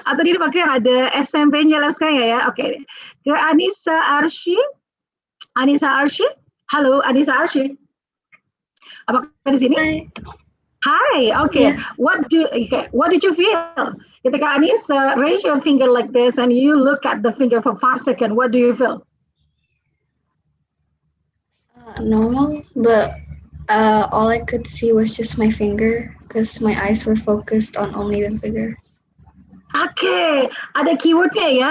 Atau dia pakai ada SMP-nya lah sekarang ya? Oke. Ke Anissa Arsy. Halo, Anissa Arsy. Apakah di sini? Hi. Okay. Yeah. What did you feel? Ketika Anissa raise your finger like this and you look at the finger for 5 seconds, what do you feel? Normal, but all I could see was just my finger because my eyes were focused on only the finger. Okay, ada keywordnya ya.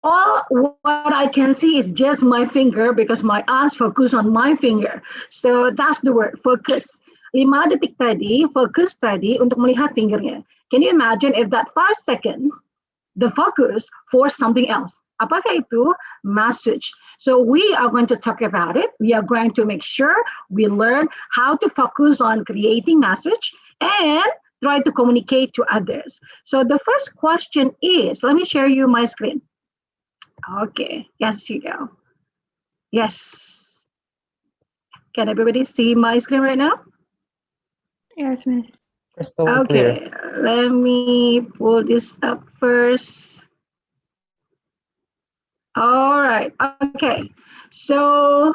All what I can see is just my finger because my eyes focus on my finger. So that's the word, focus. 5 detik tadi, fokus tadi untuk melihat fingernya. Can you imagine if that 5 seconds, the focus for something else? Apakah itu message? So we are going to talk about it. We are going to make sure we learn how to focus on creating message and try to communicate to others. So the first question is, let me share you my screen. Okay, yes, you go. Yes. Can everybody see my screen right now? Yes, Miss. Okay, let me pull this up first. All right, okay. So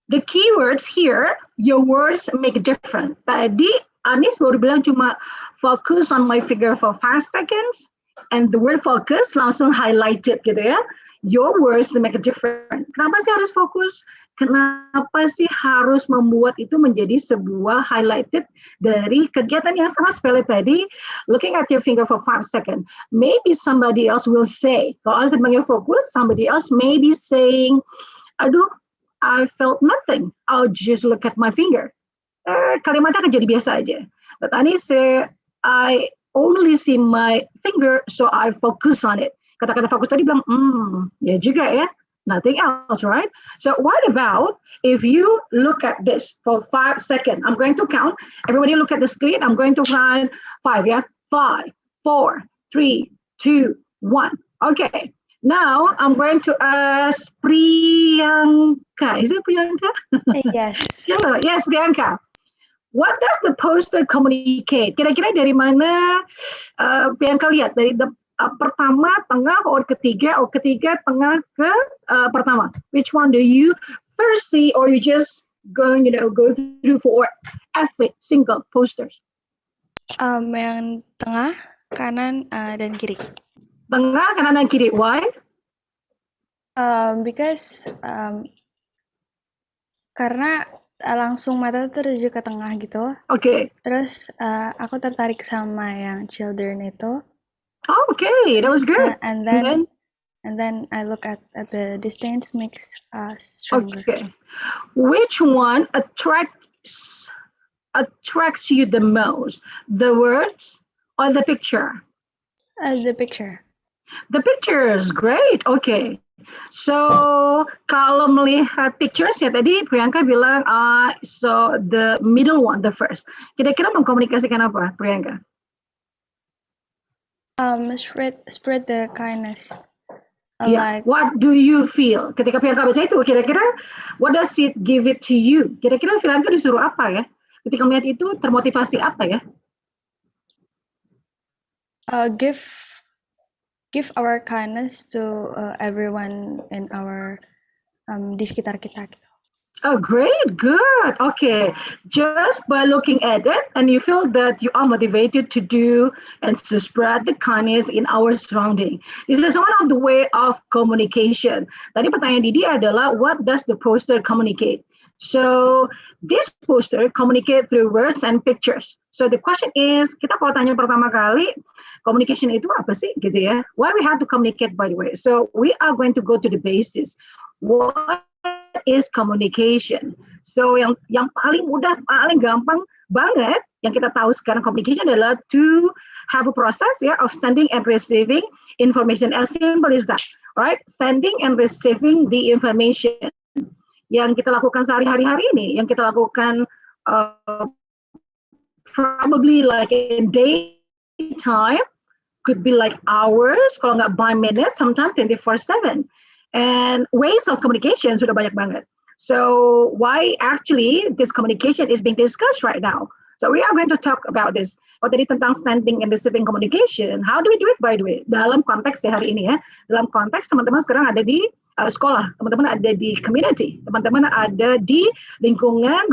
the keywords here, your words make a difference. Tadi Anis baru bilang cuma focus on my figure for 5 seconds, and the word focus langsung highlighted gitu ya. Your words make a difference. Kenapa sih harus fokus? Kenapa sih harus membuat itu menjadi sebuah highlighted dari kegiatan yang sangat sepele tadi? Looking at your finger for 5 seconds. Maybe somebody else will say, kalau saya panggil fokus, somebody else may be saying, aduh, I felt nothing. I'll just look at my finger. Kalimatnya akan jadi biasa aja. But Ani say, I only see my finger, so I focus on it. Kata-kata fokus tadi bilang, ya juga ya, nothing else, right? So what about if you look at this for 5 seconds? I'm going to count. Everybody look at the screen. I'm going to find 5, yeah? 5, 4, 3, 2, 1. Okay. Now I'm going to ask Priyanka. Is it Priyanka? Yes. Yes, Priyanka. What does the poster communicate? Kira-kira dari mana Priyanka lihat? Dari pertama, tengah, or ketiga, tengah ke pertama? Which one do you first see, or you just go through for every single posters? Yang tengah, kanan, dan kiri. Tengah, kanan, dan kiri. Why? Because karena langsung mata tertuju ke tengah gitu. Okay. Terus aku tertarik sama yang children itu. Oh, okay, that was good. And then I look at the distance makes us stronger. Okay. Which one attracts you the most? The words or the picture? The picture. The pictures, great. Okay. So kalau melihat pictures ya tadi Priyanka bilang so the middle one, the first. Kira-kira mengkomunikasikan apa, Priyanka? Spread the kindness. Yeah. What do you feel? Ketika Priyanka baca itu, kira-kira what does it give it to you? Kira-kira Priyanka disuruh apa ya? Ketika melihat itu termotivasi apa ya? Give our kindness to everyone in our di sekitar kita. Oh, great, good. Okay, just by looking at it, and you feel that you are motivated to do and to spread the kindness in our surrounding. This is one of the way of communication. Tadi pertanyaan Didi adalah, what does the poster communicate? So this poster communicate through words and pictures. So the question is, kita kalau tanya pertama kali, communication itu apa sih, gitu ya? Why we have to communicate, by the way? So we are going to go to the basis. What is communication? So yang paling mudah, paling gampang banget yang kita tahu sekarang communication adalah to have a process of sending and receiving information. As simple as that, right? Sending and receiving the information. Yang kita lakukan sehari-hari ini, yang kita lakukan probably like in daytime, could be like hours, kalau nggak by minutes, sometimes 24/7. And ways of communication sudah banyak banget. So why actually this communication is being discussed right now? So we are going to talk about this. Oh, tadi tentang sending and receiving communication. How do we do it, by the way? Dalam konteks hari ini ya. Dalam konteks teman-teman sekarang ada di sekolah, teman-teman ada di community, teman-teman ada di lingkungan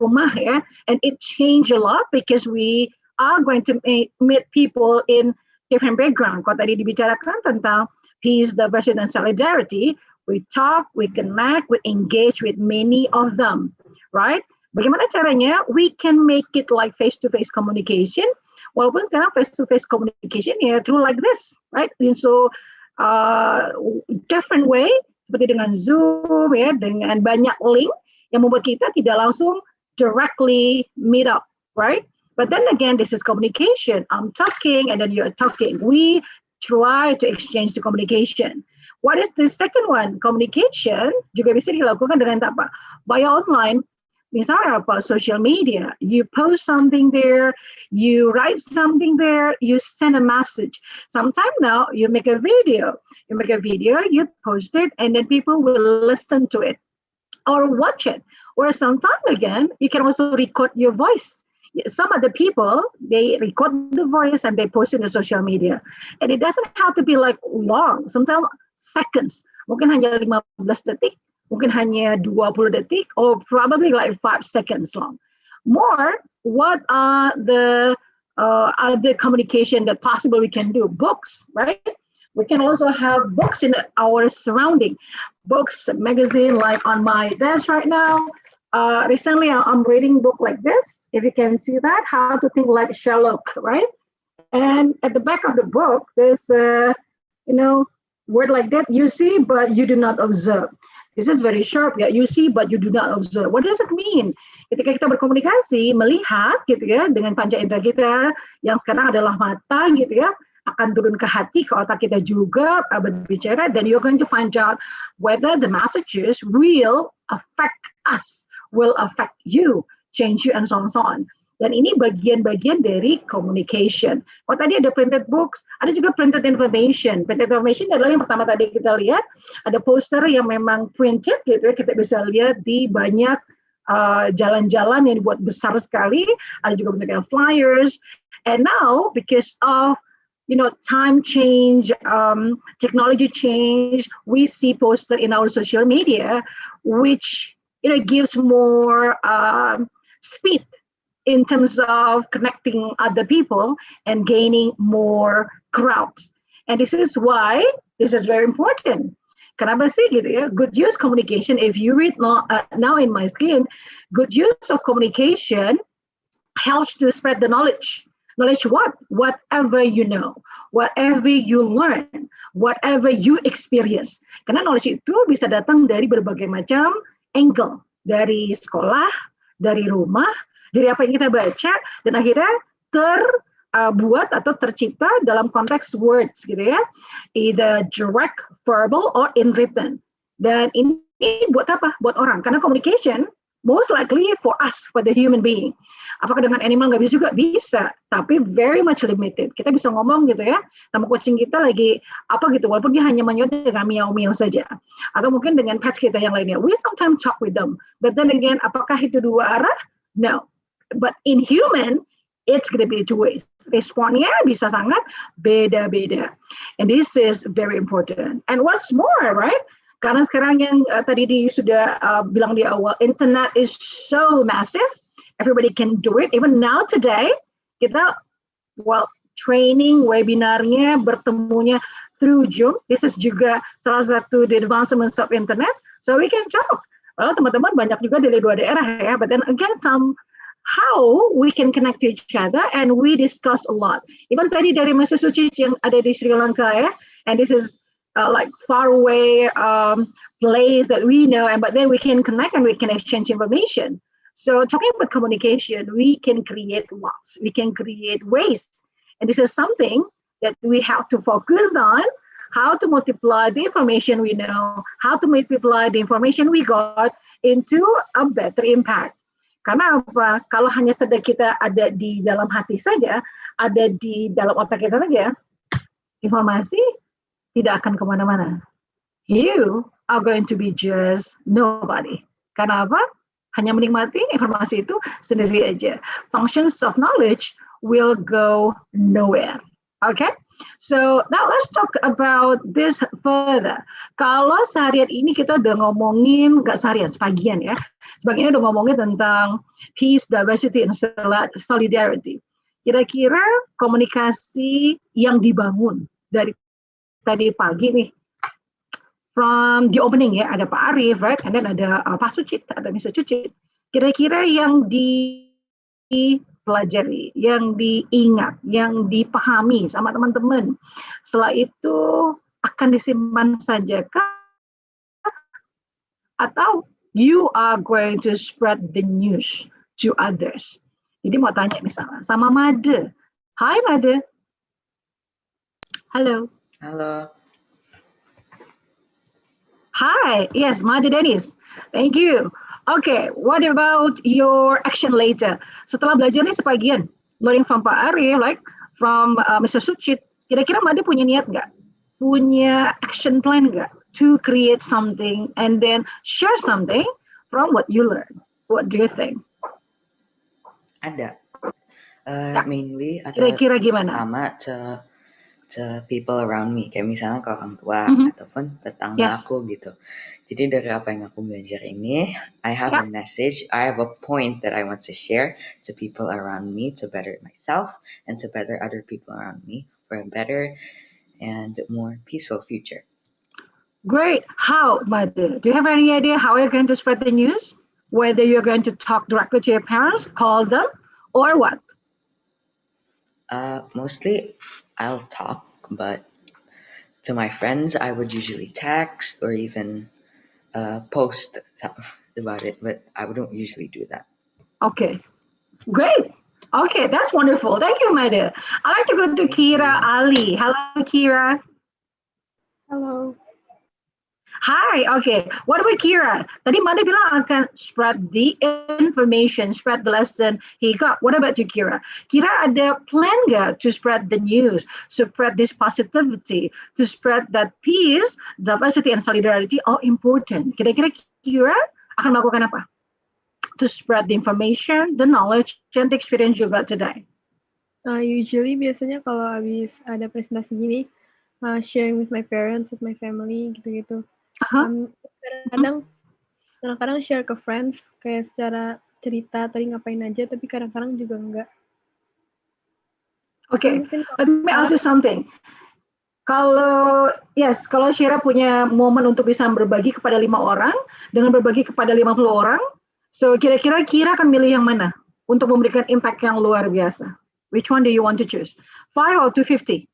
rumah ya. And it changed a lot because we are going to meet people in different background. Kalau tadi dibicarakan tentang peace, diversity, and solidarity, we talk, we connect, we engage with many of them, right? Bagaimana caranya we can make it like face-to-face communication, walaupun sekarang face-to-face communication ya through like this, right? And so different way, seperti dengan Zoom ya, dengan banyak link yang membuat kita tidak langsung directly meet up, right? But then again, this is communication. I'm talking and then you're talking. We try to exchange the communication. What is the second one? Communication juga bisa dilakukan dengan apa? Via online. Misalnya apa? Social media. You post something there, you write something there, you send a message. Sometimes now you make a video. You post it, and then people will listen to it or watch it. Or sometimes again, you can also record your voice. Some of the people, they record the voice and they post it in the social media. And it doesn't have to be like long, sometimes seconds. Mungkin hanya 15 detik, mungkin hanya 20 detik, or probably like 5 seconds long. More, what are the other communication that possible we can do? Books, right? We can also have books in our surrounding. Books, magazine, like on my desk right now. Recently, I'm reading a book like this. If you can see that, How to Think Like Sherlock, right? And at the back of the book, there's word like that you see, but you do not observe. This is very sharp ya. You see but you do not observe. What does it mean? Ketika kita berkomunikasi, melihat gitu ya dengan panca indera kita yang sekarang adalah mata gitu ya, akan turun ke hati, ke otak kita juga berbicara, then you're going to find out whether the messages will affect us, will affect you, change you, and so on, so on. Dan ini bagian-bagian dari communication. Oh tadi ada printed books, ada juga printed information. Printed information adalah yang pertama tadi kita lihat, ada poster yang memang printed gitu ya, kita bisa lihat di banyak jalan-jalan yang dibuat besar sekali, ada juga bentuknya flyers. And now because of time change, technology change, we see poster in our social media, which gives more speed in terms of connecting other people and gaining more crowds. And this is why this is very important. Kenapa sih gitu ya? Good use communication. If you read now in my screen, good use of communication helps to spread the knowledge. Knowledge what? Whatever you know, whatever you learn, whatever you experience. Karena knowledge itu bisa datang dari berbagai macam angle. Dari sekolah, dari rumah, dari apa yang kita baca, dan akhirnya terbuat atau tercipta dalam konteks words gitu ya. Either direct, verbal, or in written. Dan ini buat apa? Buat orang. Karena communication most likely for us, for the human being. Apakah dengan animal nggak bisa juga? Bisa, tapi very much limited. Kita bisa ngomong gitu ya, sama kucing kita lagi apa gitu, walaupun dia hanya menyut dengan miau-miau saja. Atau mungkin dengan pets kita yang lainnya. We sometimes talk with them. But then again, apakah itu dua arah? No. But in human, it's going to be two ways. Responnya bisa sangat beda-beda. And this is very important. And what's more, right? Karena sekarang yang tadi sudah bilang di awal, internet is so massive. Everybody can do it. Even now today, kita training webinarnya, bertemunya through Zoom. This is juga salah satu the advancements of internet. So we can talk. Well, teman-teman banyak juga dari dua daerah ya. But then again, how we can connect to each other and we discuss a lot. Even tadi dari Mr. Suci yang ada di Sri Lanka ya, and this is like far away place that we know, but then we can connect and we can exchange information. So talking about communication, we can create lots, we can create ways, and this is something that we have to focus on. How to multiply the information we know, how to multiply the information we got into a better impact. Karena apa? Kalau hanya sedang kita ada di dalam hati saja, ada di dalam otak kita saja, informasi tidak akan kemana-mana. You are going to be just nobody. Karena apa? Hanya menikmati informasi itu sendiri aja. Functions of knowledge will go nowhere. Okay? So now let's talk about this further. Kalau seharian ini kita udah ngomongin, nggak seharian, sebagian ya. Sebagian udah ngomongin tentang peace, diversity, and solidarity. Kira-kira komunikasi yang dibangun dari tadi pagi nih, from the opening ya, ada Pak Arif, right? And then ada Pak Sucit, ada Mr. Sucit. Kira-kira yang dipelajari, yang diingat, yang dipahami sama teman-teman, setelah itu akan disimpan saja kah? Atau you are going to spread the news to others. Jadi mau tanya misalnya sama Made. Hai Made. Halo. Halo. Hi, yes, Made Dennis. Thank you. Okay, what about your action later? Setelah belajarnya sebagian, learning from Pak Arif, like from Mr. Sucit, kira-kira Made punya niat nggak? Punya action plan nggak? To create something and then share something from what you learn. What do you think? Ada. Mainly atau Kira-kira gimana? Sama to people around me. Kayak misalnya ke orang tua ataupun tetangga aku gitu. Jadi dari apa yang aku belajar ini, I have a message, I have a point that I want to share to people around me to better myself and to better other people around me for a better and more peaceful future. Great. How, Made? Do you have any idea how you're going to spread the news? Whether you're going to talk directly to your parents, call them, or what? Mostly I'll talk, but to my friends, I would usually text or even post about it, but I don't usually do that. Okay, great. Okay, that's wonderful. Thank you, Mada. I'd like to go to Kira Ali. Hello, Kira. Hello. Hi, okay. What about Kira? Tadi Mada bilang akan spread the information, spread the lesson he got. What about you, Kira? Kira ada plan nggak to spread the news, spread this positivity, to spread that peace, diversity, and solidarity are important. Kira-kira Kira akan melakukan apa? To spread the information, the knowledge, and the experience you got today. Usually biasanya kalau habis ada presentasi gini, sharing with my parents, with my family, gitu-gitu. Kadang-kadang share ke friends, kayak secara cerita tadi ngapain aja, tapi kadang-kadang juga enggak. Okay, let me ask you something. Kalau Syira punya momen untuk bisa berbagi kepada 5 orang, dengan berbagi kepada 50 orang, so kira-kira Kira akan milih yang mana untuk memberikan impact yang luar biasa? Which one do you want to choose? 5 or 250?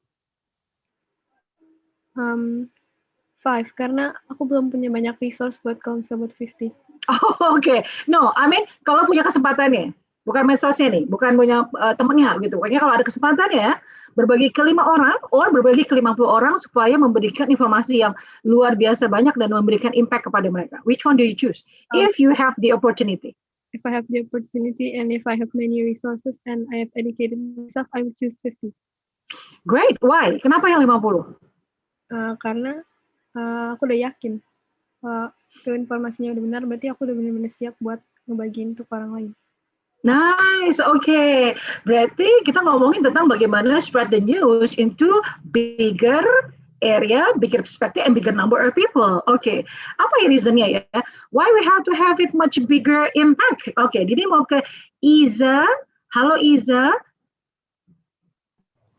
5, karena aku belum punya banyak resource buat kalau misalnya buat 50. Oh, okay. No, I mean kalau punya kesempatannya, bukan medsosnya nih, bukan punya temennya gitu. Pokoknya kalau ada kesempatannya, berbagi ke 5 orang, or berbagi ke 50 orang supaya memberikan informasi yang luar biasa banyak dan memberikan impact kepada mereka. Which one do you choose? If you have the opportunity. If I have the opportunity and if I have many resources and I have educated myself, I would choose 50. Great. Why? Kenapa yang 50? Karena aku udah yakin itu informasinya udah benar, berarti aku udah benar-benar siap buat ngebagiin untuk orang lain. Nice, okay. Berarti kita ngomongin tentang bagaimana spread the news into bigger area, bigger perspective, and bigger number of people. Okay, apa ya reasonnya ya? Why we have to have it much bigger impact? Okay, jadi mau ke Iza. Halo Iza.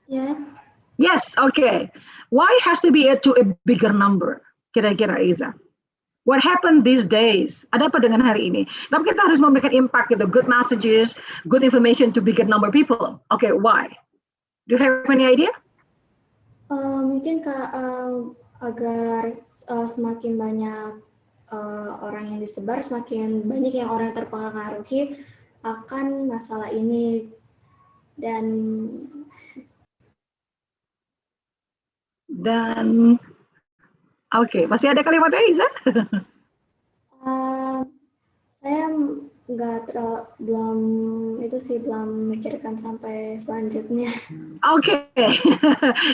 Yes. Yes, okay. Why has to be to a bigger number? Kira-kira Iza. What happened these days? Ada apa dengan hari ini? Tapi kita harus memberikan impact gitu, good messages, good information to bigger number of people. Okay, why? Do you have any idea? Mungkin agar semakin banyak orang yang disebar, semakin banyak yang orang terpengaruhi akan masalah ini dan Oke, masih ada kalimatnya Iza? Saya belum memikirkan sampai selanjutnya. Oke,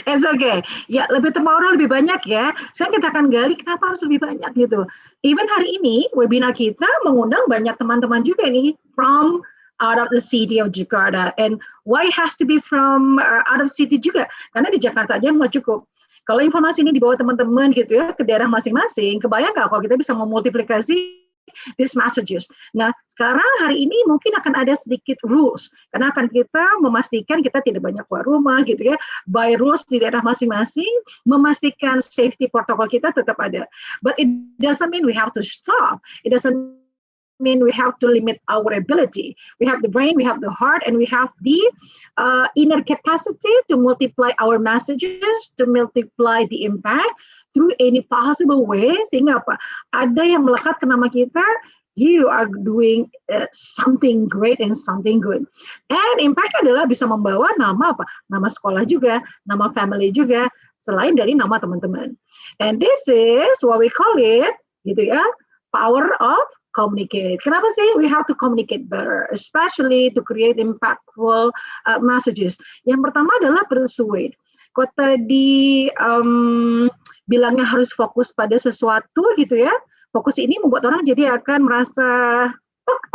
it's okay. Ya, lebih tomorrow lebih banyak ya. Saya kita akan gali kenapa harus lebih banyak gitu. Even hari ini webinar kita mengundang banyak teman-teman juga nih from out of the city of Jakarta. And why has to be from out of city juga? Karena di Jakarta aja nggak cukup. Kalau informasi ini dibawa teman-teman gitu ya ke daerah masing-masing, kebayang nggak kalau kita bisa memultiplikasi these messages. Nah, sekarang hari ini mungkin akan ada sedikit rules, karena akan kita memastikan kita tidak banyak keluar rumah gitu ya, by rules di daerah masing-masing, memastikan safety protokol kita tetap ada. But it doesn't mean we have to stop. It doesn't mean we have to limit our ability. We have the brain, we have the heart, and we have the inner capacity to multiply our messages, to multiply the impact through any possible way, sehingga apa? Ada yang melekat ke nama kita, you are doing something great and something good. And impact adalah bisa membawa nama apa? Nama sekolah juga, nama family juga, selain dari nama teman-teman. And this is what we call it, gitu ya, power of communicate. Kenapa sih we have to communicate better, especially to create impactful messages? Yang pertama adalah persuade. Kok tadi bilangnya harus fokus pada sesuatu gitu ya. Fokus ini membuat orang jadi akan merasa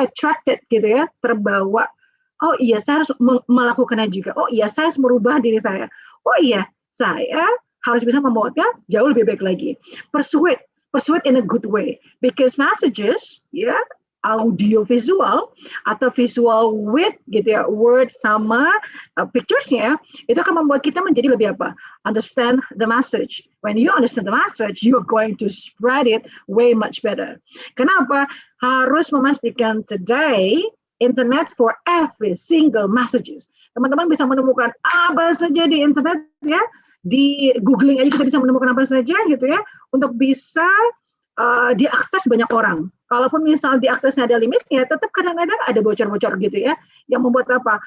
attracted gitu ya, terbawa. Oh iya, saya harus melakukannya juga. Oh iya, saya harus merubah diri saya. Oh iya, saya harus bisa membuatnya jauh lebih baik lagi. Persuade in a good way, because messages, ya, audio visual atau visual with gitu ya, word sama pictures-nya, itu akan membuat kita menjadi lebih apa? Understand the message. When you understand the message, you're going to spread it way much better. Kenapa? Harus memastikan today internet for every single messages. Teman-teman bisa menemukan apa saja di internet ya. Di googling aja kita bisa menemukan apa saja gitu ya, untuk bisa diakses banyak orang. Kalaupun misal diaksesnya ada limitnya, tetap kadang-kadang ada bocor-bocor gitu ya, yang membuat apa?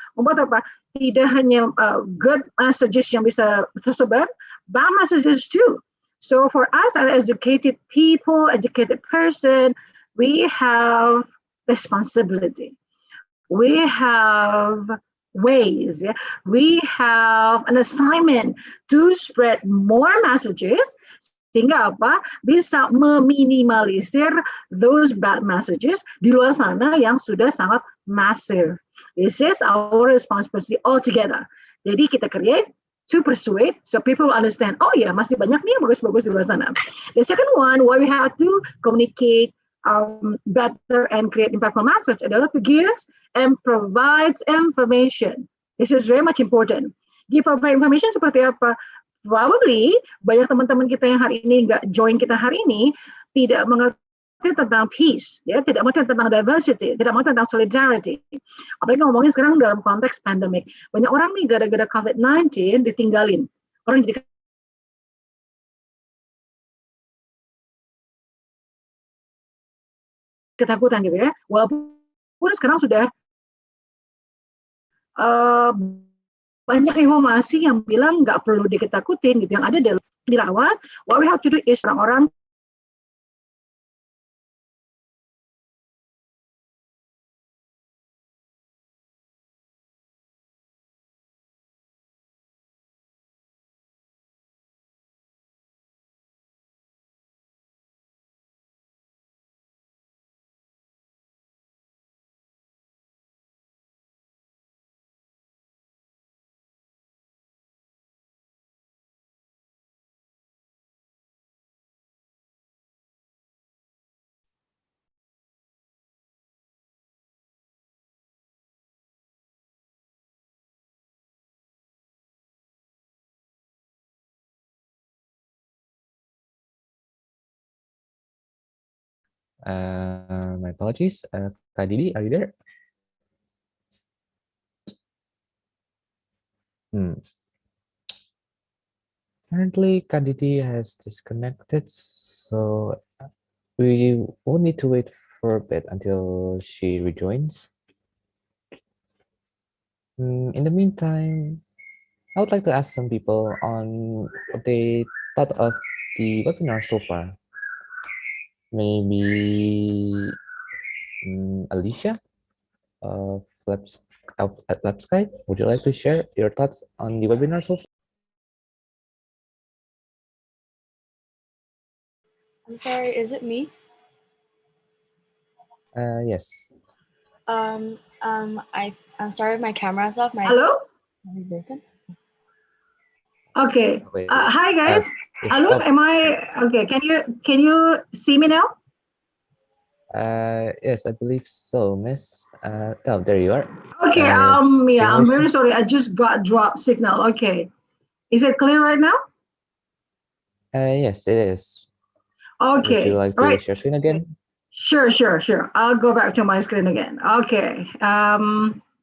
Tidak hanya good messages yang bisa tersebar, bad messages too. So for us as educated people, educated person, we have responsibility. We have ways, yeah? We have an assignment to spread more messages sehingga apa bisa meminimalisir those bad messages di luar sana yang sudah sangat massive. This is our responsibility altogether. Jadi kita create to persuade so people will understand, oh ya, masih banyak nih yang bagus-bagus di luar sana. The second one, why we have to communicate better and create impactful message adalah to give and provides information. This is very much important. Give provide information seperti apa? Probably banyak teman-teman kita yang hari ini nggak join kita hari ini tidak mengerti tentang peace, ya, tidak mengerti tentang diversity, tidak mengerti tentang solidarity. Apalagi ngomongin sekarang dalam konteks pandemic. Banyak orang nih gara-gara COVID-19 ditinggalin. Orang jadi ketakutan gitu ya. Walaupun sekarang sudah banyak informasi yang bilang nggak perlu diketakutin gitu, yang ada dirawat. What we have to do is orang-orang My apologies. Kak Didi, are you there? Apparently, Kak Didi has disconnected, so we will need to wait for a bit until she rejoins. In the meantime, I would like to ask some people on what they thought of the webinar so far. Maybe Alicia at LabSky, would you like to share your thoughts on the webinar so far? I'm sorry, is it me? Yes. I'm sorry if my camera's off. My Hello? is broken. Okay. Hi guys. Alun, am I okay? Can you see me now? Yes, I believe so, Miss. Oh, there you are. Okay. Yeah, I'm very sorry. I just got drop signal. Okay. Is it clear right now? Yes, it is. Okay. Would you like to share screen again? Sure. I'll go back to my screen again. Okay.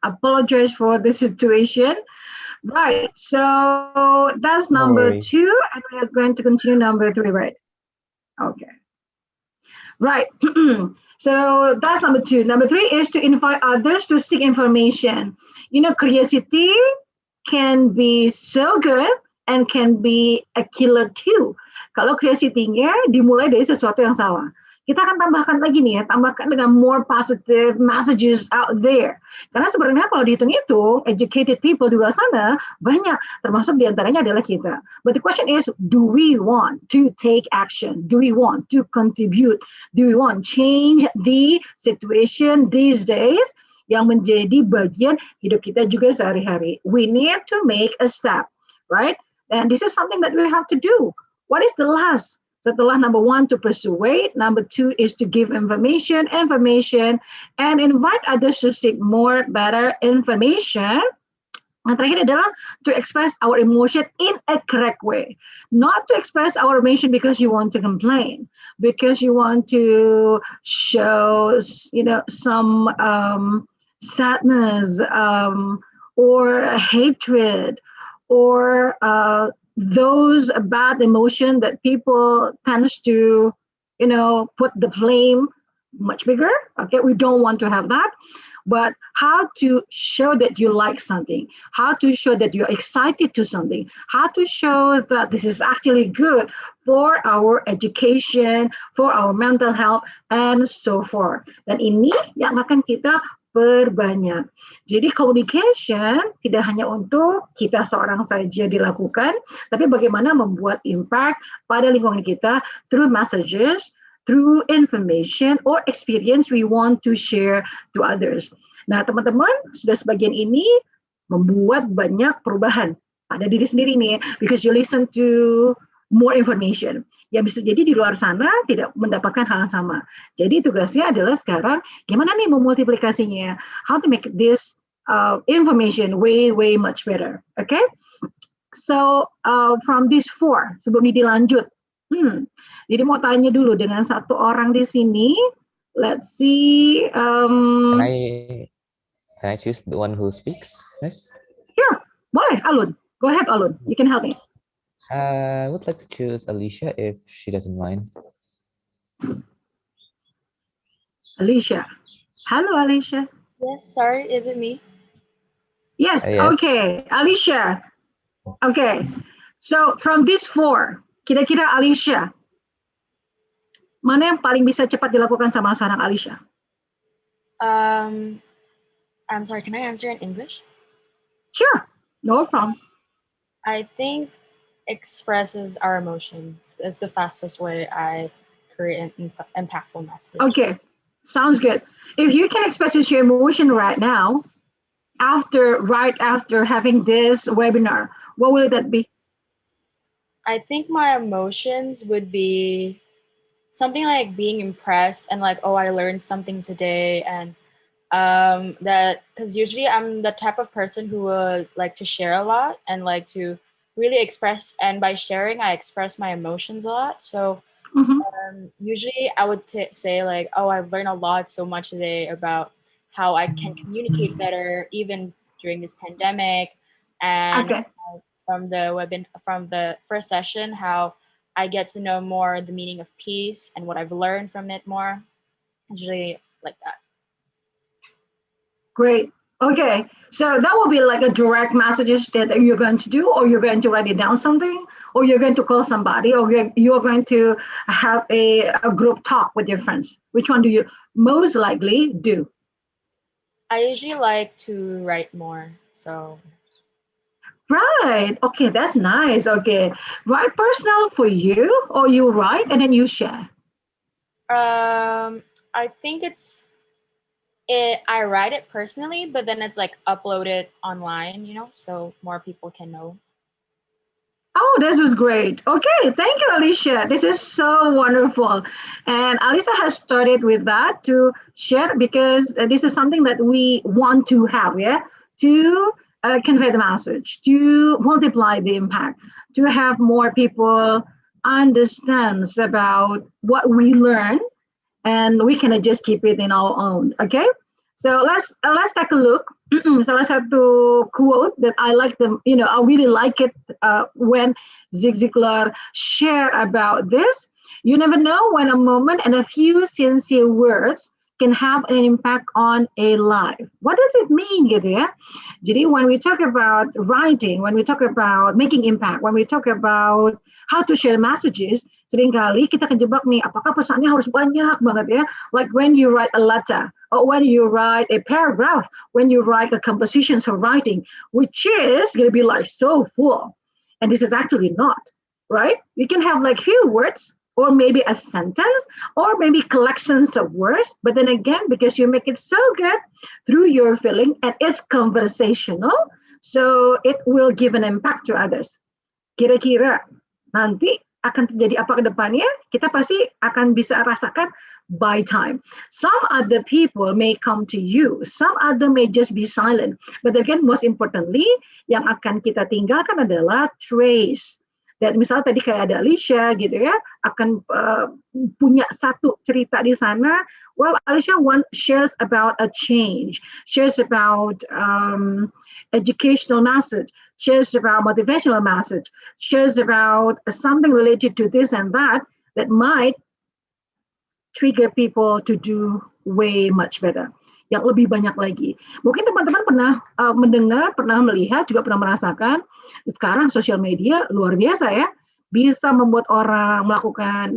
Apologize for the situation. Right. So that's number 2, and we are going to continue number 3, right? Okay. Right. So that's number 2. Number 3 is to invite others to seek information. You know, curiosity can be so good and can be a killer too. Kalau curiosity-nya dimulai dari sesuatu yang salah. Kita akan tambahkan lagi nih ya, tambahkan dengan more positive messages out there. Karena sebenarnya kalau dihitung itu, educated people di luar sana banyak, termasuk diantaranya adalah kita. But the question is, do we want to take action? Do we want to contribute? Do we want change the situation these days yang menjadi bagian hidup kita juga sehari-hari? We need to make a step, right? And this is something that we have to do. What is the last? Setelah number 1 to persuade, number 2 is to give information, and invite others to seek more, better information. Yang terakhir adalah to express our emotion in a correct way. Not to express our emotion because you want to complain, because you want to show, some sadness or hatred or those bad emotion that people tends to, put the blame much bigger. Okay, we don't want to have that. But how to show that you like something, how to show that you're excited to something, how to show that this is actually good for our education, for our mental health, and so forth. Dan ini yang akan kita perbanyak. Jadi communication tidak hanya untuk kita seorang saja dilakukan, tapi bagaimana membuat impact pada lingkungan kita through messages, through information or experience we want to share to others. Nah, teman-teman, sudah sebagian ini membuat banyak perubahan pada diri sendiri nih, because you listen to more information. Ya bisa jadi di luar sana tidak mendapatkan hal yang sama. Jadi tugasnya adalah sekarang gimana nih memultiplikasinya, how to make this information way much better. Okay? So from these four, sebelum ini dilanjut, jadi mau tanya dulu dengan satu orang di sini. Let's see. Can I choose the one who speaks? Yes. Sure. Boleh, Alun. Go ahead, Alun. You can help me. I would like to choose Alicia if she doesn't mind. Alicia. Hello, Alicia. Yes, sorry, is it me? Yes. Yes. Okay, Alicia. Okay. So from these four, kira-kira Alicia, mana yang paling bisa cepat dilakukan sama seorang Alicia? I'm sorry, can I answer in English? Sure, no problem. I think expresses our emotions is the fastest way I create an impactful message. Okay, sounds good. If you can express your emotion right now, right after having this webinar, what will that be? I think my emotions would be something like being impressed and like, oh, I learned something today, and that because usually I'm the type of person who would like to share a lot and like to really express, and by sharing I express my emotions a lot. So usually I would say like, oh, I've learned a lot so much today about how I can communicate better even during this pandemic, and from the first session how I get to know more the meaning of peace and what I've learned from it more. Usually like that. Great. Okay. So that will be like a direct messages that you're going to do, or you're going to write it down something, or you're going to call somebody, or you're going to have a group talk with your friends. Which one do you most likely do? I usually like to write more. So. Right. Okay, that's nice. Okay. Write personal for you, or you write and then you share? I think I write it personally, but then it's like uploaded online, so more people can know. Oh, this is great. Okay, thank you, Alicia. This is so wonderful. And Alicia has started with that to share, because this is something that we want to have, to convey the message, to multiply the impact, to have more people understand about what we learn, and we cannot just keep it in our own. Okay, so let's take a look. Salah satu quote that I like I really like it when Zig Ziglar share about this. You never know when a moment and a few sincere words can have an impact on a life. What does it mean gitu ya? Jadi when we talk about writing, when we talk about making impact, when we talk about how to share messages, seringkali kita kejebak nih, apakah pesannya harus banyak banget ya? Like when you write a letter, or when you write a paragraph, when you write a composition of writing, which is going to be like so full. And this is actually not, right? You can have like few words, or maybe a sentence, or maybe collections of words. But then again, because you make it so good through your feeling and it's conversational, so it will give an impact to others. Kira-kira nanti akan terjadi apa ke depannya, kita pasti akan bisa rasakan by time. Some other people may come to you, some other may just be silent. But again, most importantly, yang akan kita tinggalkan adalah trace. Dan misalnya tadi kayak ada Alicia gitu ya, akan punya satu cerita di sana. Well, Alicia shares about a change, shares about educational message, shares about motivational message, shares about something related to this and that might trigger people to do way much better. Yang lebih banyak lagi. Mungkin teman-teman pernah mendengar, pernah melihat, juga pernah merasakan sekarang sosial media luar biasa ya, bisa membuat orang melakukan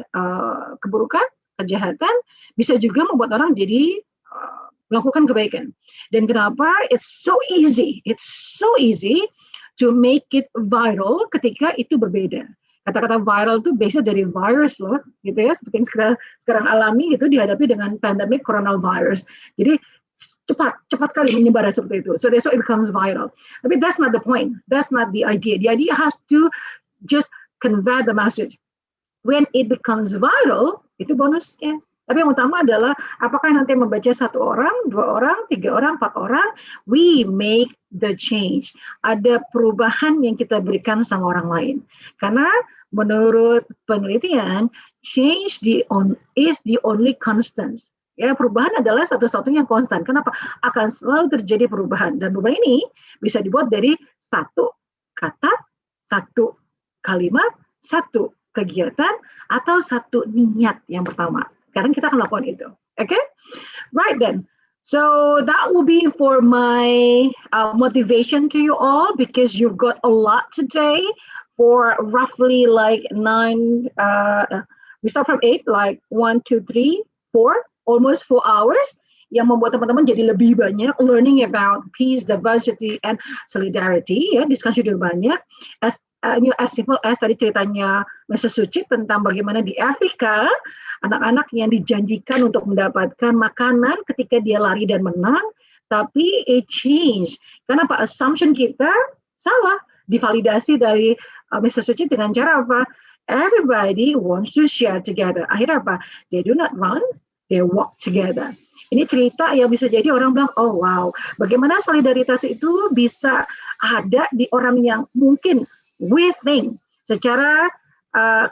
keburukan, kejahatan, bisa juga membuat orang jadi melakukan kebaikan. Dan kenapa? It's so easy to make it viral ketika itu berbeda. Kata-kata viral itu biasanya dari virus loh, gitu ya, seperti yang sekarang alami gitu dihadapi dengan pandemic coronavirus. Jadi cepat sekali menyebar seperti itu. So that's why it becomes viral. Tapi that's not the point. That's not the idea. The idea has to just convey the message. When it becomes viral, itu bonusnya. Tapi yang utama adalah apakah nanti membaca 1 orang, 2 orang, 3 orang, 4 orang, we make the change. Ada perubahan yang kita berikan sama orang lain. Karena menurut penelitian, change is the only constant. Ya, perubahan adalah satu-satunya yang konstan. Kenapa? Akan selalu terjadi perubahan. Dan perubahan ini bisa dibuat dari 1 kata, 1 kalimat, 1 kegiatan, atau 1 niat yang pertama. Sekarang kita akan lakukan itu. Okay? Right then. So that will be for my motivation to you all, because you've got a lot today for roughly like 9, we start from 8, like 1, 2, 3, 4, almost 4 hours, yang membuat teman-teman jadi lebih banyak learning about peace, diversity, and solidarity. Ya, diskusi juga banyak. As simple as tadi ceritanya Mrs. Suci tentang bagaimana di Afrika anak-anak yang dijanjikan untuk mendapatkan makanan ketika dia lari dan menang, tapi it change. Karena apa? Assumption kita salah, divalidasi dari Mrs. Suci dengan cara apa? Everybody wants to share together. Akhirnya apa? They do not run, they walk together. Ini cerita yang bisa jadi orang bilang, oh wow, bagaimana solidaritas itu bisa ada di orang yang mungkin we think secara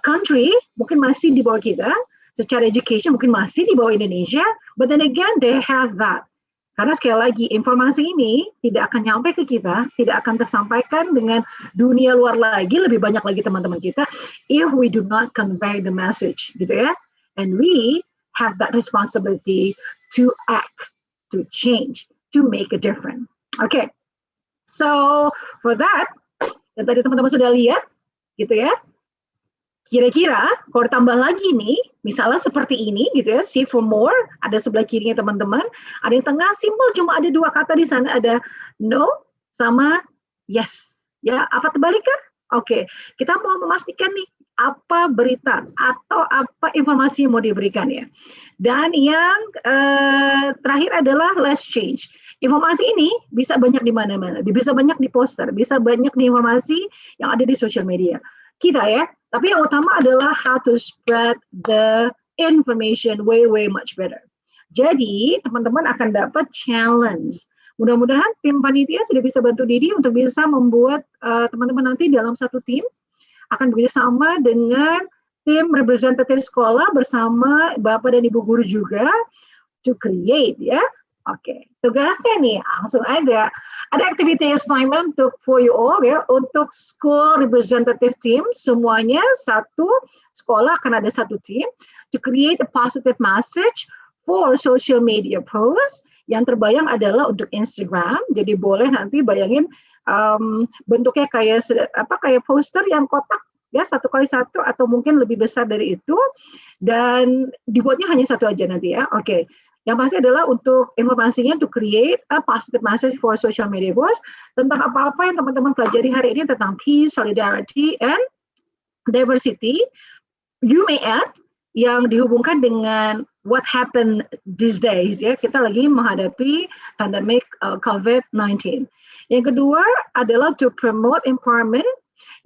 country mungkin masih di bawah kita, secara education mungkin masih di bawah Indonesia, but then again they have that. Karena sekali lagi informasi ini tidak akan nyampe ke kita, tidak akan tersampaikan dengan dunia luar lagi, lebih banyak lagi teman-teman kita, if we do not convey the message, gitu ya. And we have that responsibility to act, to change, to make a difference. Okay, so for that, yang tadi teman-teman sudah lihat, gitu ya. Kira-kira kalau tambah lagi nih, misalnya seperti ini gitu ya, see for more, ada sebelah kirinya teman-teman, ada yang tengah simple, cuma ada 2 kata di sana, ada no sama yes. Ya, apa terbalikkah? Oke, kita mau memastikan nih apa berita atau apa informasi yang mau diberikan ya. Dan yang terakhir adalah let's change. Informasi ini bisa banyak di mana-mana, bisa banyak di poster, bisa banyak di informasi yang ada di social media kita ya. Tapi yang utama adalah how to spread the information way much better. Jadi teman-teman akan dapat challenge. Mudah-mudahan tim panitia sudah bisa bantu Didi untuk bisa membuat teman-teman nanti dalam satu tim akan bekerjasama dengan tim representatif sekolah bersama Bapak dan Ibu guru juga to create ya. Oke, tugasnya nih langsung ada activity assignment for you all ya, untuk school representative team, semuanya satu sekolah akan ada satu tim to create a positive message for social media posts. Yang terbayang adalah untuk Instagram, jadi boleh nanti bayangin bentuknya kayak poster yang kotak ya, 1x1 atau mungkin lebih besar dari itu, dan dibuatnya hanya satu aja nanti ya. Oke. Yang pasti adalah untuk informasinya to create a positive message for social media posts tentang apa-apa yang teman-teman pelajari hari ini tentang peace, solidarity, and diversity. You may add yang dihubungkan dengan what happened these days ya. Kita lagi menghadapi pandemic COVID-19. Yang kedua adalah to promote empowerment.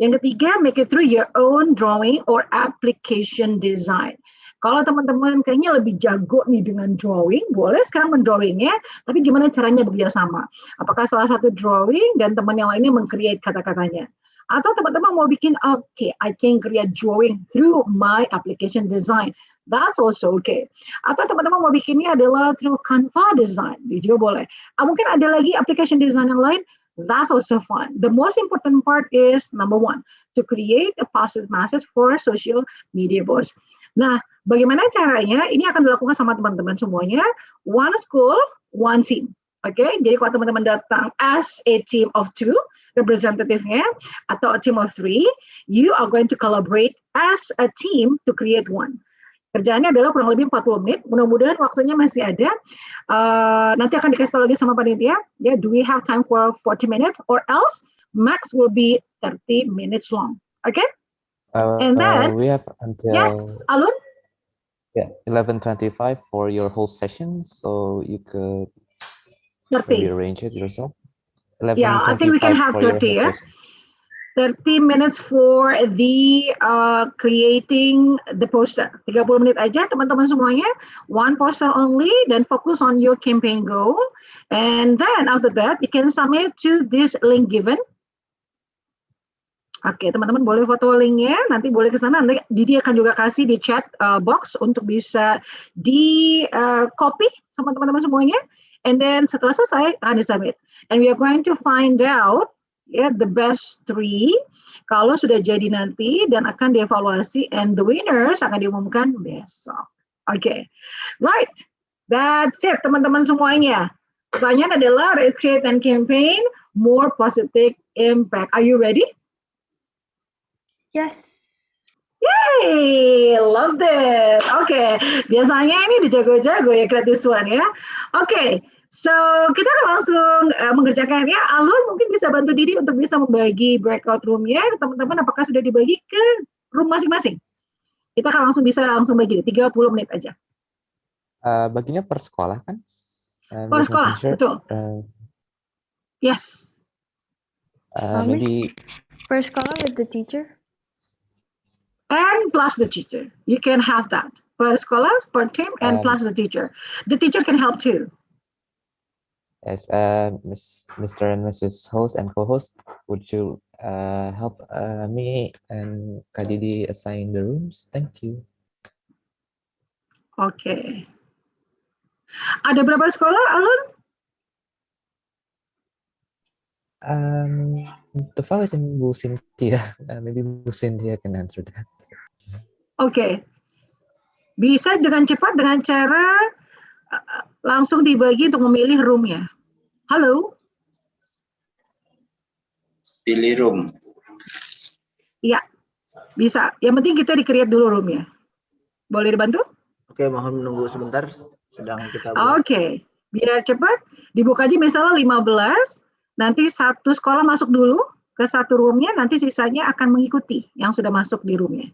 Yang ketiga, make it through your own drawing or application design. Kalau teman-teman kayaknya lebih jago nih dengan drawing, boleh sekarang mendrawingnya, tapi gimana caranya bekerja sama? Apakah salah satu drawing dan teman yang lainnya meng-create kata-katanya? Atau teman-teman mau bikin, okay, I can create drawing through my application design. That's also okay. Atau teman-teman mau bikinnya adalah through Canva design, juga boleh. Mungkin ada lagi application design yang lain, that's also fun. The most important part is, number 1, to create a positive message for social media posts. Nah, bagaimana caranya? Ini akan dilakukan sama teman-teman semuanya. One school, one team. Oke, jadi kalau teman-teman datang as a team of 2, representative-nya, atau a team of 3, you are going to collaborate as a team to create one. Kerjaannya adalah kurang lebih 40 menit. Mudah-mudahan waktunya masih ada. Nanti akan dikasih tahu lagi sama panitia. Ya, do we have time for 40 minutes or else max will be 30 minutes long. Okay? And then we have until yes, Alun? Yeah, 11:25 for your whole session, so you could 30. rearrange it yourself. Yeah, I think we can 11:25 have for your 30, whole yeah? session. 30 minutes for the creating the poster. 30 menit aja teman-teman semuanya. One poster only, then focus on your campaign goal. And then after that, you can submit to this link given. Oke, teman-teman boleh foto linknya, nanti boleh ke sana. Nanti Didi akan juga kasih di chat box untuk bisa di copy sama teman-teman semuanya. And then setelah selesai, akan disubmit. And we are going to find out the best 3 kalau sudah jadi nanti dan akan dievaluasi. And the winners akan diumumkan besok. Oke, right. That's it, teman-teman semuanya. Pertanyaan adalah create and campaign more positive impact. Are you ready? Yes. Yay, love it. Okay, biasanya ini dijago-jago ya create this one ya. Okay, so kita akan langsung mengerjakan ya. Alun mungkin bisa bantu Didi untuk bisa membagi breakout room-nya. Teman-teman apakah sudah dibagi ke room masing-masing? Kita akan langsung bagi 30 menit aja. Baginya per sekolah kan? Per sekolah, sure, betul. Yes. Maybe per sekolah with the teacher. And plus the teacher. You can have that. Per sekolah, per team, and plus the teacher. The teacher can help too. Yes, Mr. and Mrs. Host and co-host, would you help me and Kak Didi assign the rooms? Thank you. Okay. Ada berapa sekolah, Alun? The file is in Bu Cynthia. Maybe Bu Cynthia can answer that. Okay. Bisa dengan cepat dengan cara langsung dibagi untuk memilih room-nya. Halo? Pilih room. Iya, bisa. Yang penting kita di-create dulu room-nya. Boleh dibantu? Oke, mohon menunggu sebentar. Sedang kita buat. Oke. Biar cepat, dibuka aja misalnya 15, nanti satu sekolah masuk dulu ke satu room-nya, nanti sisanya akan mengikuti yang sudah masuk di room-nya.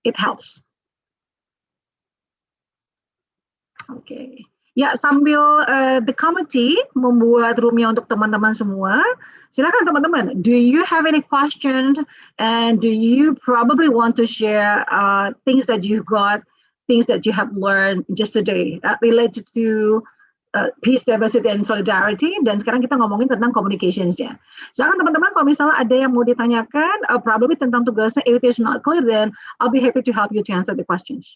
It helps. Oke. Ya, sambil the committee membuat room-nya untuk teman-teman semua, silakan teman-teman. Do you have any questions and do you probably want to share things that you got, things that you have learned just today related to peace, diversity, and solidarity. Dan sekarang kita ngomongin tentang communications-nya. Silakan teman-teman, kalau misalnya ada yang mau ditanyakan, probably tentang tugasnya, if it is not clear, then I'll be happy to help you to answer the questions.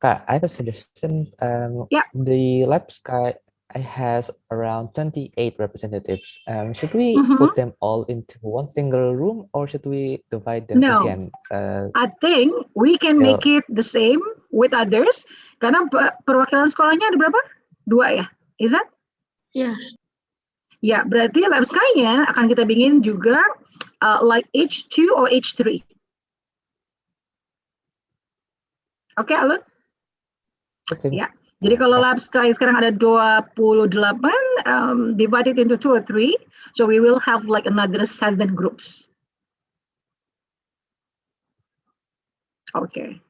Kak, I have a suggestion. The Lab Sky has around 28 representatives. Should we put them all into one single room or should we divide them again? I think we can make it the same with others. Karena perwakilan sekolahnya ada berapa? 2 ya? Is that? Yes. Ya, berarti Lab Sky-nya akan kita bikin juga like H2 or H3. Oke, Alun? Okay. Ya, jadi kalau Lab Sky sekarang ada 28, divided into 2 or 3, so we will have like another 7 groups. Okay.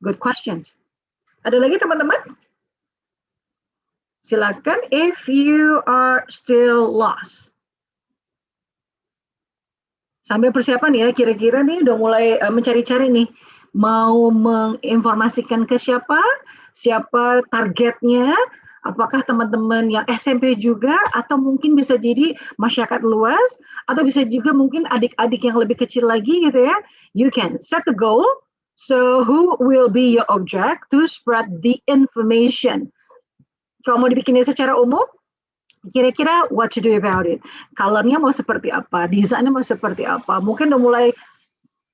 Good question. Ada lagi teman-teman? Silakan if you are still lost. Sambil persiapan ya, kira-kira nih udah mulai mencari-cari nih. Mau menginformasikan ke siapa targetnya, apakah teman-teman yang SMP juga, atau mungkin bisa jadi masyarakat luas, atau bisa juga mungkin adik-adik yang lebih kecil lagi gitu ya. You can set the goal, so who will be your object to spread the information. Kalau mau dibikinnya secara umum, kira-kira what to do about it. Colornya mau seperti apa, desainnya mau seperti apa. Mungkin udah mulai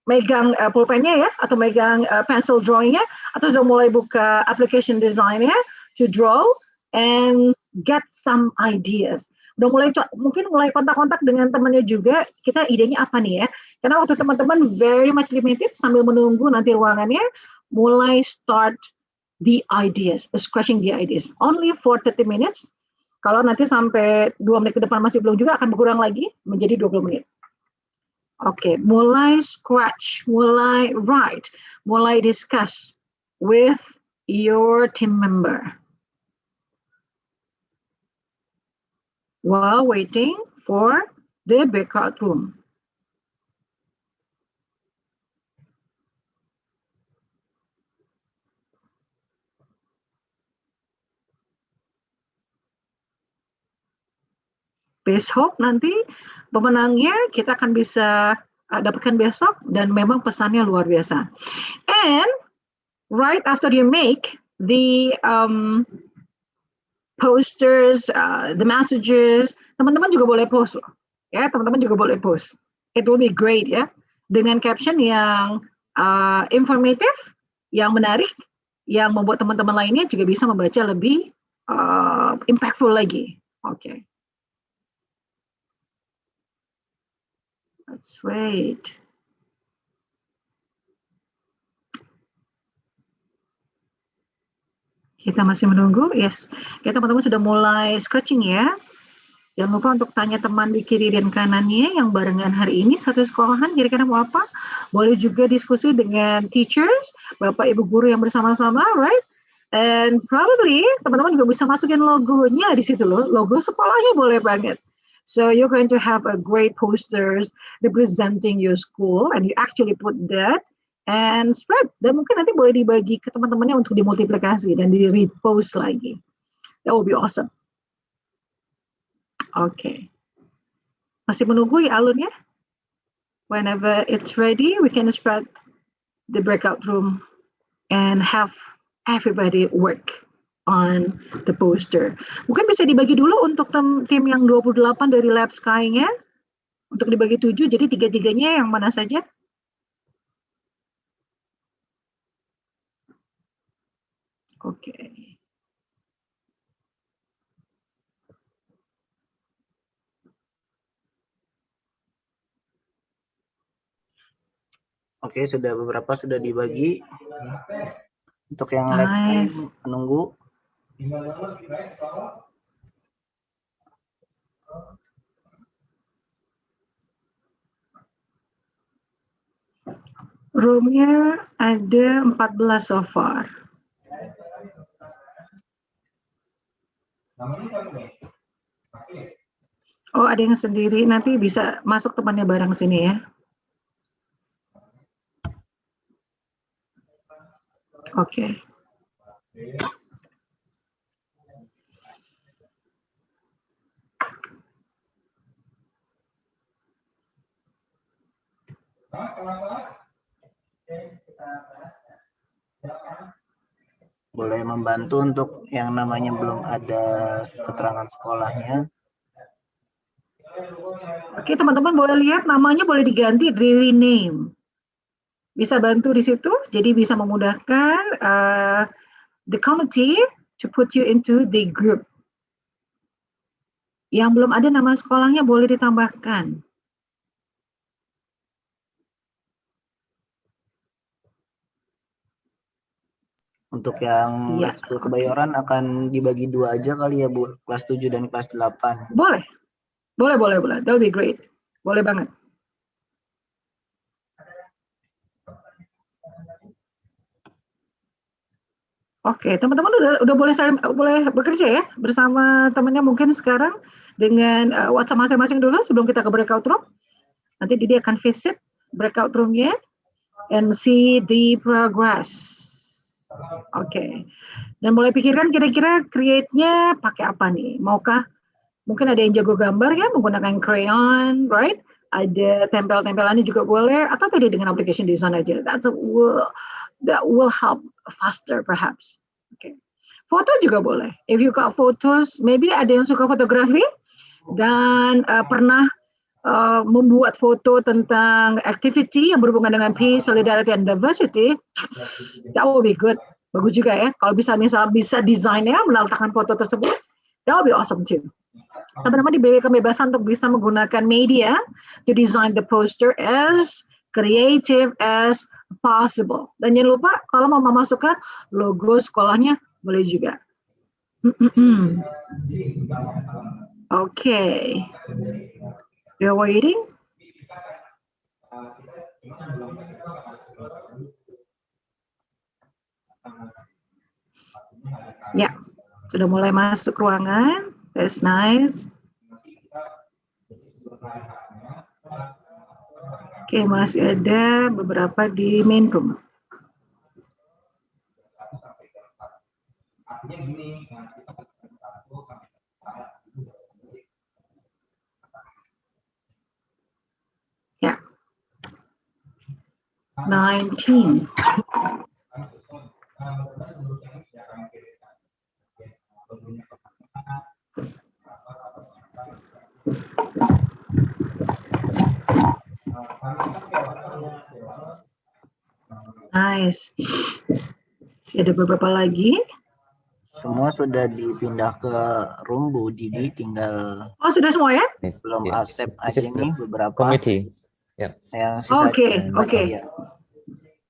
megang pulpennya ya, atau megang pencil drawingnya, atau sudah mulai buka application design-nya to draw and get some ideas. Udah mulai mungkin mulai kontak-kontak dengan temannya juga, kita idenya apa nih ya. Karena waktu teman-teman very much limited, sambil menunggu nanti ruangannya, mulai start the ideas, scratching the ideas. Only for 30 minutes. Kalau nanti sampai 2 menit ke depan masih belum juga, akan berkurang lagi menjadi 20 menit. Oke, mulai scratch, mulai write, mulai discuss with your team member. While waiting for the breakout room. Besok nanti pemenangnya kita akan bisa dapatkan besok, dan memang pesannya luar biasa. And right after you make the posters, the messages, teman-teman juga boleh post loh. Ya, teman-teman juga boleh post. It will be great ya. Dengan caption yang informatif, yang menarik, yang membuat teman-teman lainnya juga bisa membaca lebih impactful lagi. Oke. Let's wait. Kita masih menunggu, yes. Kita teman-teman sudah mulai scratching ya. Jangan lupa untuk tanya teman di kiri dan kanannya yang barengan hari ini satu sekolahan kira-kira mau apa. Boleh juga diskusi dengan teachers, bapak ibu guru yang bersama-sama, right? And probably teman-teman juga bisa masukin logonya di situ loh. Logo sekolahnya boleh banget. So you're going to have a great posters representing your school, and you actually put that and spread. Dan mungkin nanti boleh dibagi ke teman-temannya untuk dimultiplikasi dan di repost lagi. That will be awesome. Okay. Masih menunggu ya alunnya? Whenever it's ready, we can spread the breakout room and have everybody work on the poster. Mungkin bisa dibagi dulu untuk tim yang 28 dari Lab Sky-nya. Untuk dibagi 7, jadi 3-3-nya yang mana saja? Oke. Oke, sudah beberapa sudah dibagi. Untuk yang Lab Sky menunggu. Roomnya ada 14 so far. Oh, ada yang sendiri. Nanti bisa masuk temannya bareng sini ya. Oke. Boleh membantu untuk yang namanya belum ada keterangan sekolahnya. Oke, teman-teman boleh lihat namanya boleh diganti, rename. Bisa bantu di situ, jadi bisa memudahkan the committee to put you into the group. Yang belum ada nama sekolahnya boleh ditambahkan. Untuk yang Lab School Kebayoran akan dibagi 2 aja kali ya Bu, kelas 7 dan kelas 8. Boleh. Boleh. That will be great. Boleh banget. Oke, teman-teman udah boleh bekerja ya bersama temannya mungkin sekarang dengan WhatsApp masing-masing dulu sebelum kita ke breakout room. Nanti dia akan visit breakout roomnya and see the progress. Oke. Dan mulai pikirkan kira-kira create-nya pakai apa nih? Maukah mungkin ada yang jago gambar ya menggunakan crayon, right? Ada tempel-tempelannya juga boleh, atau tadi dengan application design aja. That will help faster perhaps. Okay. Foto juga boleh. If you got photos, maybe ada yang suka fotografi dan pernah membuat foto tentang activity yang berhubungan dengan peace, solidarity, and diversity, that will be good. Bagus juga ya. Kalau bisa desainnya meletakkan foto tersebut, that will be awesome too. Teman-teman diberi kebebasan untuk bisa menggunakan media to design the poster as creative as possible. Dan jangan lupa kalau mau memasukkan logo sekolahnya boleh juga. Okay. You're waiting? Ya, sudah mulai masuk ruangan. That's nice. Oke, masih ada beberapa di main room. Ya. 19. Nice. Masih ada beberapa lagi. Semua sudah dipindah ke room Bu Didi, tinggal. Oh, sudah semua ya? Belum accept aja nih beberapa. Committee. Ya. Oke.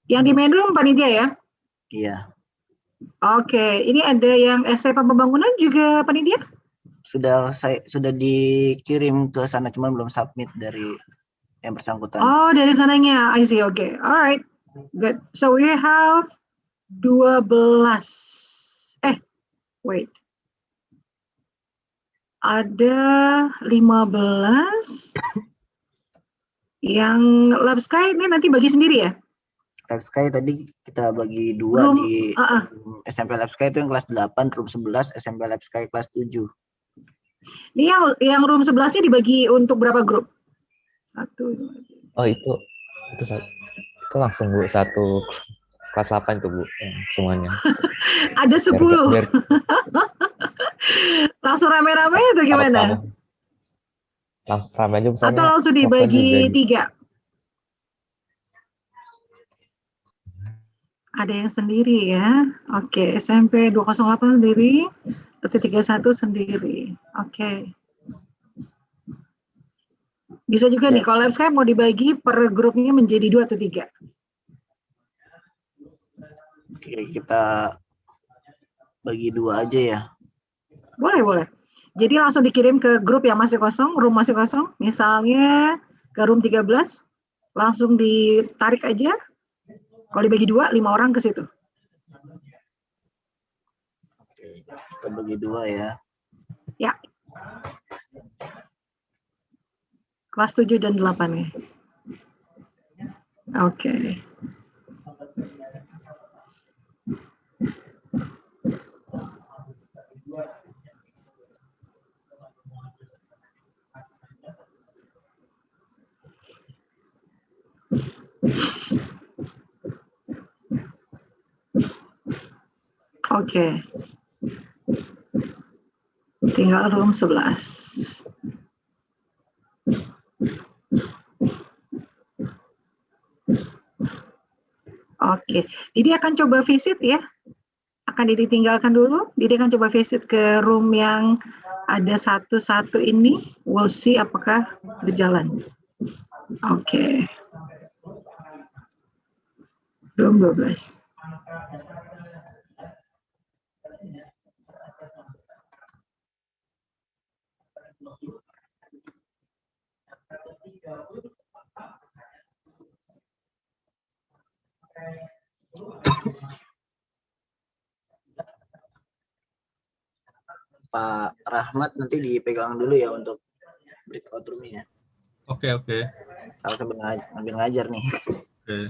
Yang di main room panitia ya? Iya. Oke, ini ada yang essay pembangunan juga panitia? Sudah dikirim ke sana, cuman belum submit dari yang bersangkutan. Oh, dari sananya. I see. Okay. Alright. Good. So we have 12. Wait. Ada 15 yang Lab Sky ini nanti bagi sendiri ya? Lab Sky tadi kita bagi dua di SMP Lab Sky itu yang kelas 8, room 11, SMP Lab Sky kelas 7. Ini yang room 11-nya dibagi untuk berapa grup? 1, 2, 3. Oh, itu langsung Bu, satu kelas 8 itu Bu, semuanya. Ada 10. Langsung rame-rame atau gimana? Langsung rame aja misalnya. Atau langsung dibagi 3? Ada yang sendiri ya. Oke, SMP 208 sendiri, PT31 sendiri. Oke. Bisa juga nih, kalau Lab Sky mau dibagi per grupnya menjadi 2 atau 3. Oke, kita bagi 2 aja ya. Boleh. Jadi langsung dikirim ke grup yang masih kosong, room masih kosong. Misalnya ke room 13, langsung ditarik aja. Kalau dibagi 2, 5 orang ke situ. Oke, kita bagi 2 ya. Ya. Kelas 7 dan 8 ya. Oke. Oke. Tinggal room 11. Oke. Didi akan coba visit ya. Akan Didi tinggalkan dulu. Didi akan coba visit ke room yang ada 1-1 ini. We'll see apakah berjalan. Oke. Room 12. Pak Rahmat nanti dipegang dulu ya untuk breakout room-nya. Oke. Kalau sambil ngajar nih. Oke.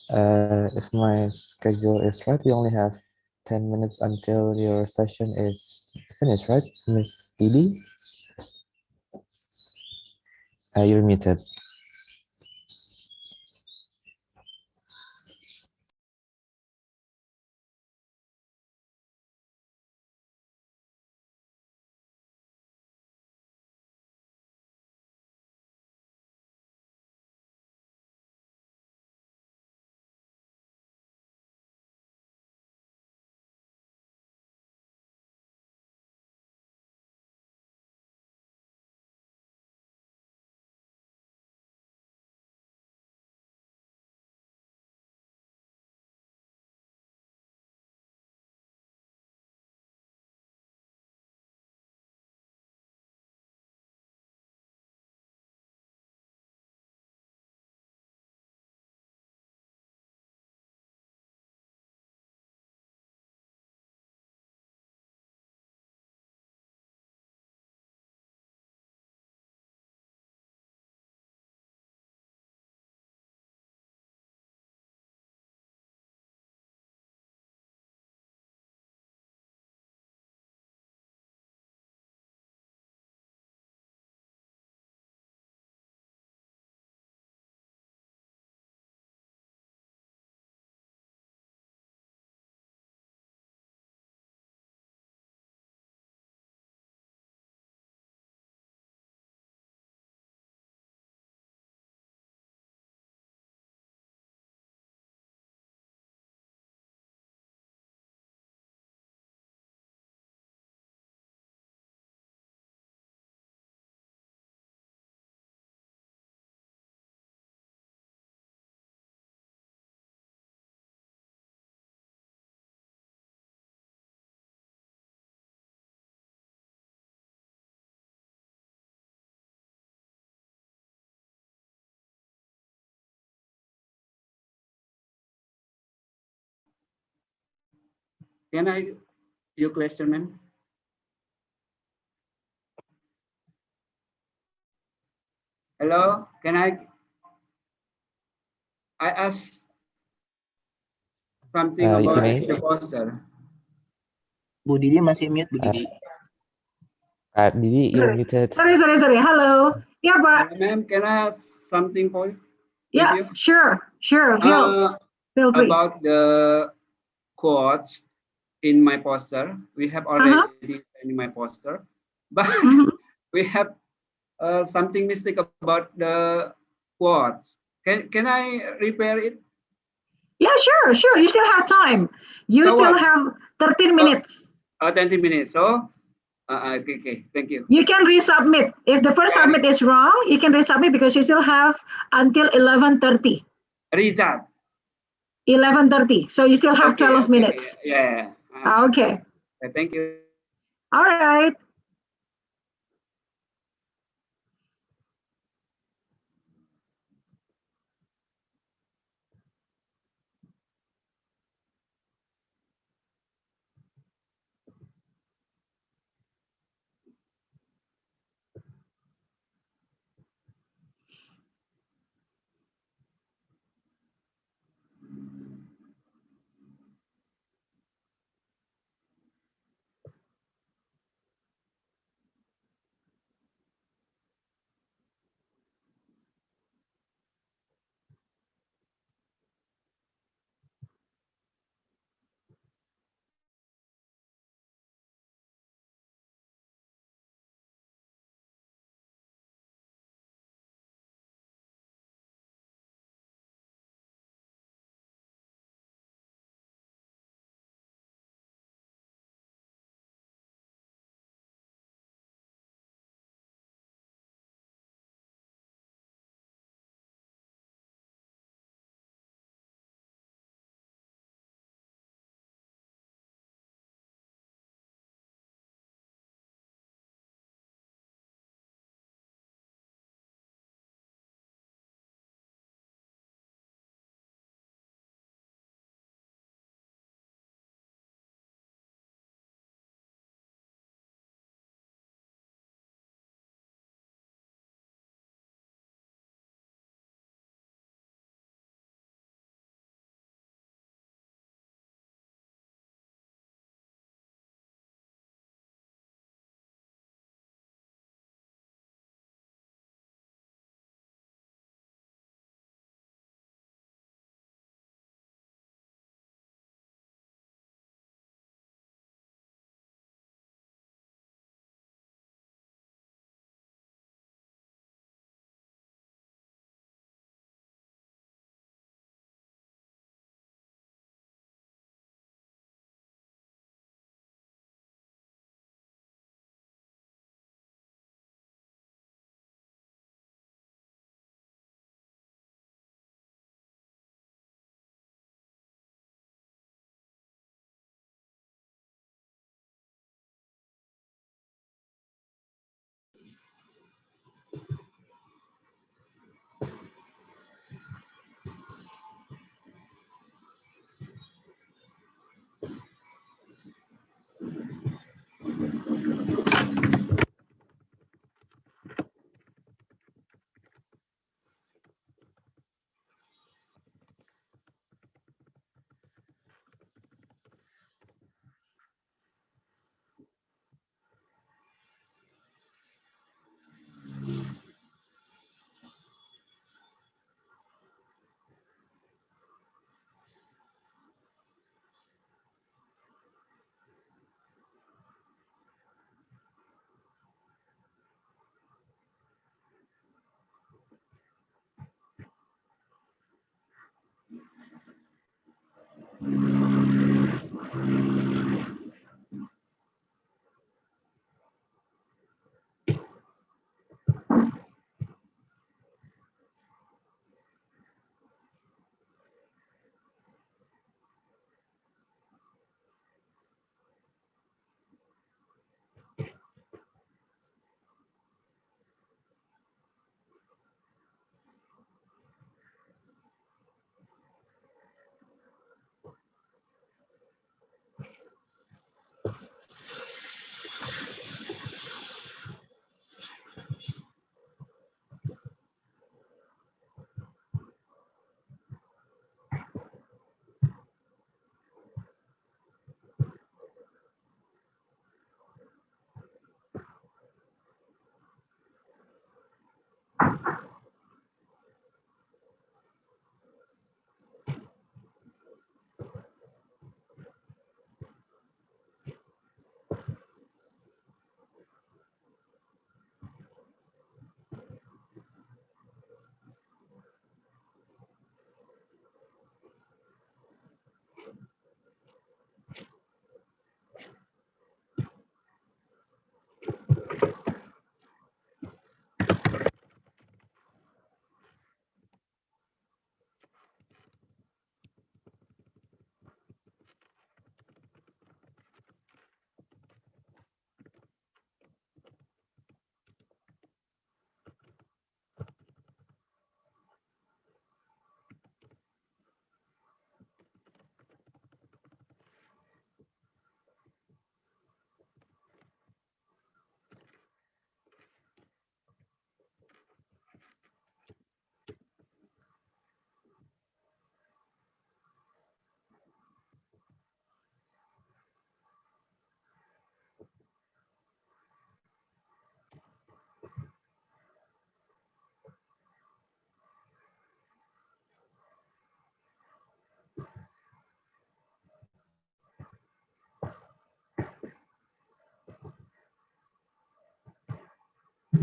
If my schedule is right, we only have 10 minutes until your session is finished, right, Miss Didi? You're muted. Can I, your question, ma'am? Hello, can I ask something You about may. the poster? Bu Didi masih mute, Bu Didi. Didi, you're muted. Sorry. Hello. Yeah, but Ma'am, can I ask something for you? yeah, You? sure. Feel free. About the quotes in my poster, we have already in my poster, but we have something mistake about the quotes. Can I repair it? Yeah, sure. You still have time. You So still what? have 13 minutes. 20 minutes. So, okay. Thank you. You can resubmit. If the first submit is wrong, you can resubmit because you still have until 11:30. Result. 11:30. So you still have 12 Okay. minutes. Yeah. Okay. Thank you. All right.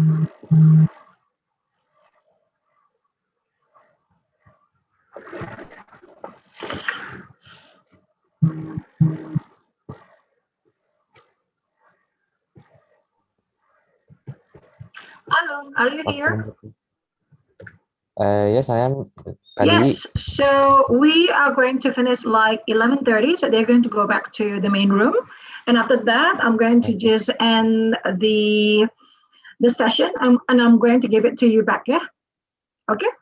Hello, are you here? Yes, I am. Kak Dewi. Yes, so we are going to finish like 11:30, so they're going to go back to the main room. And after that, I'm going to just end the session and I'm going to give it to you back, yeah? Okay?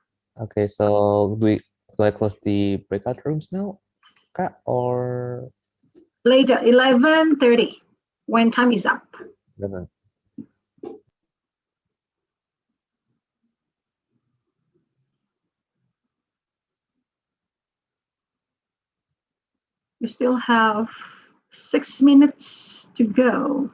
Okay, so do I close the breakout rooms now, Kak, or Later, 11:30, when time is up. 11? We still have 6 minutes to go.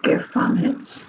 Okay, 5 minutes.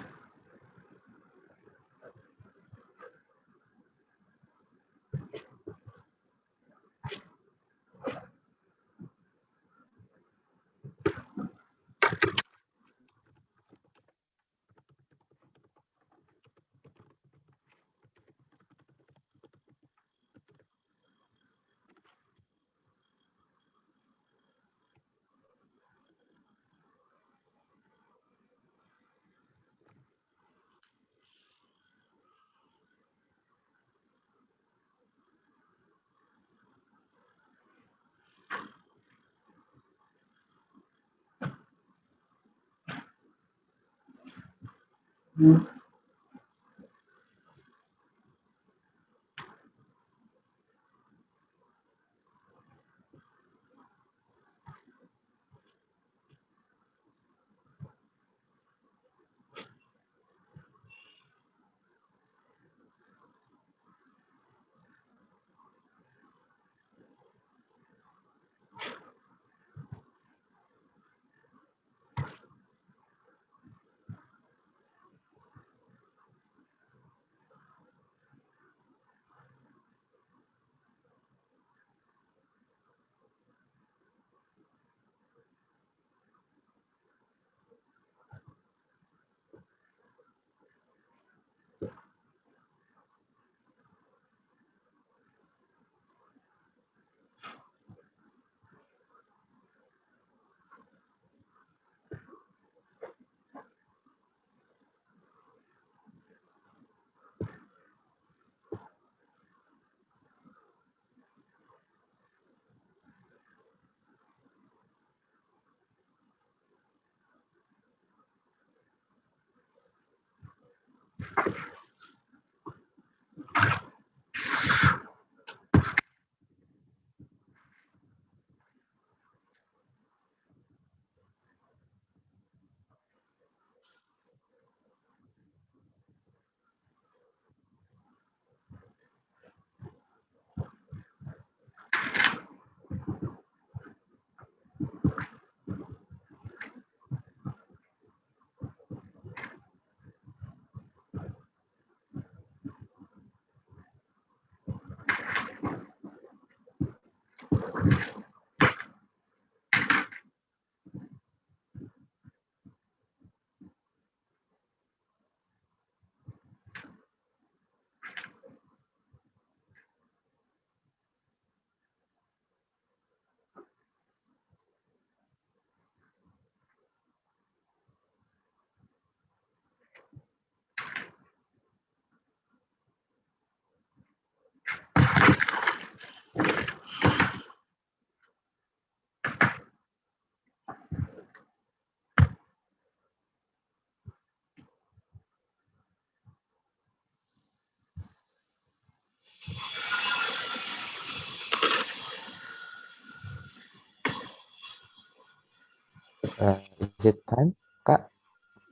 Is it time, Kak?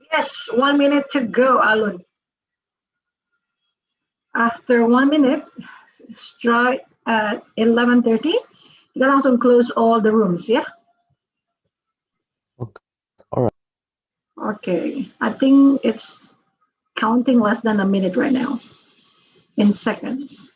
Yes, 1 minute to go, Alun. After 1 minute, strike at 11:30, kita langsung close all the rooms, ya. Alright. Okay, I think it's counting less than a minute right now in seconds.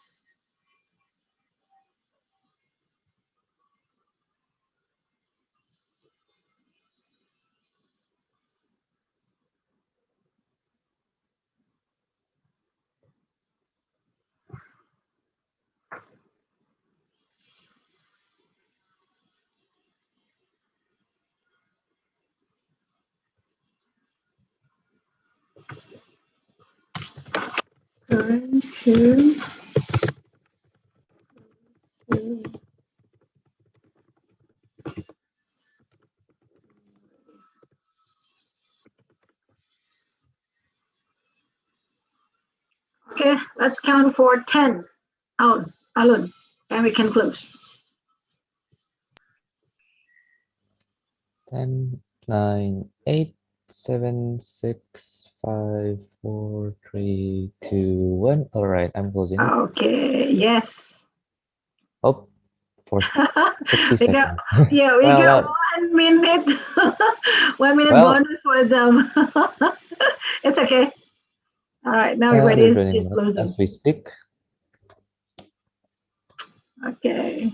One, two, three. Okay, let's count for 10. Alun, and we can close. 10, 9, 8, 7, 6, 5, 4, 3, 2, 1. All right, I'm closing it. Okay, yes. Oh, for 60 We got, seconds. yeah, we well, got well, 1 minute, 1 minute well, bonus for them. It's okay. All right, now everybody they're is joining just us as closing. we speak. Okay.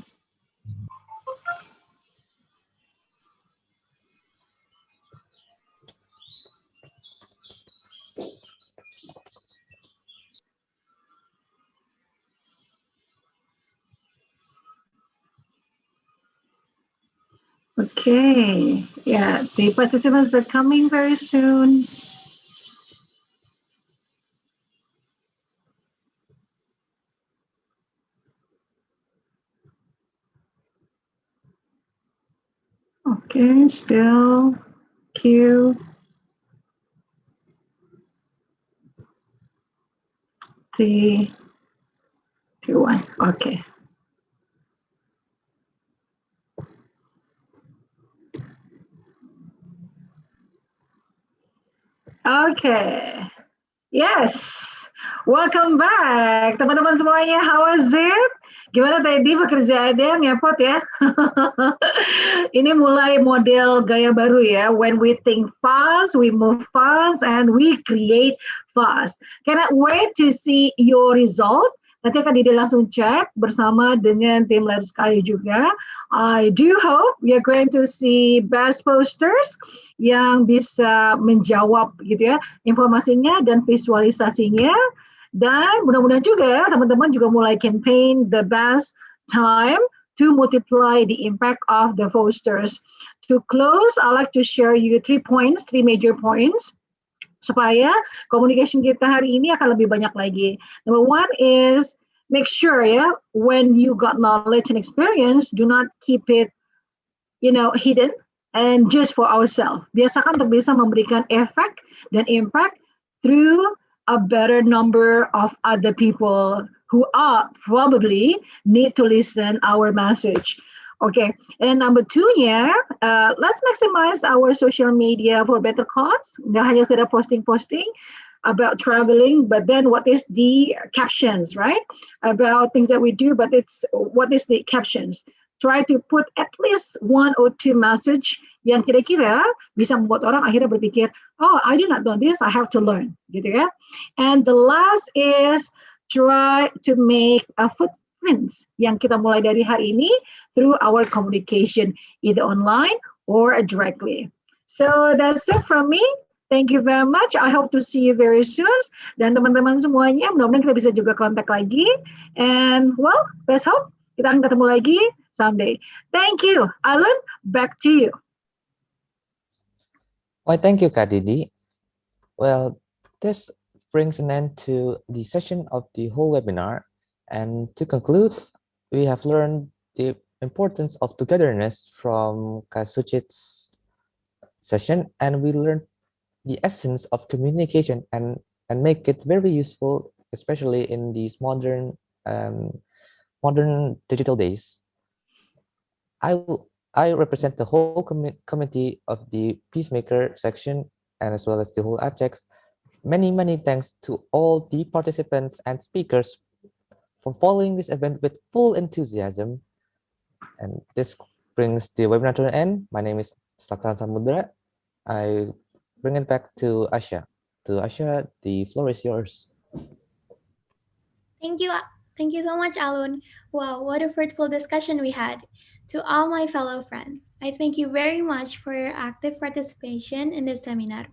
Okay. Yeah, the participants are coming very soon. Okay, still Q. 3, 2, 1. Okay. Okay. Yes. Welcome back, teman-teman semuanya. How was it? Gimana tadi pekerjaannya ngepot ya? Ini mulai model gaya baru ya. When we think fast, we move fast, and we create fast. Cannot wait to see your result. Nanti akan Dede langsung cek bersama dengan tim Lab Sky juga. I do hope we are going to see best posters yang bisa menjawab gitu ya informasinya dan visualisasinya. Dan mudah-mudahan juga teman-teman juga mulai campaign the best time to multiply the impact of the posters. To close, I like to share you 3 points, 3 major points supaya communication kita hari ini akan lebih banyak lagi. Number one is make sure ya when you got knowledge and experience, do not keep it hidden and just for ourselves. Biasakan untuk bisa memberikan efek dan impact through a better number of other people who are probably need to listen our message. Okay, and number two-nya, let's maximize our social media for better cause. Nggak hanya sekedar posting-posting about traveling, but then what is the captions, right? About things that we do, but it's what is the captions? Try to put at least 1 or 2 message yang kira-kira bisa membuat orang akhirnya berpikir, oh, I do not know this, I have to learn, gitu ya. And the last is try to make a footprints yang kita mulai dari hari ini through our communication, either online or directly. So that's it from me. Thank you very much. I hope to see you very soon. Dan teman-teman semuanya, mudah-mudahan kita bisa juga kontak lagi. And well, let's hope kita akan ketemu lagi someday. Thank you. Alan, back to you. Why, thank you, Kak Didi. Well, this brings an end to the session of the whole webinar. And to conclude, we have learned the importance of togetherness from Kak Suchit's session, and we learned the essence of communication and make it very useful, especially in these modern digital days. I I represent the whole committee of the Peacemaker section and as well as the whole ACEX. Many thanks to all the participants and speakers for following this event with full enthusiasm. And this brings the webinar to an end. My name is Slatan Samudra. I bring it back to Asha. To Asha, the floor is yours. Thank you. Thank you so much, Alun. Wow, what a fruitful discussion we had. To all my fellow friends, I thank you very much for your active participation in this seminar.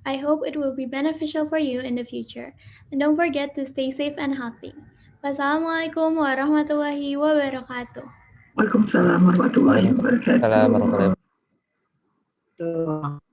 I hope it will be beneficial for you in the future. And don't forget to stay safe and healthy. Wassalamualaikum warahmatullahi wabarakatuh. Waalaikumsalam warahmatullahi wabarakatuh. Assalamualaikum warahmatullahi wabarakatuh.